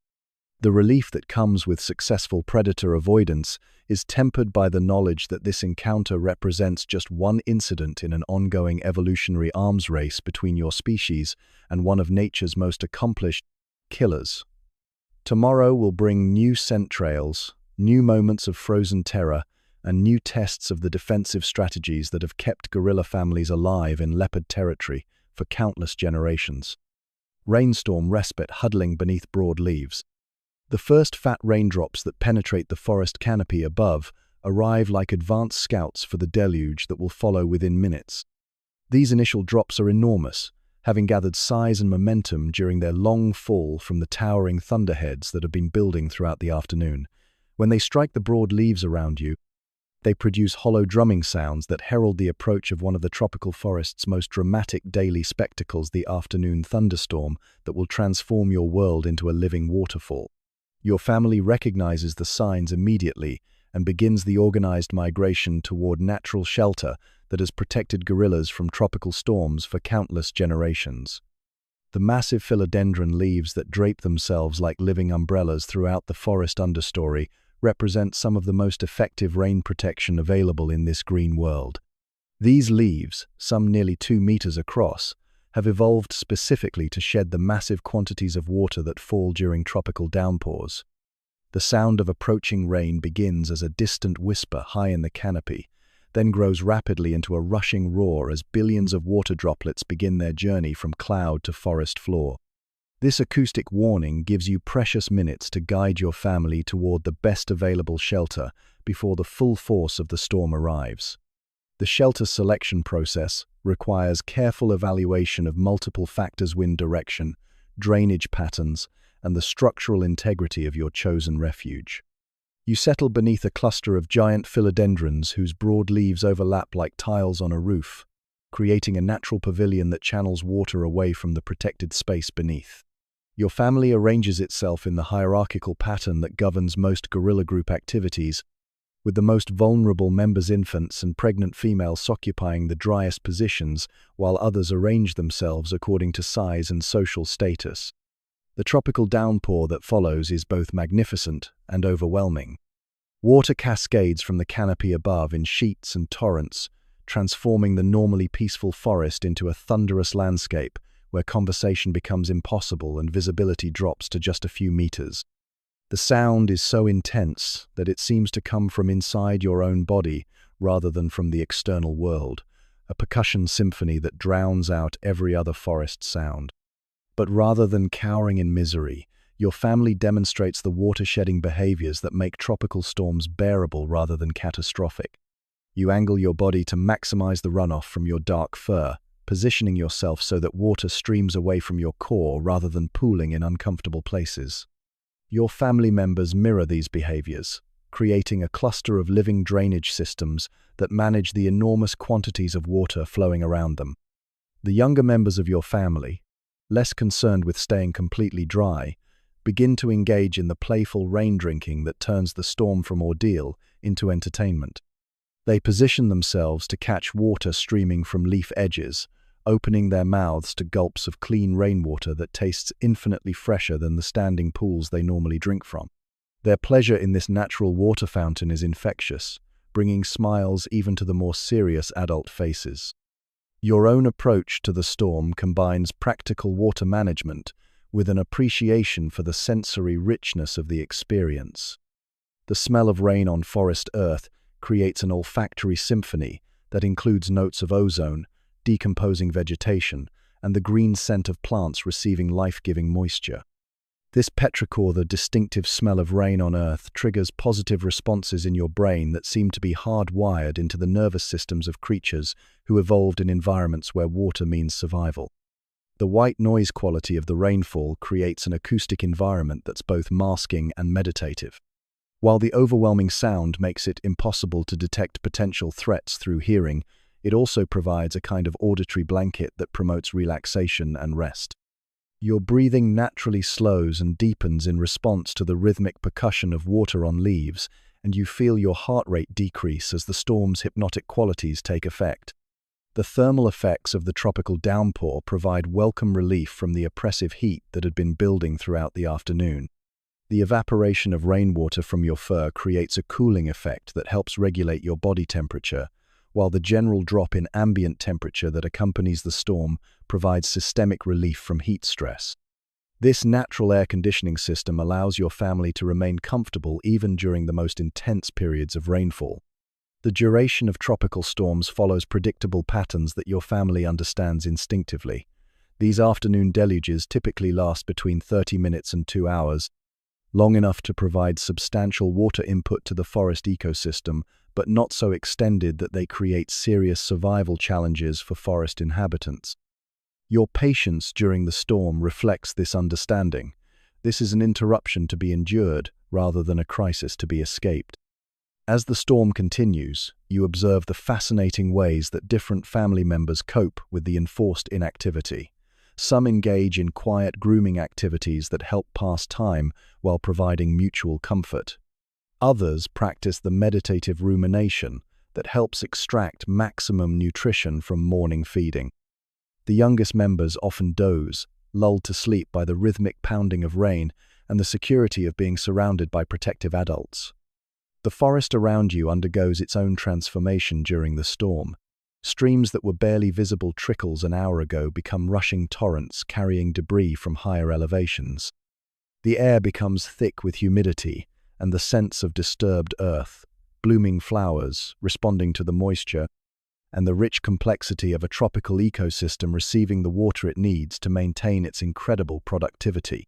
The relief that comes with successful predator avoidance is tempered by the knowledge that this encounter represents just one incident in an ongoing evolutionary arms race between your species and one of nature's most accomplished killers. Tomorrow will bring new scent trails, new moments of frozen terror, and new tests of the defensive strategies that have kept gorilla families alive in leopard territory for countless generations. Rainstorm respite huddling beneath broad leaves. The first fat raindrops that penetrate the forest canopy above arrive like advanced scouts for the deluge that will follow within minutes. These initial drops are enormous, having gathered size and momentum during their long fall from the towering thunderheads that have been building throughout the afternoon. When they strike the broad leaves around you, they produce hollow drumming sounds that herald the approach of one of the tropical forest's most dramatic daily spectacles, the afternoon thunderstorm that will transform your world into a living waterfall. Your family recognizes the signs immediately and begins the organized migration toward natural shelter that has protected gorillas from tropical storms for countless generations. The massive philodendron leaves that drape themselves like living umbrellas throughout the forest understory represent some of the most effective rain protection available in this green world. These leaves, some nearly 2 meters across, have evolved specifically to shed the massive quantities of water that fall during tropical downpours. The sound of approaching rain begins as a distant whisper high in the canopy, then grows rapidly into a rushing roar as billions of water droplets begin their journey from cloud to forest floor. This acoustic warning gives you precious minutes to guide your family toward the best available shelter before the full force of the storm arrives. The shelter selection process requires careful evaluation of multiple factors: wind direction, drainage patterns, and the structural integrity of your chosen refuge. You settle beneath a cluster of giant philodendrons whose broad leaves overlap like tiles on a roof, creating a natural pavilion that channels water away from the protected space beneath. Your family arranges itself in the hierarchical pattern that governs most gorilla group activities, with the most vulnerable members, infants and pregnant females, occupying the driest positions, while others arrange themselves according to size and social status. The tropical downpour that follows is both magnificent and overwhelming. Water cascades from the canopy above in sheets and torrents, transforming the normally peaceful forest into a thunderous landscape where conversation becomes impossible and visibility drops to just a few meters. The sound is so intense that it seems to come from inside your own body rather than from the external world, a percussion symphony that drowns out every other forest sound. But rather than cowering in misery, your family demonstrates the water-shedding behaviors that make tropical storms bearable rather than catastrophic. You angle your body to maximize the runoff from your dark fur, positioning yourself so that water streams away from your core rather than pooling in uncomfortable places. Your family members mirror these behaviors, creating a cluster of living drainage systems that manage the enormous quantities of water flowing around them. The younger members of your family, less concerned with staying completely dry, begin to engage in the playful rain drinking that turns the storm from ordeal into entertainment. They position themselves to catch water streaming from leaf edges, opening their mouths to gulps of clean rainwater that tastes infinitely fresher than the standing pools they normally drink from. Their pleasure in this natural water fountain is infectious, bringing smiles even to the more serious adult faces. Your own approach to the storm combines practical water management with an appreciation for the sensory richness of the experience. The smell of rain on forest earth creates an olfactory symphony that includes notes of ozone, decomposing vegetation, and the green scent of plants receiving life-giving moisture. This petrichor, the distinctive smell of rain on earth, triggers positive responses in your brain that seem to be hardwired into the nervous systems of creatures who evolved in environments where water means survival. The white noise quality of the rainfall creates an acoustic environment that's both masking and meditative. While the overwhelming sound makes it impossible to detect potential threats through hearing, it also provides a kind of auditory blanket that promotes relaxation and rest. Your breathing naturally slows and deepens in response to the rhythmic percussion of water on leaves, and you feel your heart rate decrease as the storm's hypnotic qualities take effect. The thermal effects of the tropical downpour provide welcome relief from the oppressive heat that had been building throughout the afternoon. The evaporation of rainwater from your fur creates a cooling effect that helps regulate your body temperature, while the general drop in ambient temperature that accompanies the storm provides systemic relief from heat stress. This natural air conditioning system allows your family to remain comfortable even during the most intense periods of rainfall. The duration of tropical storms follows predictable patterns that your family understands instinctively. These afternoon deluges typically last between 30 minutes and 2 hours, long enough to provide substantial water input to the forest ecosystem, but not so extended that they create serious survival challenges for forest inhabitants. Your patience during the storm reflects this understanding. This is an interruption to be endured rather than a crisis to be escaped. As the storm continues, you observe the fascinating ways that different family members cope with the enforced inactivity. Some engage in quiet grooming activities that help pass time while providing mutual comfort. Others practice the meditative rumination that helps extract maximum nutrition from morning feeding. The youngest members often doze, lulled to sleep by the rhythmic pounding of rain and the security of being surrounded by protective adults. The forest around you undergoes its own transformation during the storm. Streams that were barely visible trickles an hour ago become rushing torrents carrying debris from higher elevations. The air becomes thick with humidity and the sense of disturbed earth, blooming flowers responding to the moisture, and the rich complexity of a tropical ecosystem receiving the water it needs to maintain its incredible productivity.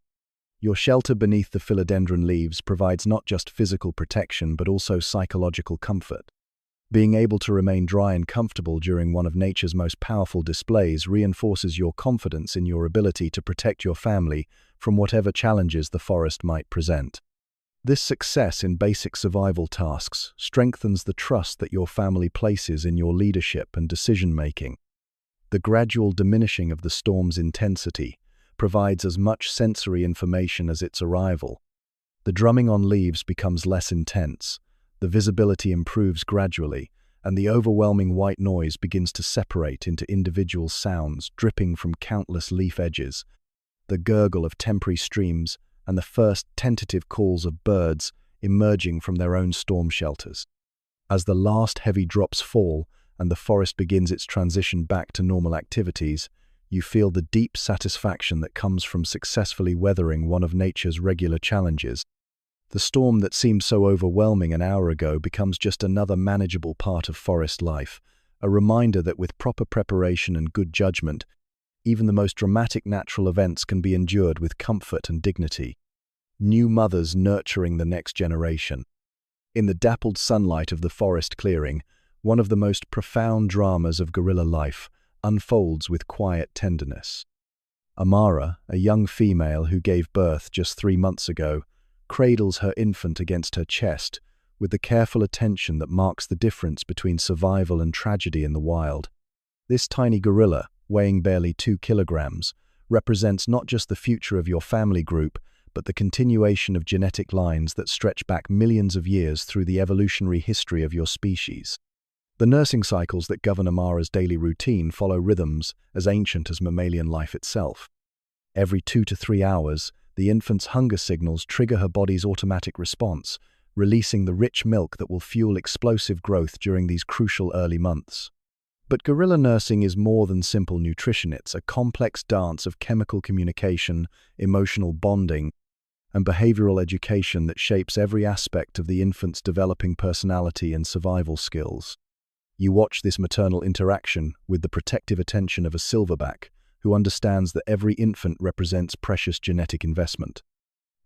Your shelter beneath the philodendron leaves provides not just physical protection but also psychological comfort. Being able to remain dry and comfortable during one of nature's most powerful displays reinforces your confidence in your ability to protect your family from whatever challenges the forest might present. This success in basic survival tasks strengthens the trust that your family places in your leadership and decision-making. The gradual diminishing of the storm's intensity provides as much sensory information as its arrival. The drumming on leaves becomes less intense, the visibility improves gradually, and the overwhelming white noise begins to separate into individual sounds dripping from countless leaf edges. The gurgle of temporary streams and the first tentative calls of birds emerging from their own storm shelters. As the last heavy drops fall and the forest begins its transition back to normal activities, you feel the deep satisfaction that comes from successfully weathering one of nature's regular challenges. The storm that seemed so overwhelming an hour ago becomes just another manageable part of forest life, a reminder that with proper preparation and good judgment, even the most dramatic natural events can be endured with comfort and dignity. New mothers nurturing the next generation. In the dappled sunlight of the forest clearing, one of the most profound dramas of gorilla life unfolds with quiet tenderness. Amara, a young female who gave birth just 3 months ago, cradles her infant against her chest with the careful attention that marks the difference between survival and tragedy in the wild. This tiny gorilla, weighing barely 2 kilograms, represents not just the future of your family group, but the continuation of genetic lines that stretch back millions of years through the evolutionary history of your species. The nursing cycles that govern Amara's daily routine follow rhythms as ancient as mammalian life itself. Every 2 to 3 hours, the infant's hunger signals trigger her body's automatic response, releasing the rich milk that will fuel explosive growth during these crucial early months. But gorilla nursing is more than simple nutrition. It's a complex dance of chemical communication, emotional bonding, and behavioral education that shapes every aspect of the infant's developing personality and survival skills. You watch this maternal interaction with the protective attention of a silverback, who understands that every infant represents precious genetic investment.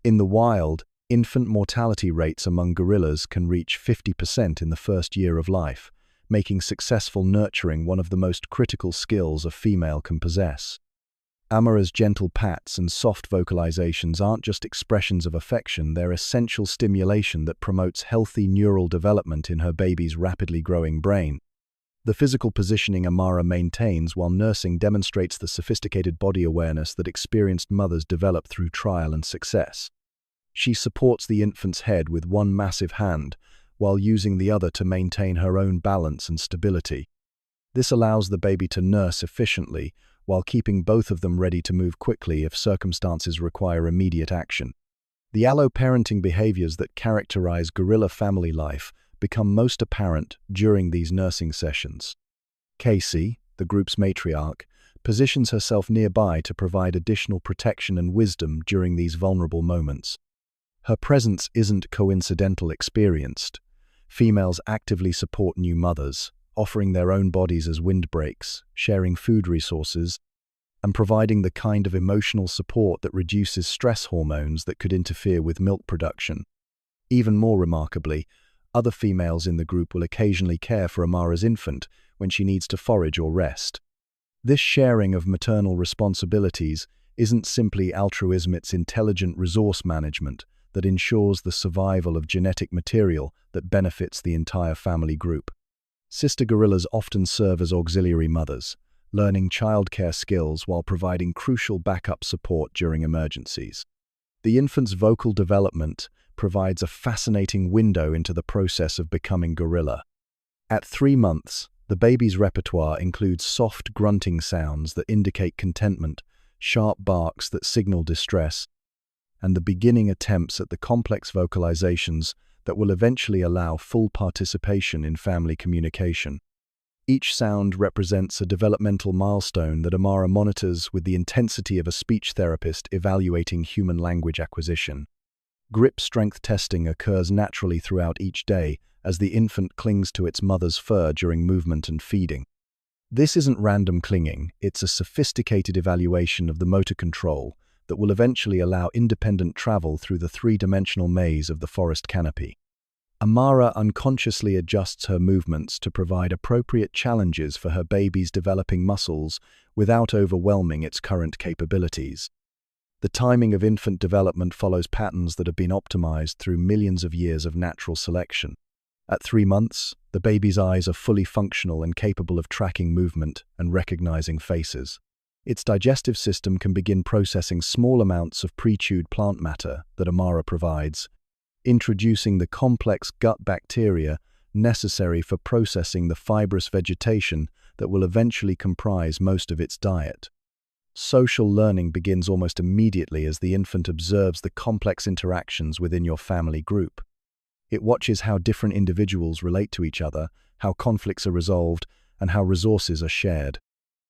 In the wild, infant mortality rates among gorillas can reach 50% in the first year of life, making successful nurturing one of the most critical skills a female can possess. Amara's gentle pats and soft vocalizations aren't just expressions of affection, they're essential stimulation that promotes healthy neural development in her baby's rapidly growing brain. The physical positioning Amara maintains while nursing demonstrates the sophisticated body awareness that experienced mothers develop through trial and success. She supports the infant's head with one massive hand, while using the other to maintain her own balance and stability. This allows the baby to nurse efficiently, while keeping both of them ready to move quickly if circumstances require immediate action. The alloparenting behaviors that characterize gorilla family life become most apparent during these nursing sessions. Casey, the group's matriarch, positions herself nearby to provide additional protection and wisdom during these vulnerable moments. Her presence isn't coincidental experienced. Females actively support new mothers, offering their own bodies as windbreaks, sharing food resources, and providing the kind of emotional support that reduces stress hormones that could interfere with milk production. Even more remarkably, other females in the group will occasionally care for Amara's infant when she needs to forage or rest. This sharing of maternal responsibilities isn't simply altruism, it's intelligent resource management that ensures the survival of genetic material that benefits the entire family group. Sister gorillas often serve as auxiliary mothers, learning childcare skills while providing crucial backup support during emergencies. The infant's vocal development provides a fascinating window into the process of becoming gorilla. At 3 months, the baby's repertoire includes soft grunting sounds that indicate contentment, sharp barks that signal distress, and the beginning attempts at the complex vocalizations that will eventually allow full participation in family communication. Each sound represents a developmental milestone that Amara monitors with the intensity of a speech therapist evaluating human language acquisition. Grip strength testing occurs naturally throughout each day as the infant clings to its mother's fur during movement and feeding. This isn't random clinging, it's a sophisticated evaluation of the motor control that will eventually allow independent travel through the three-dimensional maze of the forest canopy. Amara unconsciously adjusts her movements to provide appropriate challenges for her baby's developing muscles without overwhelming its current capabilities. The timing of infant development follows patterns that have been optimized through millions of years of natural selection. At 3 months, the baby's eyes are fully functional and capable of tracking movement and recognizing faces. Its digestive system can begin processing small amounts of pre-chewed plant matter that Amara provides, introducing the complex gut bacteria necessary for processing the fibrous vegetation that will eventually comprise most of its diet. Social learning begins almost immediately as the infant observes the complex interactions within your family group. It watches how different individuals relate to each other, how conflicts are resolved, and how resources are shared.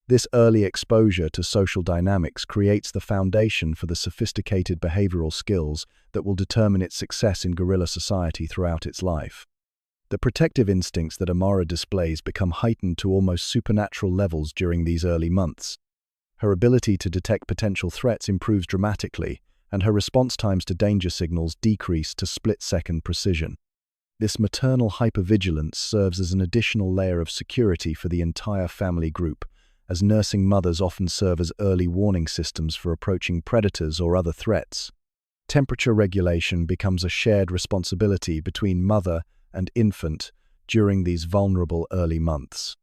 This early exposure to social dynamics creates the foundation for the sophisticated behavioral skills that will determine its success in gorilla society throughout its life. The protective instincts that Amara displays become heightened to almost supernatural levels during these early months. Her ability to detect potential threats improves dramatically, and her response times to danger signals decrease to split-second precision. This maternal hypervigilance serves as an additional layer of security for the entire family group, as nursing mothers often serve as early warning systems for approaching predators or other threats. Temperature regulation becomes a shared responsibility between mother and infant during these vulnerable early months.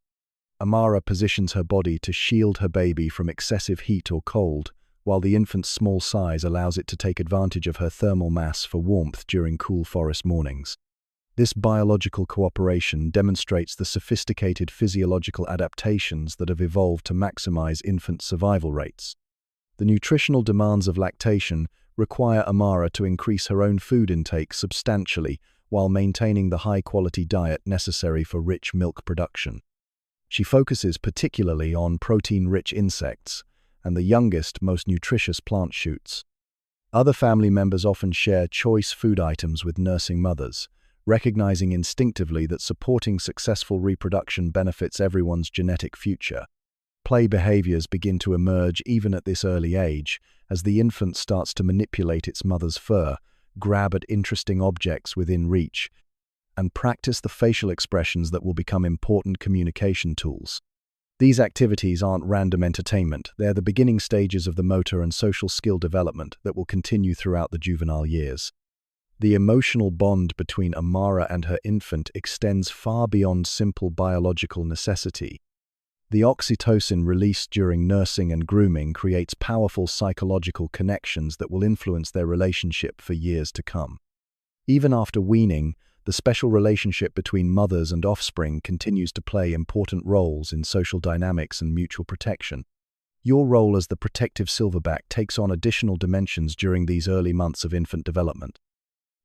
Amara positions her body to shield her baby from excessive heat or cold, while the infant's small size allows it to take advantage of her thermal mass for warmth during cool forest mornings. This biological cooperation demonstrates the sophisticated physiological adaptations that have evolved to maximize infant survival rates. The nutritional demands of lactation require Amara to increase her own food intake substantially while maintaining the high-quality diet necessary for rich milk production. She focuses particularly on protein-rich insects and the youngest, most nutritious plant shoots. Other family members often share choice food items with nursing mothers, recognizing instinctively that supporting successful reproduction benefits everyone's genetic future. Play behaviors begin to emerge even at this early age, as the infant starts to manipulate its mother's fur, grab at interesting objects within reach, and practice the facial expressions that will become important communication tools. These activities aren't random entertainment, they're the beginning stages of the motor and social skill development that will continue throughout the juvenile years. The emotional bond between Amara and her infant extends far beyond simple biological necessity. The oxytocin released during nursing and grooming creates powerful psychological connections that will influence their relationship for years to come. Even after weaning, the special relationship between mothers and offspring continues to play important roles in social dynamics and mutual protection. Your role as the protective silverback takes on additional dimensions during these early months of infant development.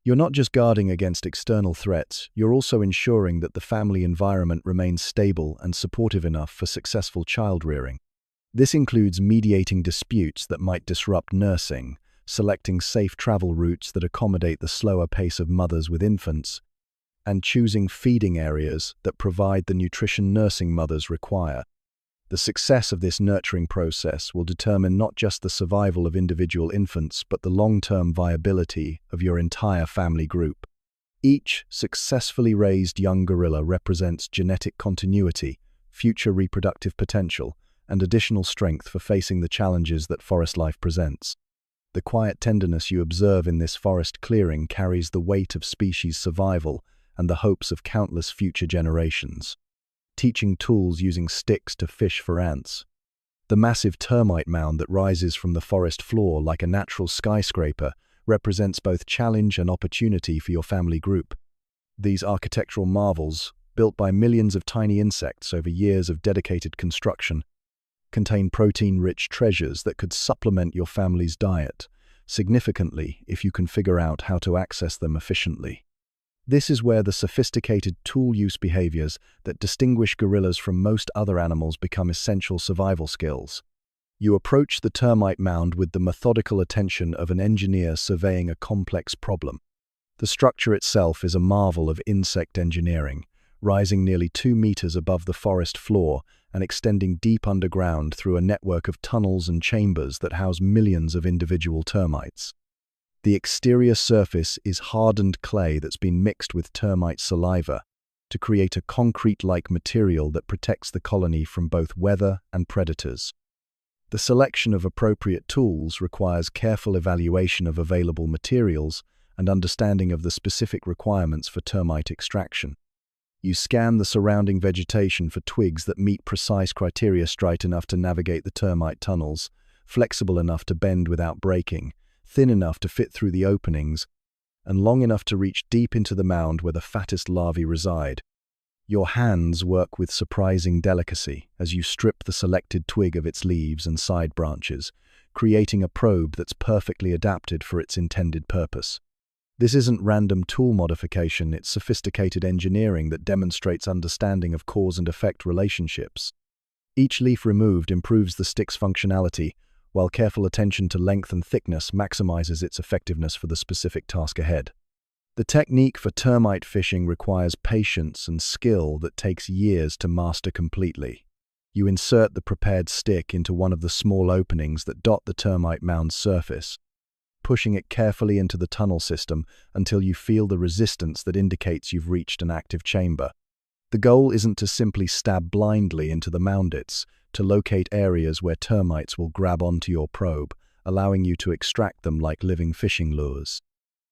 You're not just guarding against external threats, you're also ensuring that the family environment remains stable and supportive enough for successful child rearing. This includes mediating disputes that might disrupt nursing, selecting safe travel routes that accommodate the slower pace of mothers with infants, and choosing feeding areas that provide the nutrition nursing mothers require. The success of this nurturing process will determine not just the survival of individual infants, but the long-term viability of your entire family group. Each successfully raised young gorilla represents genetic continuity, future reproductive potential, and additional strength for facing the challenges that forest life presents. The quiet tenderness you observe in this forest clearing carries the weight of species survival and the hopes of countless future generations. Teaching tools using sticks to fish for ants. The massive termite mound that rises from the forest floor like a natural skyscraper represents both challenge and opportunity for your family group. These architectural marvels, built by millions of tiny insects over years of dedicated construction, contain protein-rich treasures that could supplement your family's diet, significantly if you can figure out how to access them efficiently. This is where the sophisticated tool use behaviors that distinguish gorillas from most other animals become essential survival skills. You approach the termite mound with the methodical attention of an engineer surveying a complex problem. The structure itself is a marvel of insect engineering, rising nearly 2 meters above the forest floor and extending deep underground through a network of tunnels and chambers that house millions of individual termites. The exterior surface is hardened clay that's been mixed with termite saliva to create a concrete-like material that protects the colony from both weather and predators. The selection of appropriate tools requires careful evaluation of available materials and understanding of the specific requirements for termite extraction. You scan the surrounding vegetation for twigs that meet precise criteria: straight enough to navigate the termite tunnels, flexible enough to bend without breaking, thin enough to fit through the openings, and long enough to reach deep into the mound where the fattest larvae reside. Your hands work with surprising delicacy as you strip the selected twig of its leaves and side branches, creating a probe that's perfectly adapted for its intended purpose. This isn't random tool modification, it's sophisticated engineering that demonstrates understanding of cause and effect relationships. Each leaf removed improves the stick's functionality, while careful attention to length and thickness maximizes its effectiveness for the specific task ahead. The technique for termite fishing requires patience and skill that takes years to master completely. You insert the prepared stick into one of the small openings that dot the termite mound's surface, pushing it carefully into the tunnel system until you feel the resistance that indicates you've reached an active chamber. The goal isn't to simply stab blindly into the mound, it's to locate areas where termites will grab onto your probe, allowing you to extract them like living fishing lures.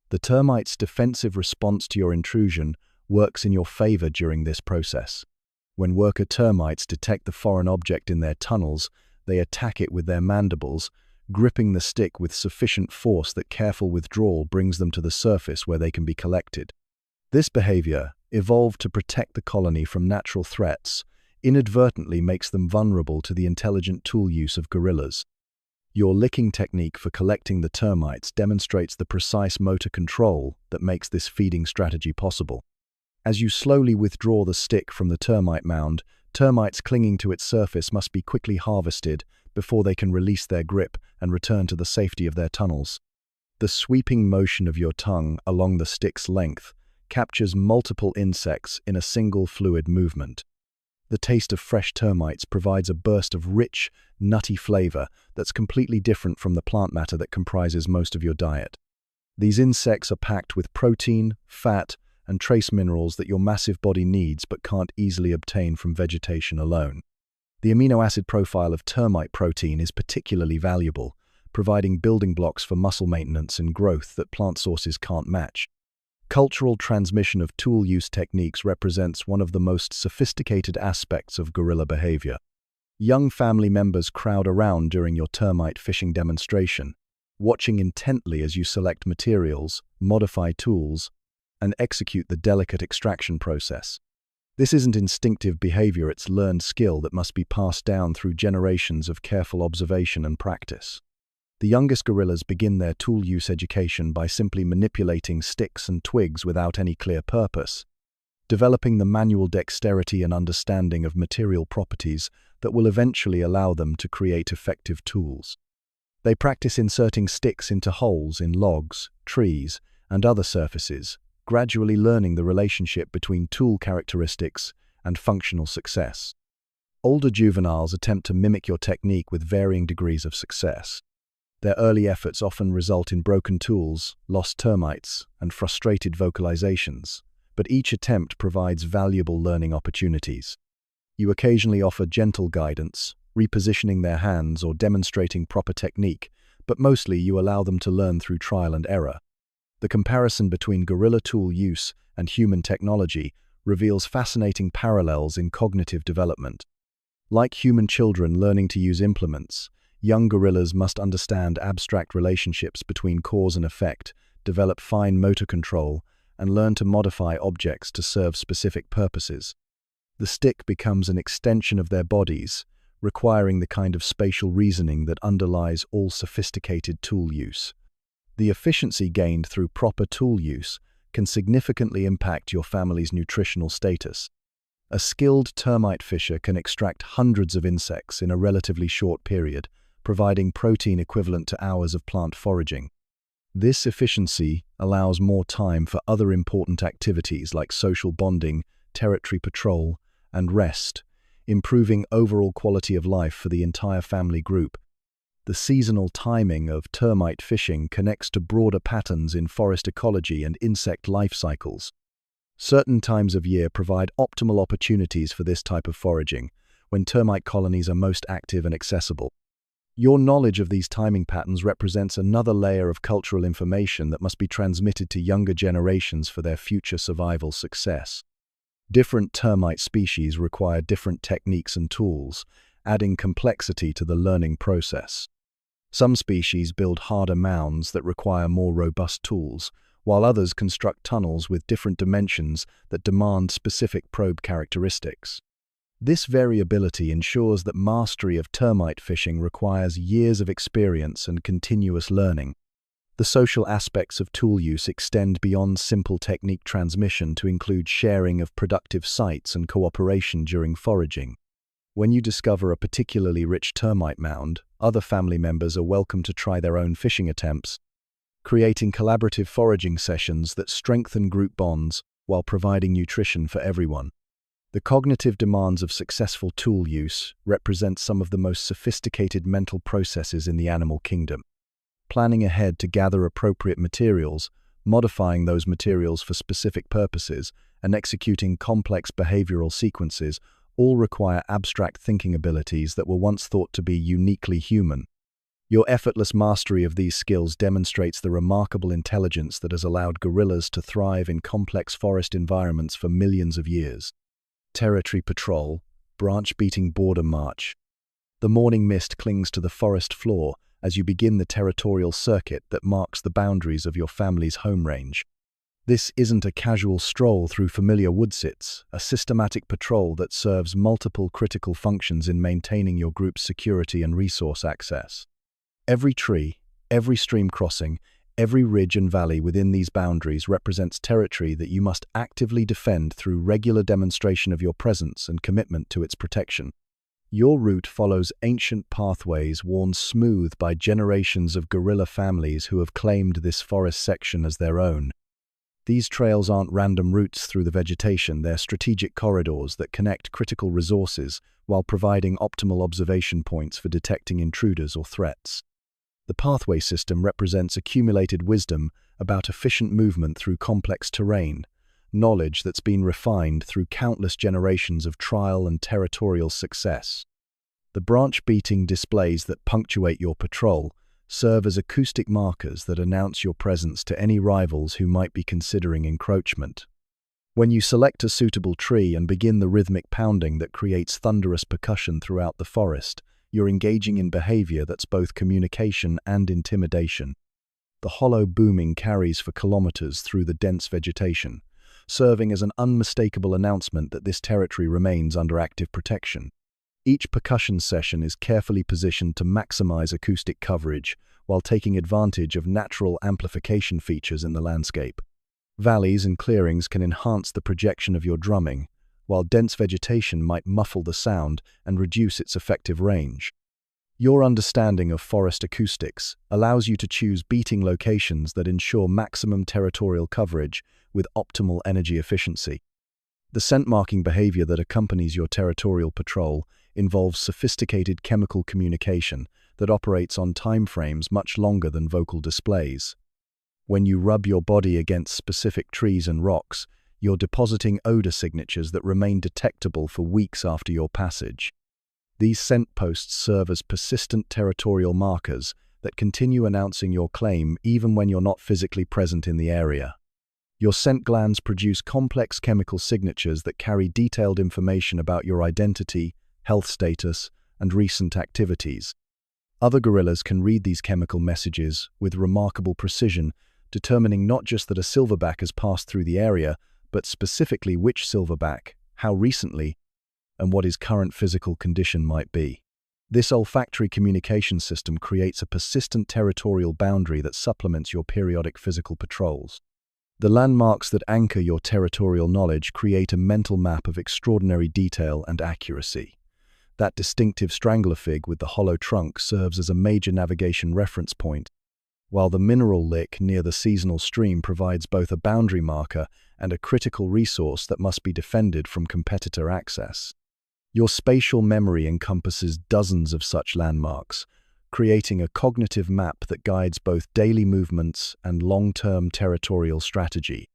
The termites' defensive response to your intrusion works in your favor during this process. When worker termites detect the foreign object in their tunnels, they attack it with their mandibles, gripping the stick with sufficient force that careful withdrawal brings them to the surface where they can be collected. This behavior, evolved to protect the colony from natural threats, inadvertently makes them vulnerable to the intelligent tool use of gorillas. Your licking technique for collecting the termites demonstrates the precise motor control that makes this feeding strategy possible. As you slowly withdraw the stick from the termite mound, termites clinging to its surface must be quickly harvested before they can release their grip and return to the safety of their tunnels. The sweeping motion of your tongue along the stick's length captures multiple insects in a single fluid movement. The taste of fresh termites provides a burst of rich, nutty flavor that's completely different from the plant matter that comprises most of your diet. These insects are packed with protein, fat, and trace minerals that your massive body needs but can't easily obtain from vegetation alone. The amino acid profile of termite protein is particularly valuable, providing building blocks for muscle maintenance and growth that plant sources can't match. Cultural transmission of tool use techniques represents one of the most sophisticated aspects of gorilla behavior. Young family members crowd around during your termite fishing demonstration, watching intently as you select materials, modify tools, and execute the delicate extraction process. This isn't instinctive behavior, it's learned skill that must be passed down through generations of careful observation and practice. The youngest gorillas begin their tool use education by simply manipulating sticks and twigs without any clear purpose, developing the manual dexterity and understanding of material properties that will eventually allow them to create effective tools. They practice inserting sticks into holes in logs, trees, and other surfaces, gradually learning the relationship between tool characteristics and functional success. Older juveniles attempt to mimic your technique with varying degrees of success. Their early efforts often result in broken tools, lost termites, and frustrated vocalizations, but each attempt provides valuable learning opportunities. You occasionally offer gentle guidance, repositioning their hands or demonstrating proper technique, but mostly you allow them to learn through trial and error. The comparison between gorilla tool use and human technology reveals fascinating parallels in cognitive development. Like human children learning to use implements, young gorillas must understand abstract relationships between cause and effect, develop fine motor control, and learn to modify objects to serve specific purposes. The stick becomes an extension of their bodies, requiring the kind of spatial reasoning that underlies all sophisticated tool use. The efficiency gained through proper tool use can significantly impact your family's nutritional status. A skilled termite fisher can extract hundreds of insects in a relatively short period, providing protein equivalent to hours of plant foraging. This efficiency allows more time for other important activities like social bonding, territory patrol, and rest, improving overall quality of life for the entire family group. The seasonal timing of termite fishing connects to broader patterns in forest ecology and insect life cycles. Certain times of year provide optimal opportunities for this type of foraging, when termite colonies are most active and accessible. Your knowledge of these timing patterns represents another layer of cultural information that must be transmitted to younger generations for their future survival success. Different termite species require different techniques and tools, adding complexity to the learning process. Some species build harder mounds that require more robust tools, while others construct tunnels with different dimensions that demand specific probe characteristics. This variability ensures that mastery of termite fishing requires years of experience and continuous learning. The social aspects of tool use extend beyond simple technique transmission to include sharing of productive sites and cooperation during foraging. When you discover a particularly rich termite mound, other family members are welcome to try their own fishing attempts, creating collaborative foraging sessions that strengthen group bonds while providing nutrition for everyone. The cognitive demands of successful tool use represent some of the most sophisticated mental processes in the animal kingdom. Planning ahead to gather appropriate materials, modifying those materials for specific purposes, and executing complex behavioral sequences all require abstract thinking abilities that were once thought to be uniquely human. Your effortless mastery of these skills demonstrates the remarkable intelligence that has allowed gorillas to thrive in complex forest environments for millions of years. Territory patrol, branch-beating border march. The morning mist clings to the forest floor as you begin the territorial circuit that marks the boundaries of your family's home range. This isn't a casual stroll through familiar woodsits, a systematic patrol that serves multiple critical functions in maintaining your group's security and resource access. Every tree, every stream crossing, every ridge and valley within these boundaries represents territory that you must actively defend through regular demonstration of your presence and commitment to its protection. Your route follows ancient pathways worn smooth by generations of gorilla families who have claimed this forest section as their own. These trails aren't random routes through the vegetation, they're strategic corridors that connect critical resources while providing optimal observation points for detecting intruders or threats. The pathway system represents accumulated wisdom about efficient movement through complex terrain, knowledge that's been refined through countless generations of trial and territorial success. The branch-beating displays that punctuate your patrol serve as acoustic markers that announce your presence to any rivals who might be considering encroachment. When you select a suitable tree and begin the rhythmic pounding that creates thunderous percussion throughout the forest, you're engaging in behavior that's both communication and intimidation. The hollow booming carries for kilometers through the dense vegetation, serving as an unmistakable announcement that this territory remains under active protection. Each percussion session is carefully positioned to maximize acoustic coverage while taking advantage of natural amplification features in the landscape. Valleys and clearings can enhance the projection of your drumming, while dense vegetation might muffle the sound and reduce its effective range. Your understanding of forest acoustics allows you to choose beating locations that ensure maximum territorial coverage with optimal energy efficiency. The scent marking behavior that accompanies your territorial patrol involves sophisticated chemical communication that operates on timeframes much longer than vocal displays. When you rub your body against specific trees and rocks, you're depositing odor signatures that remain detectable for weeks after your passage. These scent posts serve as persistent territorial markers that continue announcing your claim even when you're not physically present in the area. Your scent glands produce complex chemical signatures that carry detailed information about your identity, health status, and recent activities. Other gorillas can read these chemical messages with remarkable precision, determining not just that a silverback has passed through the area, but specifically which silverback, how recently, and what his current physical condition might be. This olfactory communication system creates a persistent territorial boundary that supplements your periodic physical patrols. The landmarks that anchor your territorial knowledge create a mental map of extraordinary detail and accuracy. That distinctive strangler fig with the hollow trunk serves as a major navigation reference point, while the mineral lick near the seasonal stream provides both a boundary marker and a critical resource that must be defended from competitor access. Your spatial memory encompasses dozens of such landmarks, creating a cognitive map that guides both daily movements and long-term territorial strategy.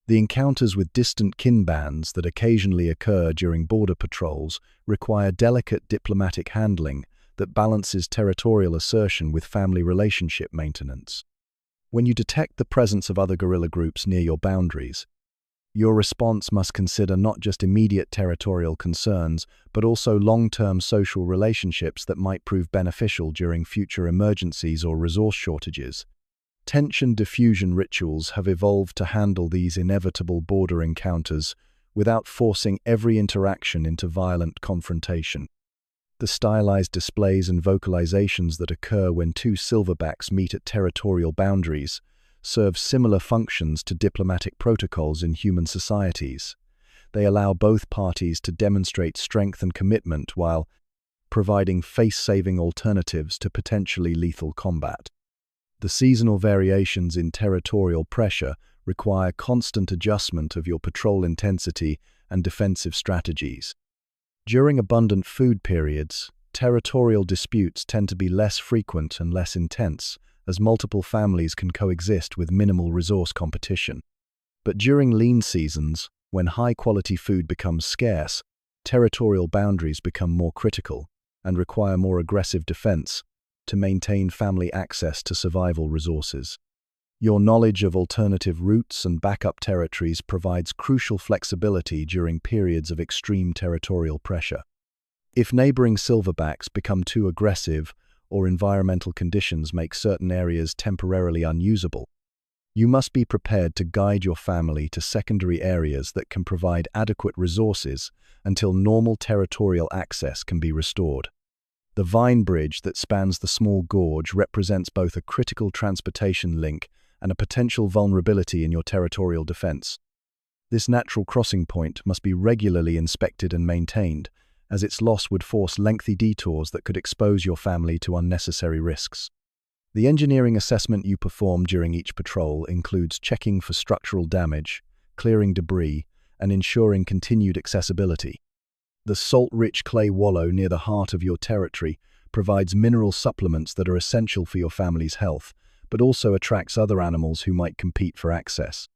The encounters with distant kin bands that occasionally occur during border patrols require delicate diplomatic handling that balances territorial assertion with family relationship maintenance. When you detect the presence of other guerrilla groups near your boundaries, your response must consider not just immediate territorial concerns, but also long-term social relationships that might prove beneficial during future emergencies or resource shortages. Tension diffusion rituals have evolved to handle these inevitable border encounters without forcing every interaction into violent confrontation. The stylized displays and vocalizations that occur when two silverbacks meet at territorial boundaries serve similar functions to diplomatic protocols in human societies. They allow both parties to demonstrate strength and commitment while providing face-saving alternatives to potentially lethal combat. The seasonal variations in territorial pressure require constant adjustment of your patrol intensity and defensive strategies. During abundant food periods, territorial disputes tend to be less frequent and less intense, as multiple families can coexist with minimal resource competition. But during lean seasons, when high-quality food becomes scarce, territorial boundaries become more critical and require more aggressive defense to maintain family access to survival resources. Your knowledge of alternative routes and backup territories provides crucial flexibility during periods of extreme territorial pressure. If neighboring silverbacks become too aggressive or environmental conditions make certain areas temporarily unusable, you must be prepared to guide your family to secondary areas that can provide adequate resources until normal territorial access can be restored. The vine bridge that spans the small gorge represents both a critical transportation link and a potential vulnerability in your territorial defense. This natural crossing point must be regularly inspected and maintained, as its loss would force lengthy detours that could expose your family to unnecessary risks. The engineering assessment you perform during each patrol includes checking for structural damage, clearing debris, and ensuring continued accessibility. The salt-rich clay wallow near the heart of your territory provides mineral supplements that are essential for your family's health, but also attracts other animals who might compete for access.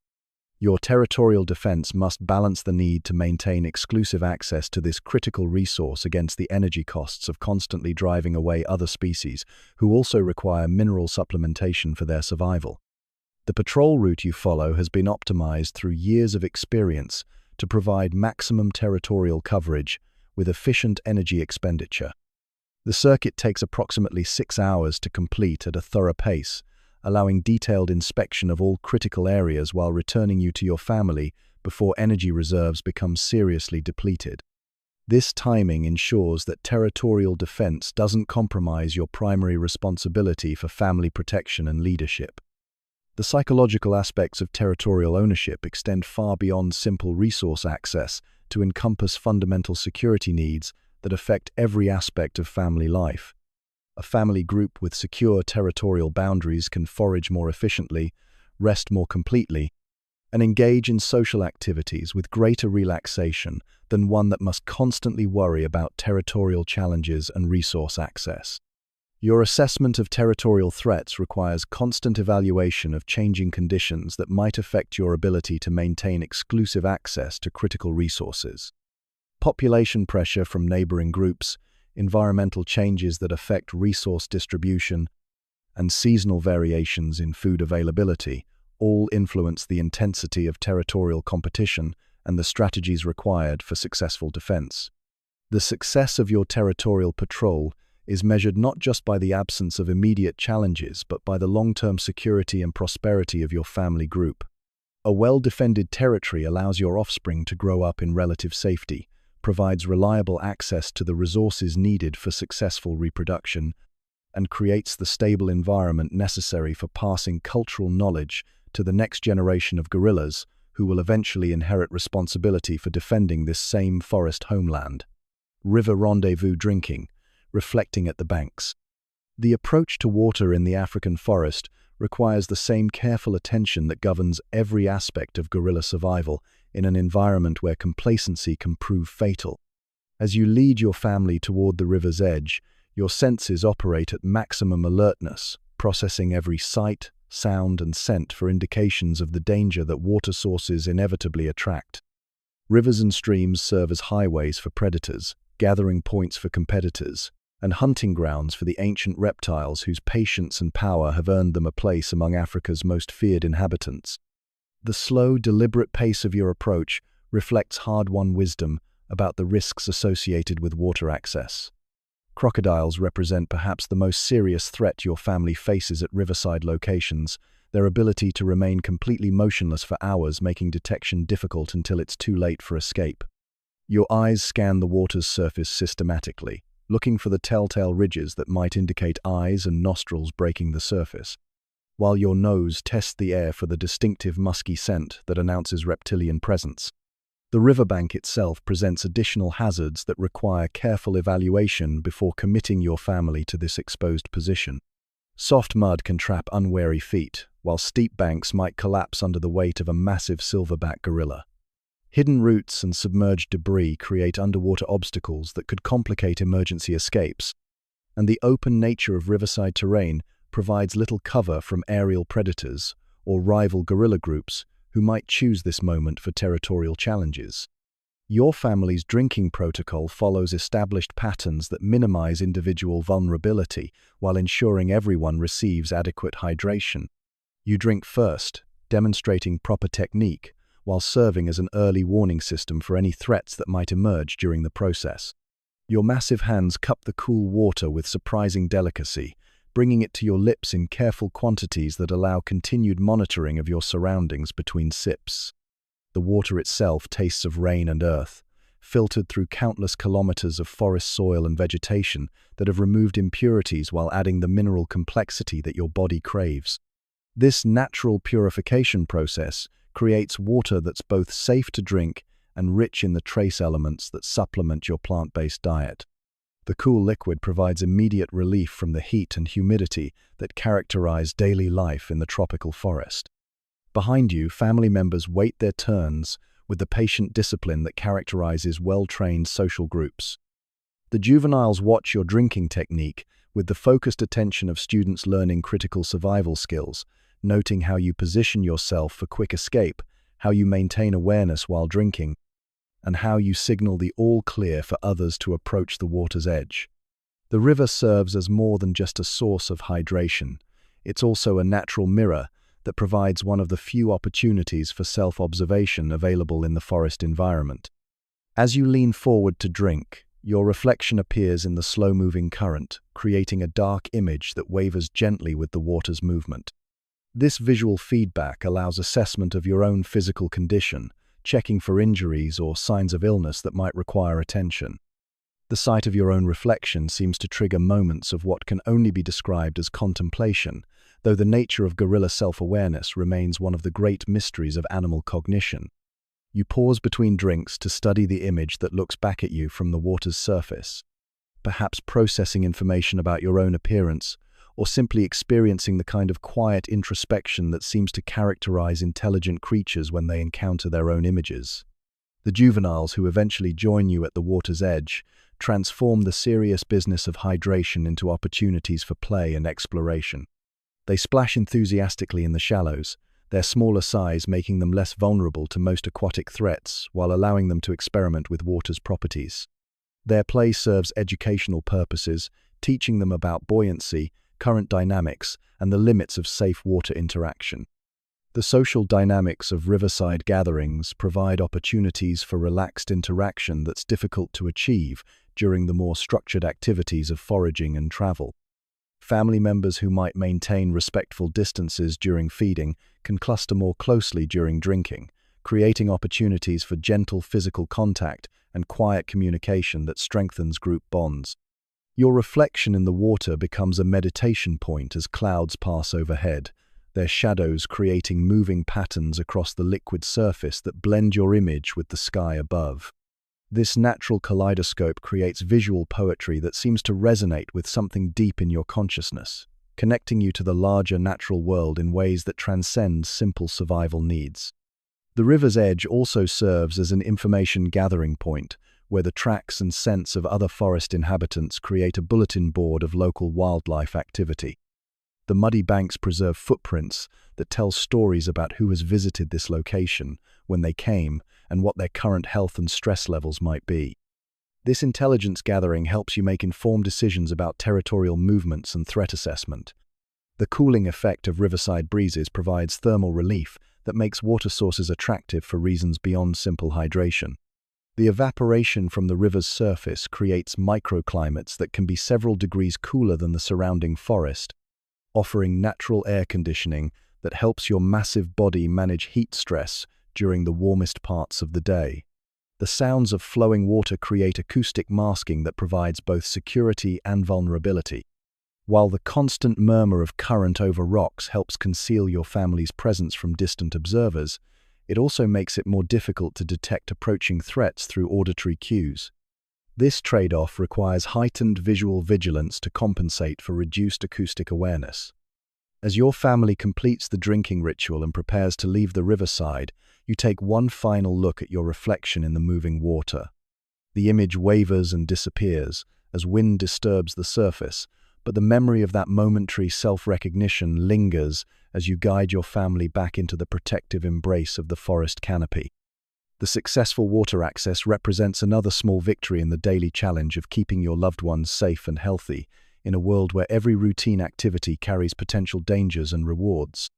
Your territorial defense must balance the need to maintain exclusive access to this critical resource against the energy costs of constantly driving away other species who also require mineral supplementation for their survival. The patrol route you follow has been optimized through years of experience to provide maximum territorial coverage with efficient energy expenditure. The circuit takes approximately 6 hours to complete at a thorough pace, allowing detailed inspection of all critical areas while returning you to your family before energy reserves become seriously depleted. This timing ensures that territorial defense doesn't compromise your primary responsibility for family protection and leadership. The psychological aspects of territorial ownership extend far beyond simple resource access to encompass fundamental security needs that affect every aspect of family life. A family group with secure territorial boundaries can forage more efficiently, rest more completely, and engage in social activities with greater relaxation than one that must constantly worry about territorial challenges and resource access. Your assessment of territorial threats requires constant evaluation of changing conditions that might affect your ability to maintain exclusive access to critical resources. Population pressure from neighboring groups, environmental changes that affect resource distribution, and seasonal variations in food availability all influence the intensity of territorial competition and the strategies required for successful defense. The success of your territorial patrol is measured not just by the absence of immediate challenges, but by the long-term security and prosperity of your family group. A well-defended territory allows your offspring to grow up in relative safety, provides reliable access to the resources needed for successful reproduction, and creates the stable environment necessary for passing cultural knowledge to the next generation of gorillas who will eventually inherit responsibility for defending this same forest homeland. River rendezvous drinking, reflecting at the banks. The approach to water in the African forest requires the same careful attention that governs every aspect of gorilla survival in an environment where complacency can prove fatal. As you lead your family toward the river's edge, your senses operate at maximum alertness, processing every sight, sound, and scent for indications of the danger that water sources inevitably attract. Rivers and streams serve as highways for predators, gathering points for competitors, and hunting grounds for the ancient reptiles whose patience and power have earned them a place among Africa's most feared inhabitants. The slow, deliberate pace of your approach reflects hard-won wisdom about the risks associated with water access. Crocodiles represent perhaps the most serious threat your family faces at riverside locations, their ability to remain completely motionless for hours making detection difficult until it's too late for escape. Your eyes scan the water's surface systematically, looking for the telltale ridges that might indicate eyes and nostrils breaking the surface, while your nose tests the air for the distinctive musky scent that announces reptilian presence. The riverbank itself presents additional hazards that require careful evaluation before committing your family to this exposed position. Soft mud can trap unwary feet, while steep banks might collapse under the weight of a massive silverback gorilla. Hidden roots and submerged debris create underwater obstacles that could complicate emergency escapes, and the open nature of riverside terrain provides little cover from aerial predators or rival gorilla groups who might choose this moment for territorial challenges. Your family's drinking protocol follows established patterns that minimize individual vulnerability while ensuring everyone receives adequate hydration. You drink first, demonstrating proper technique, while serving as an early warning system for any threats that might emerge during the process. Your massive hands cup the cool water with surprising delicacy, bringing it to your lips in careful quantities that allow continued monitoring of your surroundings between sips. The water itself tastes of rain and earth, filtered through countless kilometers of forest soil and vegetation that have removed impurities while adding the mineral complexity that your body craves. This natural purification process creates water that's both safe to drink and rich in the trace elements that supplement your plant-based diet. The cool liquid provides immediate relief from the heat and humidity that characterize daily life in the tropical forest. Behind you, family members wait their turns with the patient discipline that characterizes well-trained social groups. The juveniles watch your drinking technique with the focused attention of students learning critical survival skills, noting how you position yourself for quick escape, how you maintain awareness while drinking, and how you signal the all-clear for others to approach the water's edge. The river serves as more than just a source of hydration. It's also a natural mirror that provides one of the few opportunities for self-observation available in the forest environment. As you lean forward to drink, your reflection appears in the slow-moving current, creating a dark image that wavers gently with the water's movement. This visual feedback allows assessment of your own physical condition, checking for injuries or signs of illness that might require attention. The sight of your own reflection seems to trigger moments of what can only be described as contemplation, though the nature of gorilla self-awareness remains one of the great mysteries of animal cognition. You pause between drinks to study the image that looks back at you from the water's surface. perhaps processing information about your own appearance, or simply experiencing the kind of quiet introspection that seems to characterize intelligent creatures when they encounter their own images. The juveniles who eventually join you at the water's edge transform the serious business of hydration into opportunities for play and exploration. They splash enthusiastically in the shallows, their smaller size making them less vulnerable to most aquatic threats while allowing them to experiment with water's properties. Their play serves educational purposes, teaching them about buoyancy, current dynamics, and the limits of safe water interaction. The social dynamics of riverside gatherings provide opportunities for relaxed interaction that's difficult to achieve during the more structured activities of foraging and travel. Family members who might maintain respectful distances during feeding can cluster more closely during drinking, creating opportunities for gentle physical contact and quiet communication that strengthens group bonds. Your reflection in the water becomes a meditation point as clouds pass overhead, their shadows creating moving patterns across the liquid surface that blend your image with the sky above. This natural kaleidoscope creates visual poetry that seems to resonate with something deep in your consciousness, connecting you to the larger natural world in ways that transcend simple survival needs. The river's edge also serves as an information gathering point, where the tracks and scents of other forest inhabitants create a bulletin board of local wildlife activity. The muddy banks preserve footprints that tell stories about who has visited this location, when they came, and what their current health and stress levels might be. This intelligence gathering helps you make informed decisions about territorial movements and threat assessment. The cooling effect of riverside breezes provides thermal relief that makes water sources attractive for reasons beyond simple hydration. The evaporation from the river's surface creates microclimates that can be several degrees cooler than the surrounding forest, offering natural air conditioning that helps your massive body manage heat stress during the warmest parts of the day. The sounds of flowing water create acoustic masking that provides both security and vulnerability, while the constant murmur of current over rocks helps conceal your family's presence from distant observers. It also makes it more difficult to detect approaching threats through auditory cues. This trade-off requires heightened visual vigilance to compensate for reduced acoustic awareness. As your family completes the drinking ritual and prepares to leave the riverside, you take one final look at your reflection in the moving water. The image wavers and disappears as wind disturbs the surface, but the memory of that momentary self-recognition lingers as you guide your family back into the protective embrace of the forest canopy. The successful water access represents another small victory in the daily challenge of keeping your loved ones safe and healthy in a world where every routine activity carries potential dangers and rewards.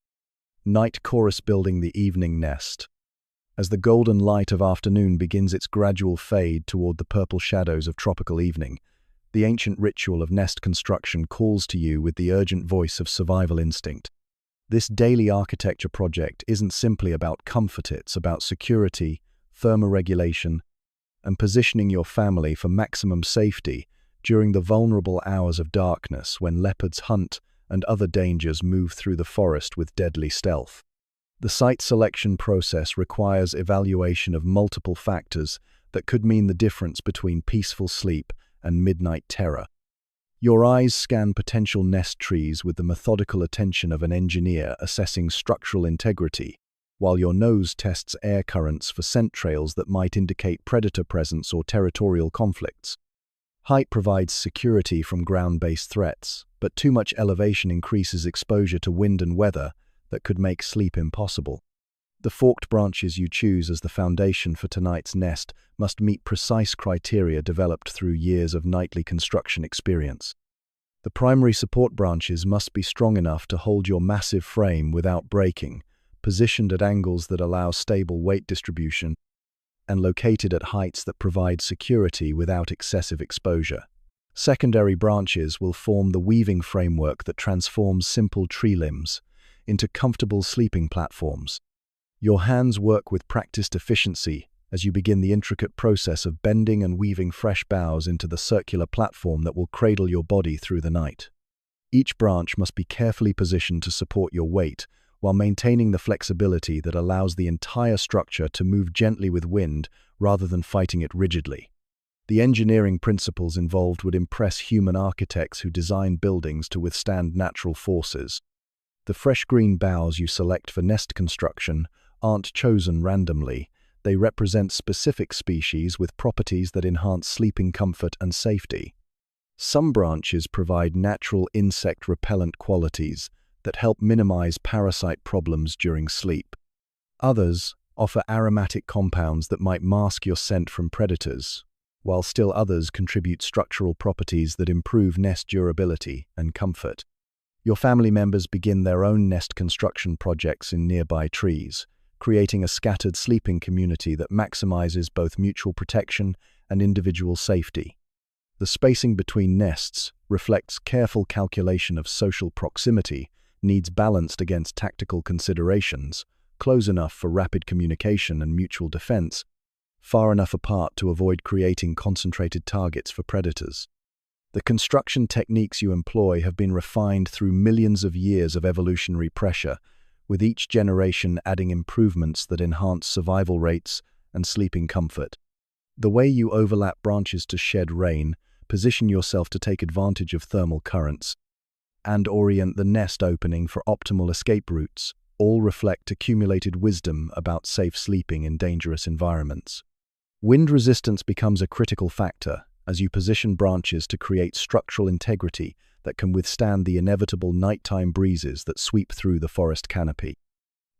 Night chorus building the evening nest. As the golden light of afternoon begins its gradual fade toward the purple shadows of tropical evening, the ancient ritual of nest construction calls to you with the urgent voice of survival instinct. This daily architecture project isn't simply about comfort, it's about security, thermoregulation, and positioning your family for maximum safety during the vulnerable hours of darkness when leopards hunt and other dangers move through the forest with deadly stealth. The site selection process requires evaluation of multiple factors that could mean the difference between peaceful sleep and midnight terror. Your eyes scan potential nest trees with the methodical attention of an engineer assessing structural integrity, while your nose tests air currents for scent trails that might indicate predator presence or territorial conflicts. Height provides security from ground-based threats, but too much elevation increases exposure to wind and weather that could make sleep impossible. The forked branches you choose as the foundation for tonight's nest must meet precise criteria developed through years of nightly construction experience. The primary support branches must be strong enough to hold your massive frame without breaking, positioned at angles that allow stable weight distribution, and located at heights that provide security without excessive exposure. Secondary branches will form the weaving framework that transforms simple tree limbs into comfortable sleeping platforms. Your hands work with practiced efficiency as you begin the intricate process of bending and weaving fresh boughs into the circular platform that will cradle your body through the night. Each branch must be carefully positioned to support your weight, while maintaining the flexibility that allows the entire structure to move gently with wind rather than fighting it rigidly. The engineering principles involved would impress human architects who design buildings to withstand natural forces. The fresh green boughs you select for nest construction aren't chosen randomly. They represent specific species with properties that enhance sleeping comfort and safety. Some branches provide natural insect repellent qualities that help minimize parasite problems during sleep. Others offer aromatic compounds that might mask your scent from predators, while still others contribute structural properties that improve nest durability and comfort. Your family members begin their own nest construction projects in nearby trees, creating a scattered sleeping community that maximizes both mutual protection and individual safety. The spacing between nests reflects careful calculation of social proximity, needs balanced against tactical considerations, close enough for rapid communication and mutual defense, far enough apart to avoid creating concentrated targets for predators. The construction techniques you employ have been refined through millions of years of evolutionary pressure, with each generation adding improvements that enhance survival rates and sleeping comfort. The way you overlap branches to shed rain, position yourself to take advantage of thermal currents, and orient the nest opening for optimal escape routes all reflect accumulated wisdom about safe sleeping in dangerous environments. Wind resistance becomes a critical factor as you position branches to create structural integrity that can withstand the inevitable nighttime breezes that sweep through the forest canopy.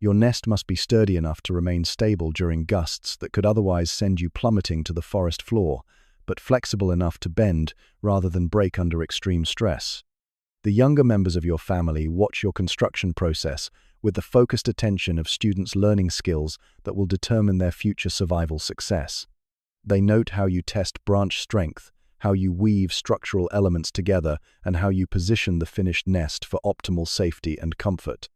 Your nest must be sturdy enough to remain stable during gusts that could otherwise send you plummeting to the forest floor, but flexible enough to bend rather than break under extreme stress. The younger members of your family watch your construction process with the focused attention of students learning skills that will determine their future survival success. They note how you test branch strength, how you weave structural elements together, and how you position the finished nest for optimal safety and comfort.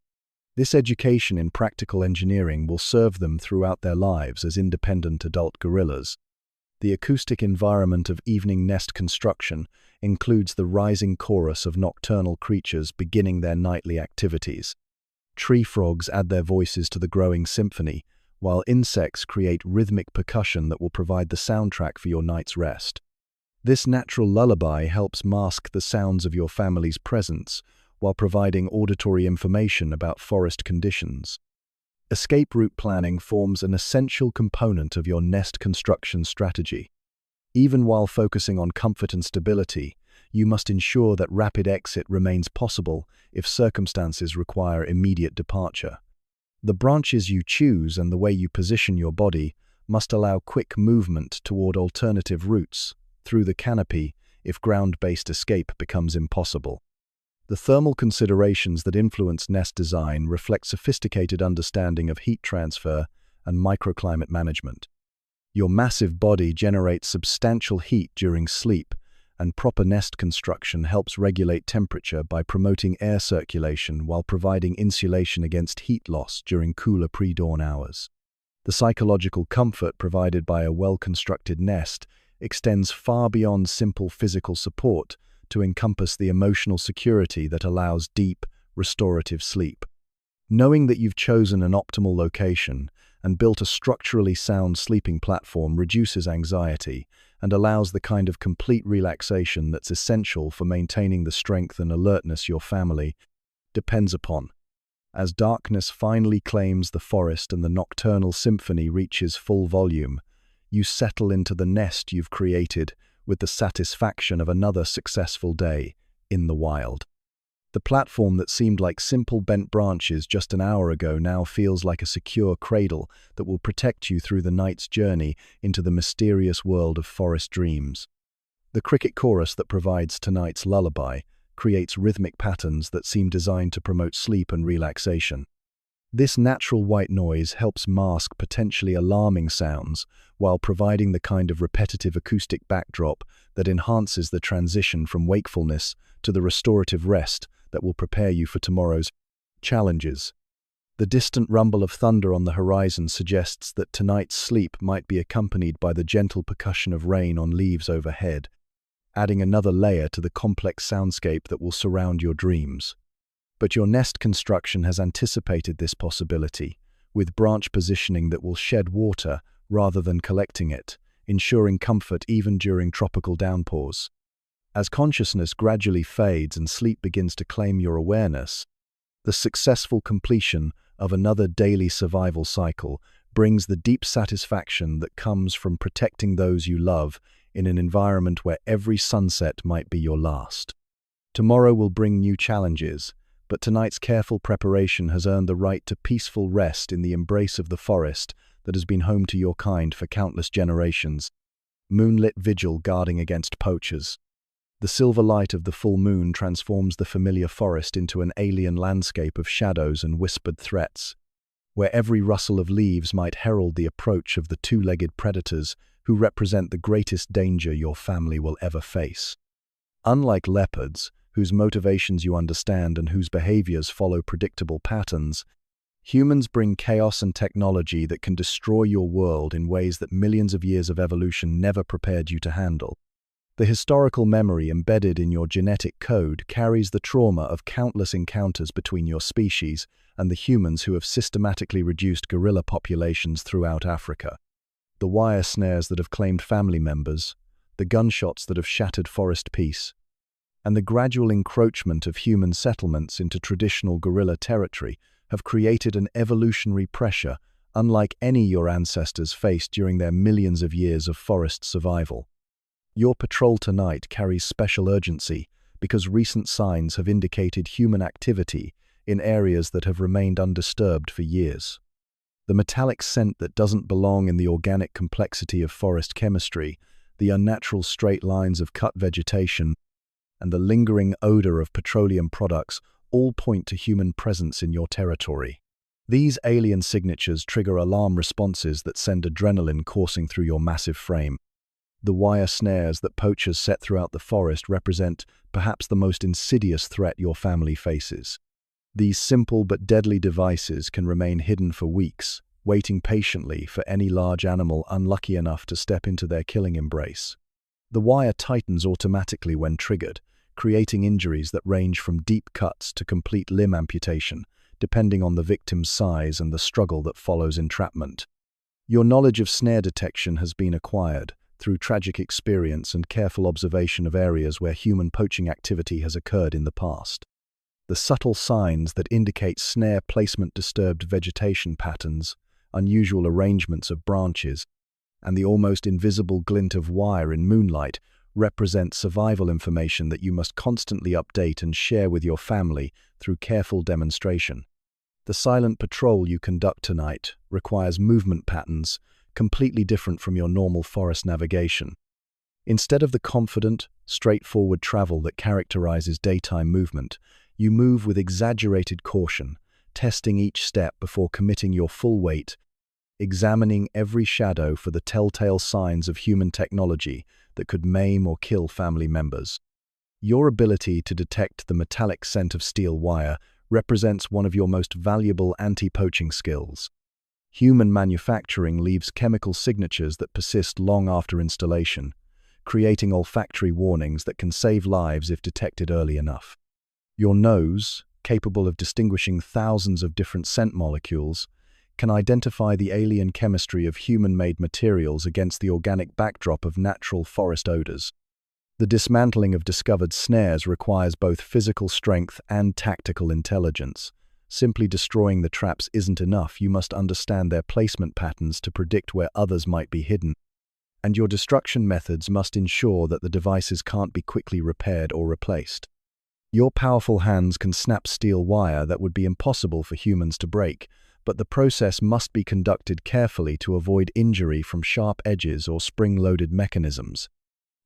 This education in practical engineering will serve them throughout their lives as independent adult gorillas. The acoustic environment of evening nest construction includes the rising chorus of nocturnal creatures beginning their nightly activities. Tree frogs add their voices to the growing symphony, while insects create rhythmic percussion that will provide the soundtrack for your night's rest. This natural lullaby helps mask the sounds of your family's presence while providing auditory information about forest conditions. Escape route planning forms an essential component of your nest construction strategy. Even while focusing on comfort and stability, you must ensure that rapid exit remains possible if circumstances require immediate departure. The branches you choose and the way you position your body must allow quick movement toward alternative routes through the canopy if ground-based escape becomes impossible. The thermal considerations that influence nest design reflect sophisticated understanding of heat transfer and microclimate management. Your massive body generates substantial heat during sleep, and proper nest construction helps regulate temperature by promoting air circulation while providing insulation against heat loss during cooler pre-dawn hours. The psychological comfort provided by a well-constructed nest extends far beyond simple physical support to encompass the emotional security that allows deep, restorative sleep. Knowing that you've chosen an optimal location and built a structurally sound sleeping platform reduces anxiety and allows the kind of complete relaxation that's essential for maintaining the strength and alertness your family depends upon. As darkness finally claims the forest and the nocturnal symphony reaches full volume, you settle into the nest you've created with the satisfaction of another successful day in the wild. The platform that seemed like simple bent branches just an hour ago now feels like a secure cradle that will protect you through the night's journey into the mysterious world of forest dreams. The cricket chorus that provides tonight's lullaby creates rhythmic patterns that seem designed to promote sleep and relaxation. This natural white noise helps mask potentially alarming sounds while providing the kind of repetitive acoustic backdrop that enhances the transition from wakefulness to the restorative rest that will prepare you for tomorrow's challenges. The distant rumble of thunder on the horizon suggests that tonight's sleep might be accompanied by the gentle percussion of rain on leaves overhead, adding another layer to the complex soundscape that will surround your dreams. But your nest construction has anticipated this possibility, with branch positioning that will shed water rather than collecting it, ensuring comfort even during tropical downpours. As consciousness gradually fades and sleep begins to claim your awareness, the successful completion of another daily survival cycle brings the deep satisfaction that comes from protecting those you love in an environment where every sunset might be your last. Tomorrow will bring new challenges, but tonight's careful preparation has earned the right to peaceful rest in the embrace of the forest that has been home to your kind for countless generations. Moonlit vigil guarding against poachers. The silver light of the full moon transforms the familiar forest into an alien landscape of shadows and whispered threats, where every rustle of leaves might herald the approach of the two-legged predators who represent the greatest danger your family will ever face. Unlike leopards, whose motivations you understand and whose behaviors follow predictable patterns, humans bring chaos and technology that can destroy your world in ways that millions of years of evolution never prepared you to handle. The historical memory embedded in your genetic code carries the trauma of countless encounters between your species and the humans who have systematically reduced gorilla populations throughout Africa. The wire snares that have claimed family members, the gunshots that have shattered forest peace, and the gradual encroachment of human settlements into traditional gorilla territory have created an evolutionary pressure unlike any your ancestors faced during their millions of years of forest survival. Your patrol tonight carries special urgency because recent signs have indicated human activity in areas that have remained undisturbed for years. The metallic scent that doesn't belong in the organic complexity of forest chemistry, the unnatural straight lines of cut vegetation, and the lingering odor of petroleum products all point to human presence in your territory. These alien signatures trigger alarm responses that send adrenaline coursing through your massive frame. The wire snares that poachers set throughout the forest represent perhaps the most insidious threat your family faces. These simple but deadly devices can remain hidden for weeks, waiting patiently for any large animal unlucky enough to step into their killing embrace. The wire tightens automatically when triggered, creating injuries that range from deep cuts to complete limb amputation, depending on the victim's size and the struggle that follows entrapment. Your knowledge of snare detection has been acquired through tragic experience and careful observation of areas where human poaching activity has occurred in the past. The subtle signs that indicate snare placement, disturbed vegetation patterns, unusual arrangements of branches, and the almost invisible glint of wire in moonlight represent survival information that you must constantly update and share with your family through careful demonstration. The silent patrol you conduct tonight requires movement patterns completely different from your normal forest navigation. Instead of the confident, straightforward travel that characterizes daytime movement, you move with exaggerated caution, testing each step before committing your full weight, examining every shadow for the telltale signs of human technology that could maim or kill family members. Your ability to detect the metallic scent of steel wire represents one of your most valuable anti-poaching skills. Human manufacturing leaves chemical signatures that persist long after installation, creating olfactory warnings that can save lives if detected early enough. Your nose, capable of distinguishing thousands of different scent molecules, can identify the alien chemistry of human-made materials against the organic backdrop of natural forest odors. The dismantling of discovered snares requires both physical strength and tactical intelligence. Simply destroying the traps isn't enough. You must understand their placement patterns to predict where others might be hidden. And your destruction methods must ensure that the devices can't be quickly repaired or replaced. Your powerful hands can snap steel wire that would be impossible for humans to break, but the process must be conducted carefully to avoid injury from sharp edges or spring-loaded mechanisms.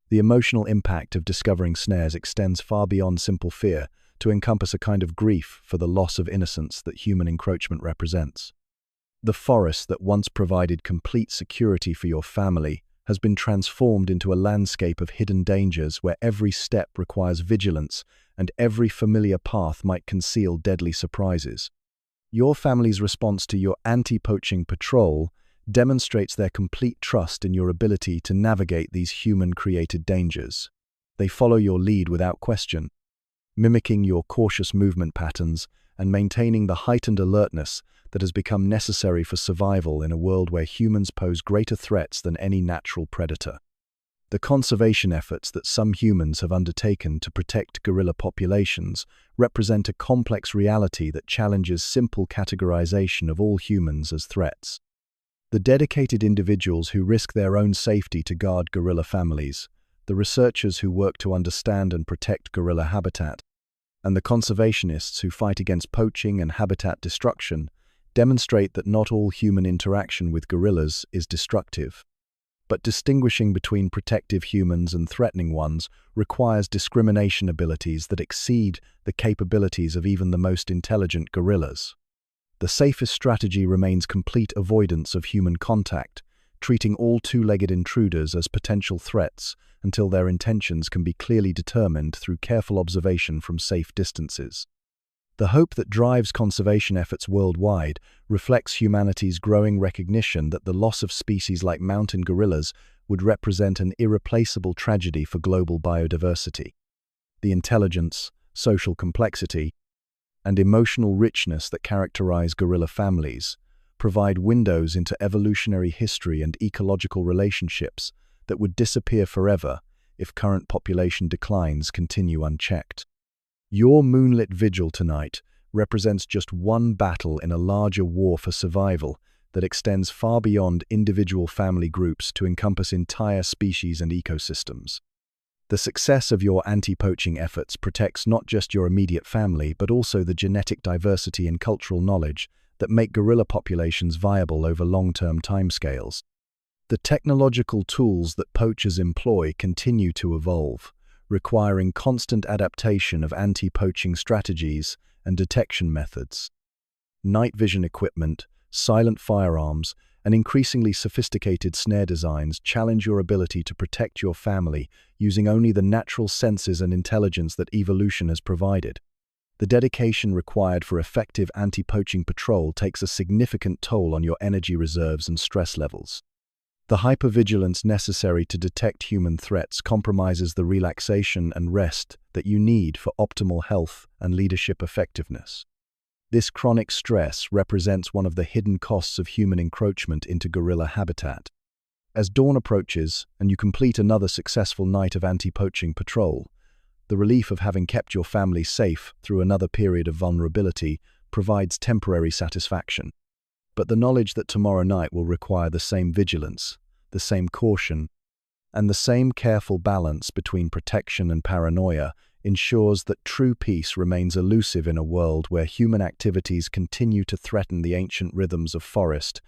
The emotional impact of discovering snares extends far beyond simple fear to encompass a kind of grief for the loss of innocence that human encroachment represents. The forest that once provided complete security for your family has been transformed into a landscape of hidden dangers where every step requires vigilance and every familiar path might conceal deadly surprises. Your family's response to your anti-poaching patrol demonstrates their complete trust in your ability to navigate these human-created dangers. They follow your lead without question, mimicking your cautious movement patterns and maintaining the heightened alertness that has become necessary for survival in a world where humans pose greater threats than any natural predator. The conservation efforts that some humans have undertaken to protect gorilla populations represent a complex reality that challenges simple categorization of all humans as threats. The dedicated individuals who risk their own safety to guard gorilla families, the researchers who work to understand and protect gorilla habitat, and the conservationists who fight against poaching and habitat destruction demonstrate that not all human interaction with gorillas is destructive. But distinguishing between protective humans and threatening ones requires discrimination abilities that exceed the capabilities of even the most intelligent gorillas. The safest strategy remains complete avoidance of human contact, treating all two-legged intruders as potential threats until their intentions can be clearly determined through careful observation from safe distances. The hope that drives conservation efforts worldwide reflects humanity's growing recognition that the loss of species like mountain gorillas would represent an irreplaceable tragedy for global biodiversity. The intelligence, social complexity, and emotional richness that characterize gorilla families provide windows into evolutionary history and ecological relationships that would disappear forever if current population declines continue unchecked. Your moonlit vigil tonight represents just one battle in a larger war for survival that extends far beyond individual family groups to encompass entire species and ecosystems. The success of your anti-poaching efforts protects not just your immediate family, but also the genetic diversity and cultural knowledge that make gorilla populations viable over long-term timescales. The technological tools that poachers employ continue to evolve, requiring constant adaptation of anti-poaching strategies and detection methods. Night vision equipment, silent firearms, and increasingly sophisticated snare designs challenge your ability to protect your family using only the natural senses and intelligence that evolution has provided. The dedication required for effective anti-poaching patrol takes a significant toll on your energy reserves and stress levels. The hypervigilance necessary to detect human threats compromises the relaxation and rest that you need for optimal health and leadership effectiveness. This chronic stress represents one of the hidden costs of human encroachment into gorilla habitat. As dawn approaches and you complete another successful night of anti-poaching patrol, the relief of having kept your family safe through another period of vulnerability provides temporary satisfaction. But the knowledge that tomorrow night will require the same vigilance, the same caution, and the same careful balance between protection and paranoia ensures that true peace remains elusive in a world where human activities continue to threaten the ancient rhythms of forest